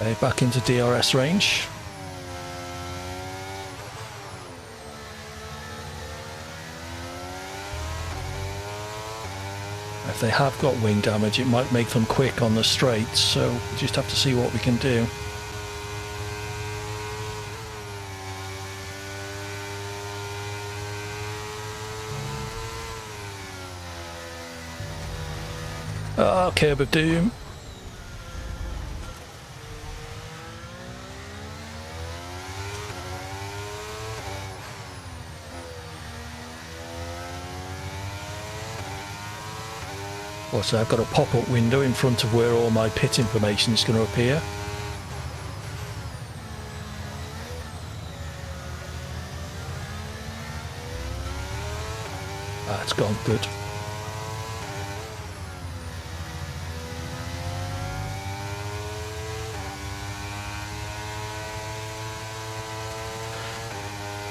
Okay, back into DRS range. If they have got wing damage, it might make them quick on the straights, so we just have to see what we can do. Oh, Curb of Doom. Also, I've got a pop-up window in front of where all my pit information is going to appear. That's gone good.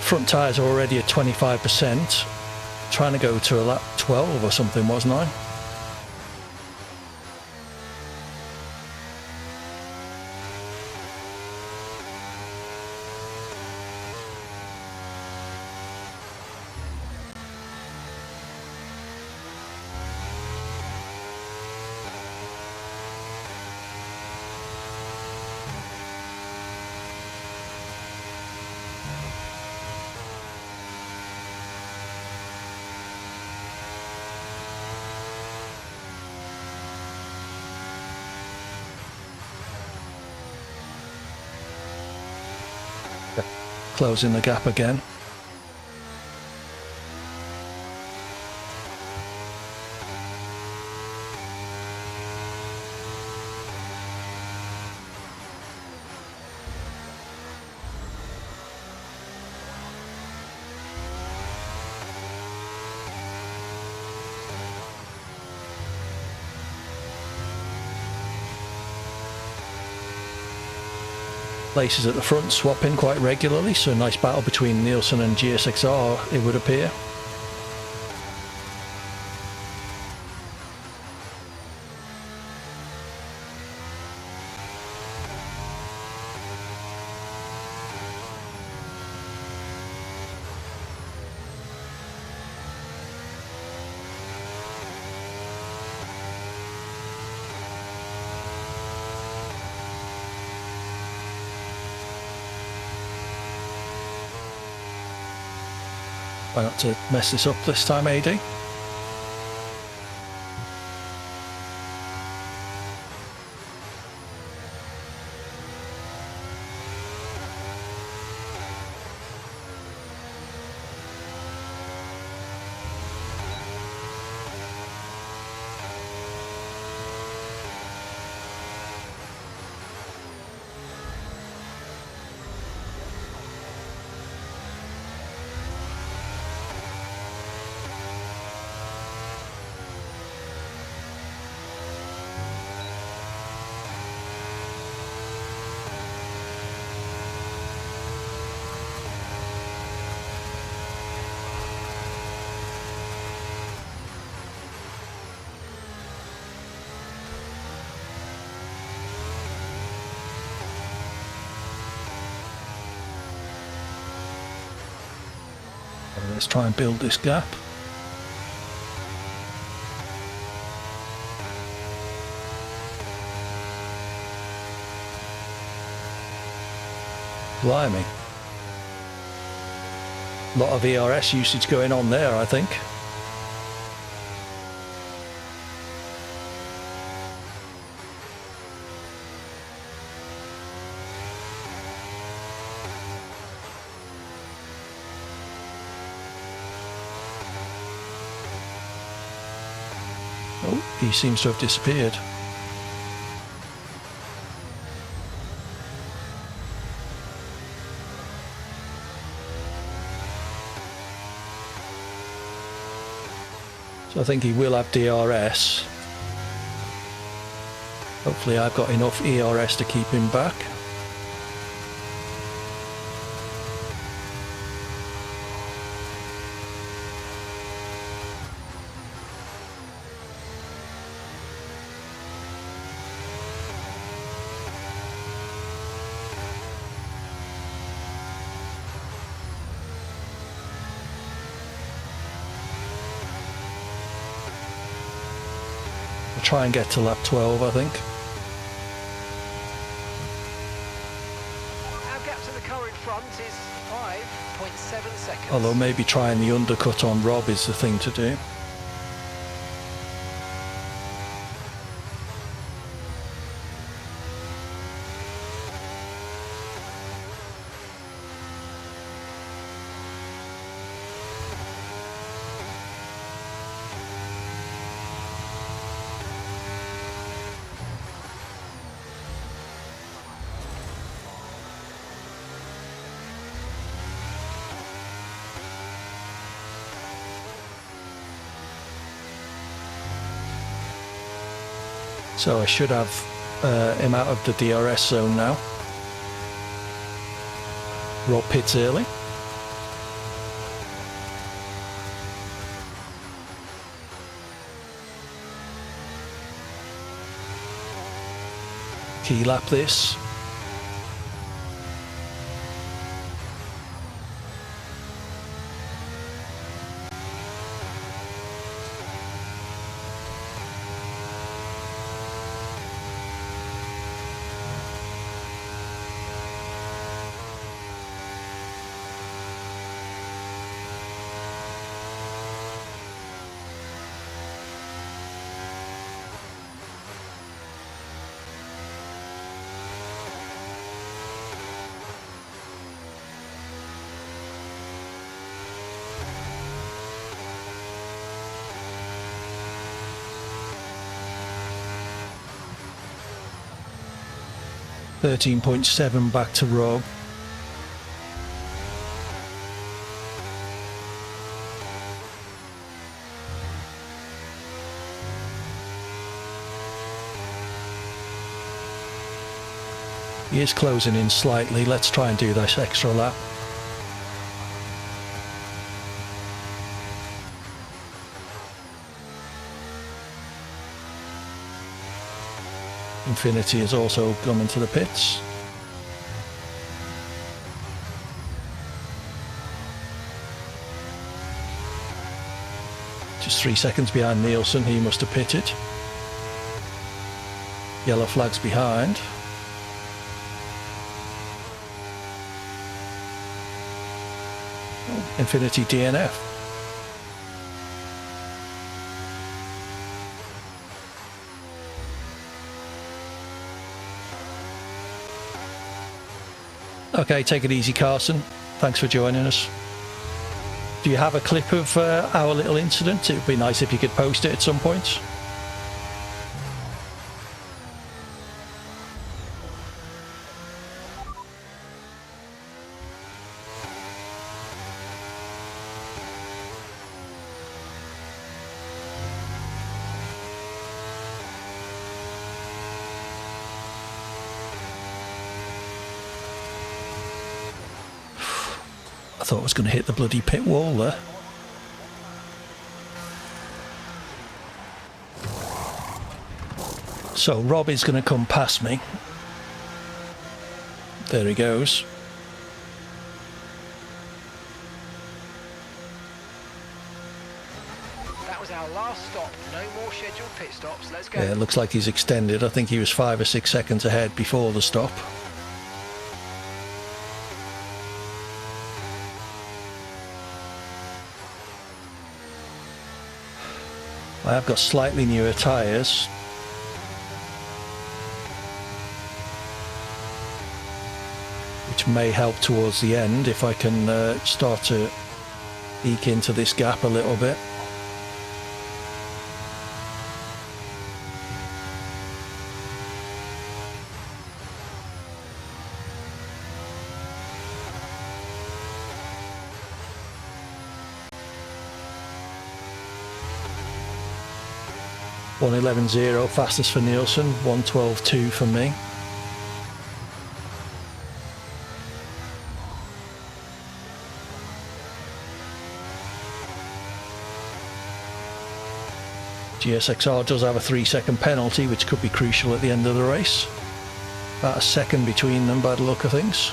Front tyres are already at 25%. Trying to go to a lap 12 or something, wasn't I? Closing the gap again. Places at the front swapping quite regularly, so a nice battle between Nielsen and GSXR, it would appear. Try not to mess this up this time, AD. Let's try and build this gap. Blimey. A lot of ERS usage going on there, I think. Oh, he seems to have disappeared. So I think he will have DRS. Hopefully I've got enough ERS to keep him back. We'll try and get to lap 12, I think. Our gap to the car in front is 5.7 seconds. Although maybe trying the undercut on Rob is the thing to do. So I should have him out of the DRS zone now. Rob pits early. Key lap this. .7 back to Rob. He is closing in slightly. Let's try and do this extra lap. Infinity has also come into the pits. Just 3 seconds behind Nielsen. He must have pitted. Yellow flag's behind. Oh, Infinity DNF. Okay, take it easy, Carson. Thanks for joining us. Do you have a clip of our little incident? It would be nice if you could post it at some point. I thought I was going to hit the bloody pit wall there. So Rob is going to come past me. There he goes. That was our last stop. No more scheduled pit stops. Let's go. Yeah, it looks like he's extended. I think he was 5 or 6 seconds ahead before the stop. I have got slightly newer tyres. Which may help towards the end if I can start to eke into this gap a little bit. .111.0 fastest for Nielsen, 112.2 for me. GSXR does have a 3-second penalty, which could be crucial at the end of the race. About a second between them by the look of things.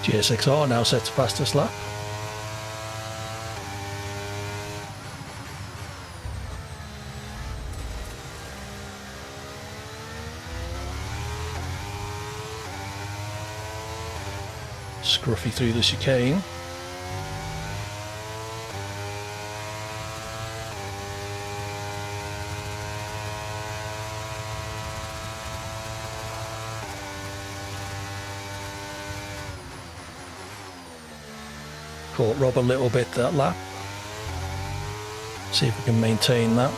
GSXR now sets fastest lap. Scruffy through the chicane. Caught Rob a little bit that lap. See if we can maintain that.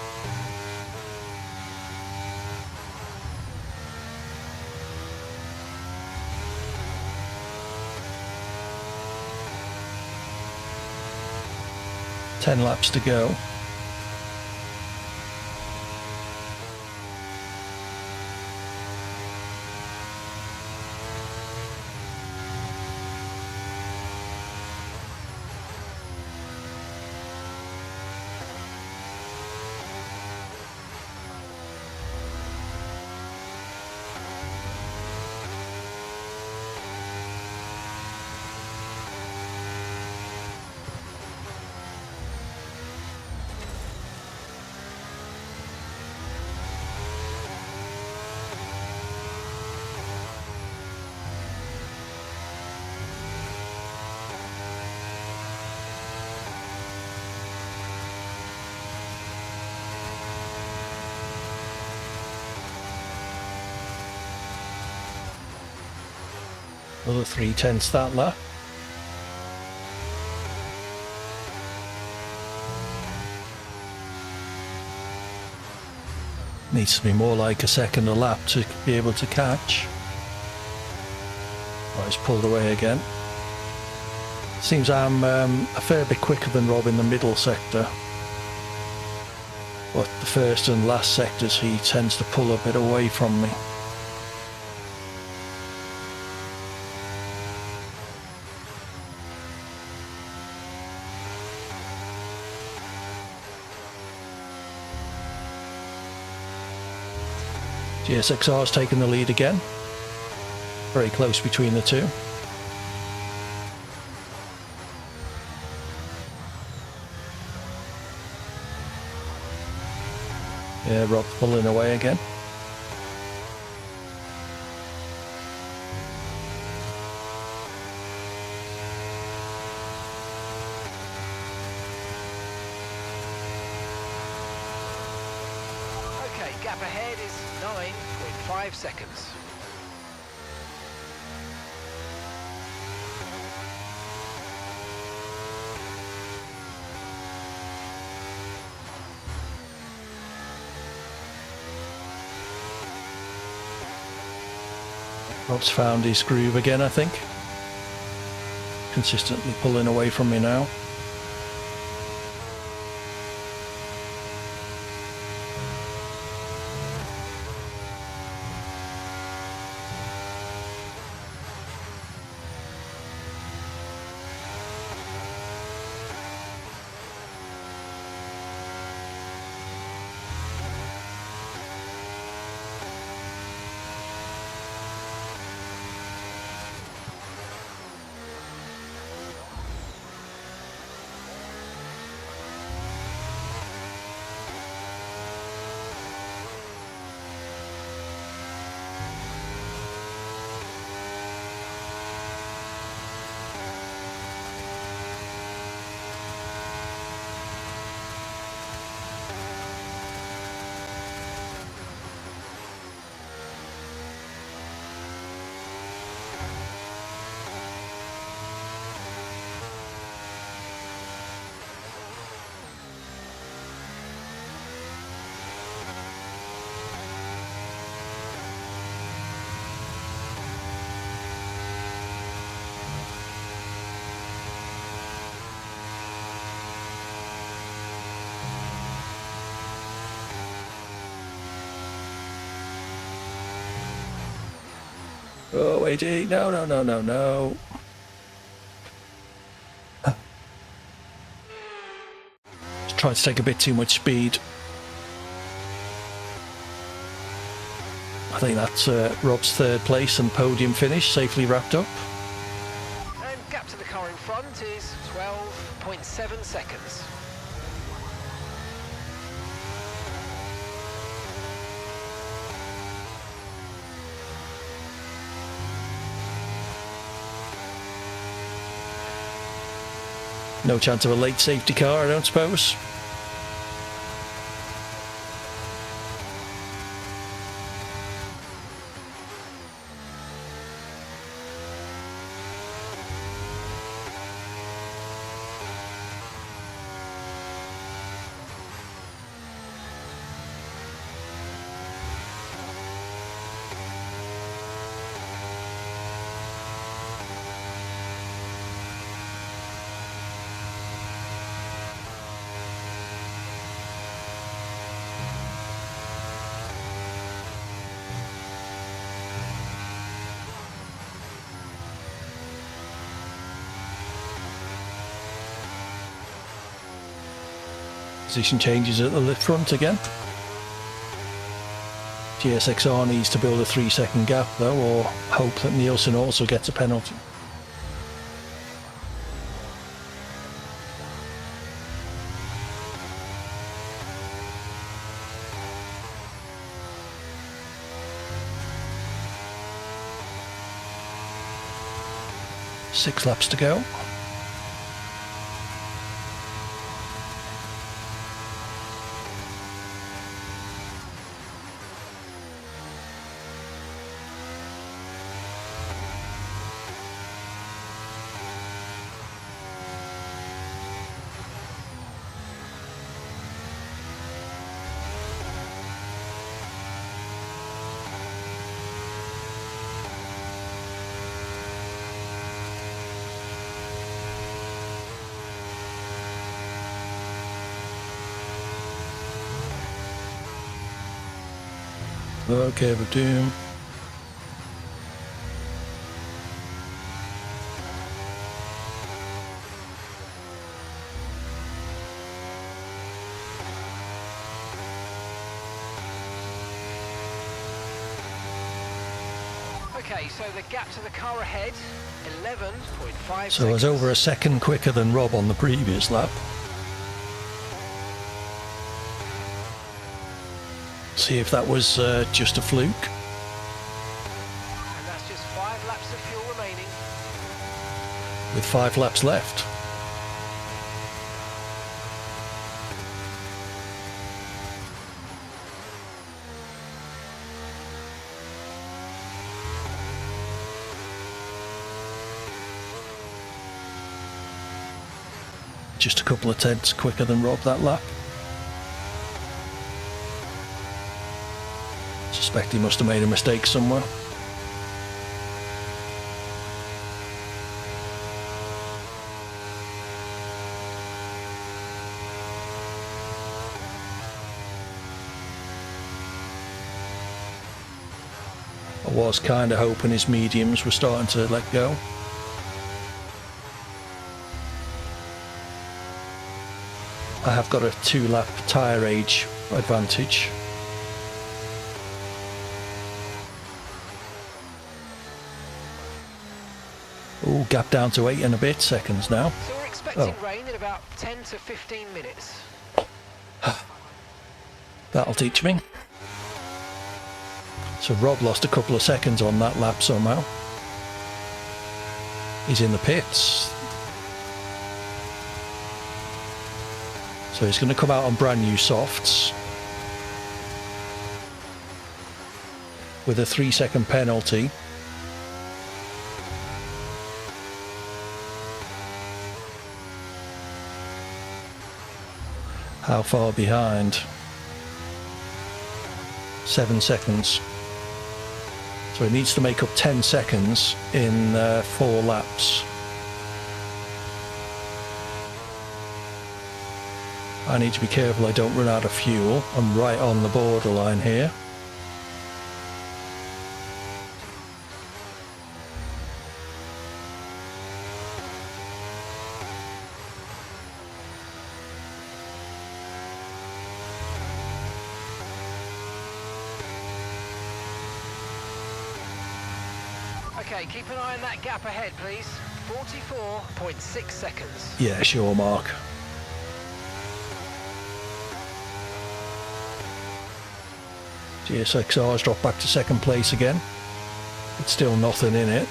Ten laps to go. Another 3/10 that lap. Needs to be more like a second a lap to be able to catch. Oh, he's pulled away again. Seems I'm a fair bit quicker than Rob in the middle sector. But the first and last sectors he tends to pull a bit away from me. GSXR's taken the lead again. Very close between the two. Yeah, Rob pulling away again. Okay, gap ahead is 9.5 seconds. Rob's found his groove again, I think. Consistently pulling away from me now. Oh, wait, no, no, no, no, no. Just tried to take a bit too much speed. I think that's Rob's third place and podium finish, safely wrapped up. And gap to the car in front is 12.7 seconds. No chance of a late safety car, I don't suppose. Position changes at the lift front again. GSXR needs to build a 3-second gap though, or hope that Nielsen also gets a penalty. Six laps to go. Okay, of doom. Okay, so the gap to the car ahead, 11.5 So I was over a second quicker than Rob on the previous lap. See if that was just a fluke. And that's just 5 laps of fuel remaining. With 5 laps left. Just a couple of tenths quicker than Rob that lap. Suspect he must have made a mistake somewhere. I was kind of hoping his mediums were starting to let go. I have got a 2-lap tyre age advantage. Oh, gap down to 8 and a bit seconds now. So we're expecting rain in about 10 to 15 minutes. That'll teach me. So Rob lost a couple of seconds on that lap somehow. He's in the pits. So he's going to come out on brand new softs with a 3-second penalty. How far behind? 7 seconds. So he needs to make up 10 seconds in 4 laps. I need to be careful I don't run out of fuel. I'm right on the borderline here. Okay, keep an eye on that gap ahead, please. 44.6 seconds. Yeah, sure, Mark. GSXR's dropped back to second place again. It's still nothing in it.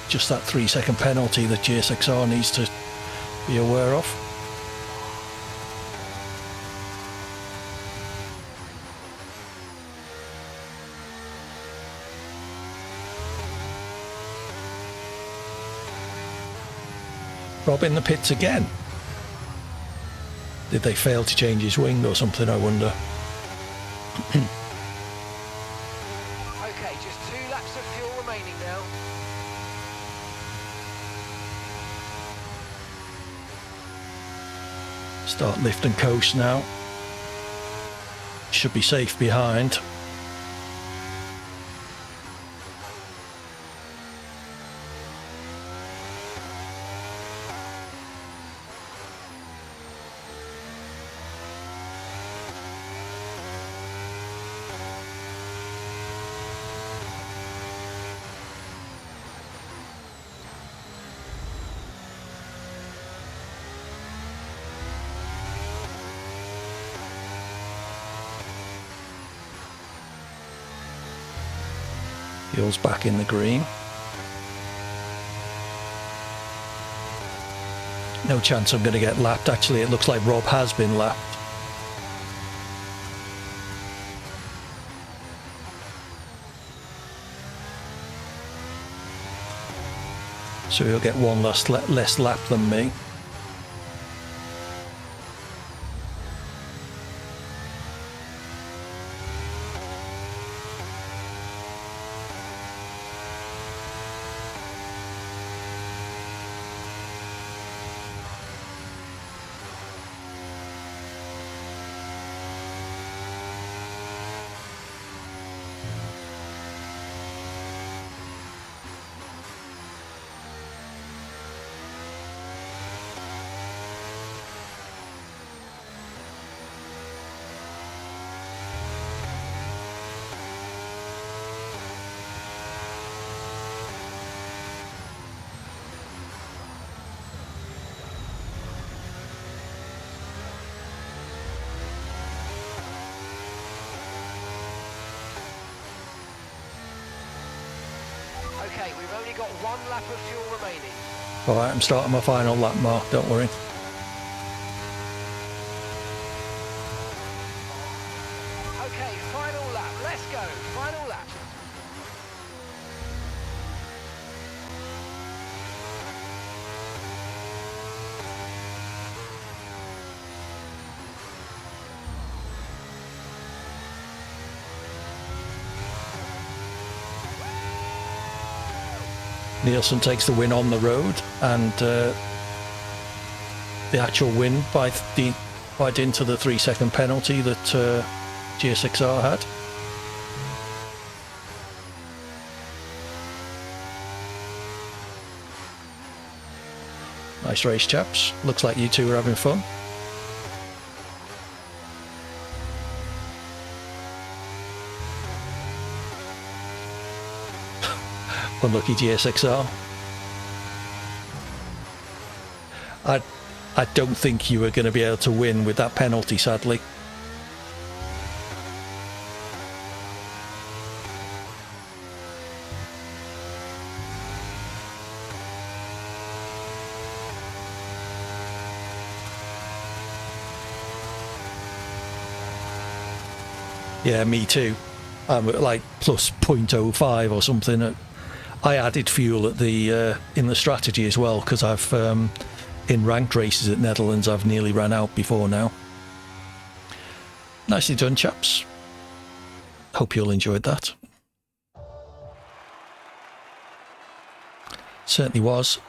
Just that 3-second penalty that GSXR needs to be aware of. Rob in the pits again. Did they fail to change his wing or something, I wonder? Okay, just 2 laps of fuel remaining now. Start lift and coast now. Should be safe behind. Fuel's back in the green. No chance I'm going to get lapped. Actually, it looks like Rob has been lapped. So he'll get one less lap than me. Okay, we've only got 1 lap of fuel remaining. Alright, I'm starting my final lap mark, don't worry. Okay, final lap. Let's go. Final lap. Nielsen takes the win on the road, and the actual win by into the 3-second penalty that GSXR had. Nice race, chaps. Looks like you two are having fun. Unlucky GSXR. I don't think you were going to be able to win with that penalty, sadly. Yeah, me too. I'm at like plus 0.05 or something. I added fuel at the in the strategy as well, because I've in ranked races at Netherlands I've nearly ran out before now. Nicely done, chaps. Hope you all enjoyed that. Certainly was.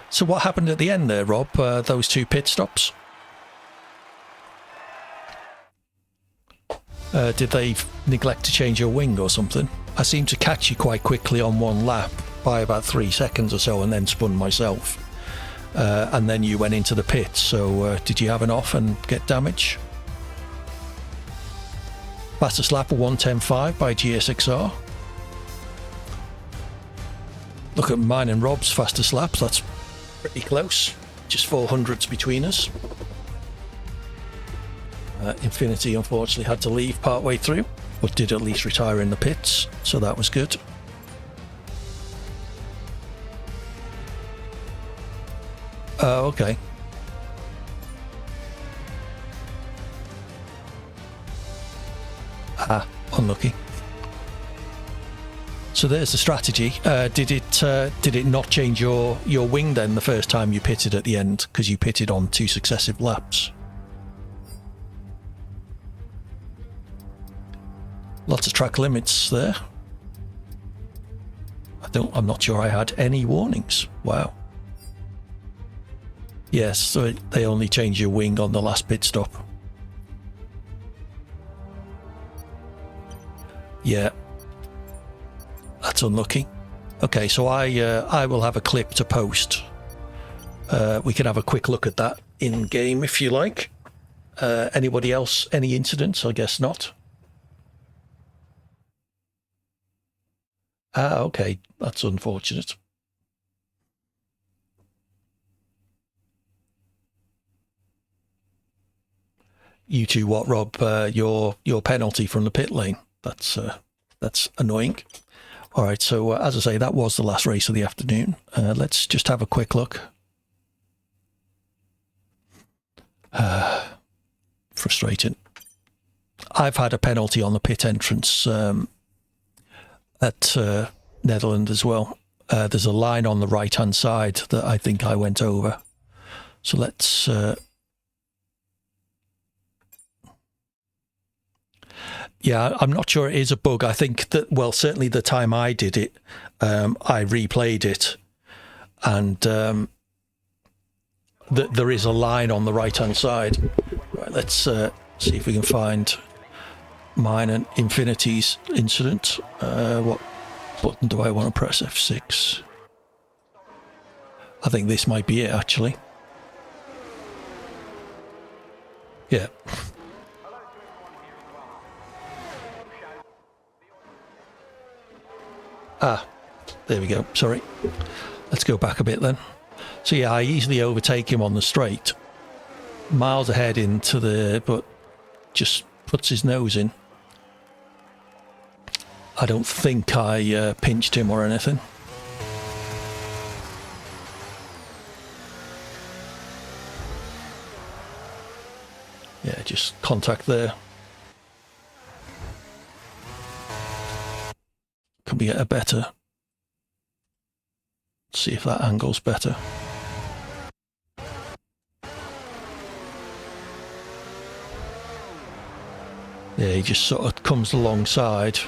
So what happened at the end there, Rob? Those 2 pit stops? Did they neglect to change your wing or something? I seemed to catch you quite quickly on 1 lap by about 3 seconds or so, and then spun myself. And then you went into the pit, so did you have an off and get damage? Fastest lap of 1:10.5 by GSXR. Look at mine and Rob's fastest laps, that's pretty close. Just 400s between us. Infinity unfortunately had to leave partway through, but did at least retire in the pits, so that was good. Oh, okay. Ah, unlucky. So there's the strategy. Did it not change your wing then the first time you pitted at the end because you pitted on 2 successive laps? Lots of track limits there. I'm not sure I had any warnings. Wow. Yes, so they only change your wing on the last pit stop. Yeah. That's unlucky. Okay, so I will have a clip to post. We can have a quick look at that in game if you like. Anybody else? Any incidents? I guess not. Ah, okay. That's unfortunate. You two, what, Rob? Your penalty from the pit lane. That's annoying. All right, so as I say, that was the last race of the afternoon. Let's just have a quick look. Frustrating. I've had a penalty on the pit entrance at Netherlands as well. There's a line on the right-hand side that I think I went over. So let's... Yeah, I'm not sure it is a bug. I think that, well, certainly the time I did it, I replayed it, and there is a line on the right-hand side. Right, let's see if we can find mine and Infinity's incident. What button do I want to press? F6. I think this might be it, actually. Yeah. Ah, there we go. Sorry. Let's go back a bit then. So yeah, I easily overtake him on the straight. Miles ahead into the... but just puts his nose in. I don't think I pinched him or anything. Yeah, just contact there. Can we get a better? See if that angle's better. Yeah, he just sort of comes alongside.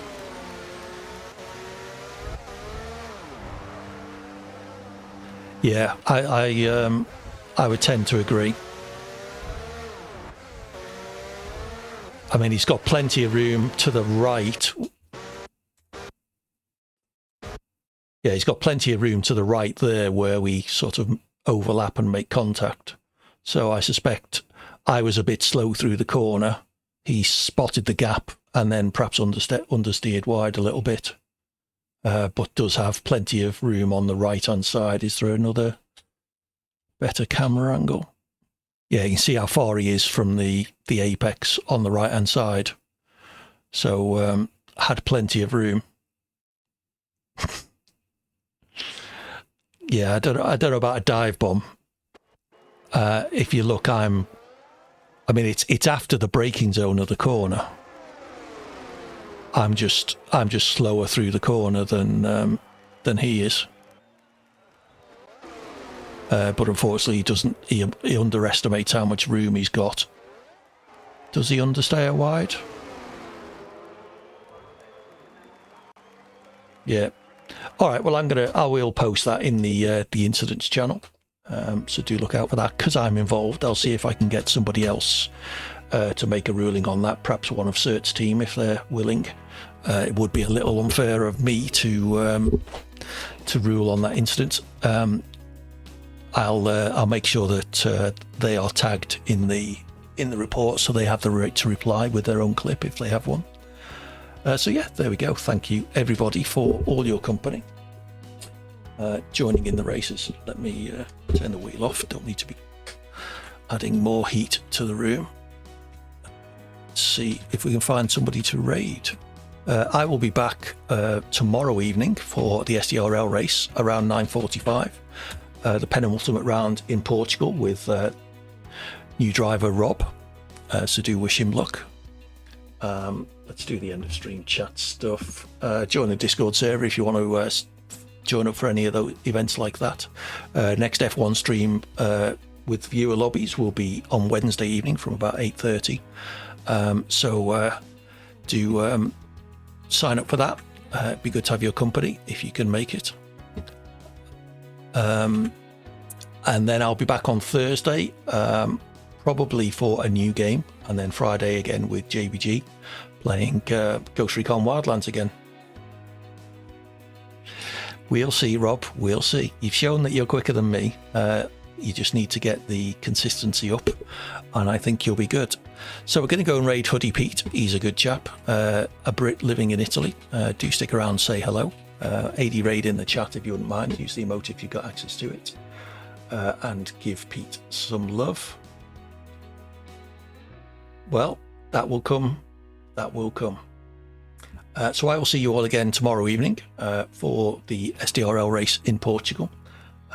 Yeah, I would tend to agree. I mean, he's got plenty of room to the right. Yeah, he's got plenty of room to the right there where we sort of overlap and make contact. So I suspect I was a bit slow through the corner. He spotted the gap and then perhaps understeered wide a little bit. But does have plenty of room on the right-hand side. Is there another better camera angle? Yeah, you can see how far he is from the apex on the right-hand side. So had plenty of room. Yeah, I don't know about a dive bomb. If you look, I mean, it's after the braking zone of the corner. I'm just slower through the corner than he is. But unfortunately, he underestimates how much room he's got. Does he understeer wide? Yeah. All right. Well, I will post that in the incidents channel. So do look out for that because I'm involved. I'll see if I can get somebody else to make a ruling on that. Perhaps one of Cert's team if they're willing. It would be a little unfair of me to rule on that incident. I'll make sure that they are tagged in the report so they have the right to reply with their own clip if they have one. So yeah, there we go. Thank you everybody for all your company. Joining in the races. Let me turn the wheel off. Don't need to be adding more heat to the room. Let's see if we can find somebody to raid. I will be back tomorrow evening for the SDRL race around 9:45. the penultimate round in Portugal with new driver Rob. So do wish him luck. Let's do the end of stream chat stuff. Join the Discord server if you want to join up for any of those events like that. Next F1 stream with viewer lobbies will be on Wednesday evening from about 8:30. So do sign up for that. It'd be good to have your company if you can make it. And then I'll be back on Thursday, probably for a new game, and then Friday again with JBG playing Ghost Recon Wildlands again. We'll see, Rob. We'll see. You've shown that you're quicker than me. You just need to get the consistency up, and I think you'll be good. So we're going to go and raid Hoodie Pete. He's a good chap, a Brit living in Italy. Do stick around and say hello. AD raid in the chat if you wouldn't mind. Use the emote if you've got access to it. And give Pete some love. Well, that will come. That will come. So I will see you all again tomorrow evening for the SDRL race in Portugal.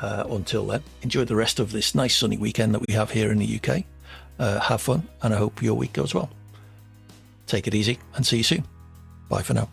Until then, enjoy the rest of this nice sunny weekend that we have here in the UK. Have fun, and I hope your week goes well. Take it easy and see you soon. Bye for now.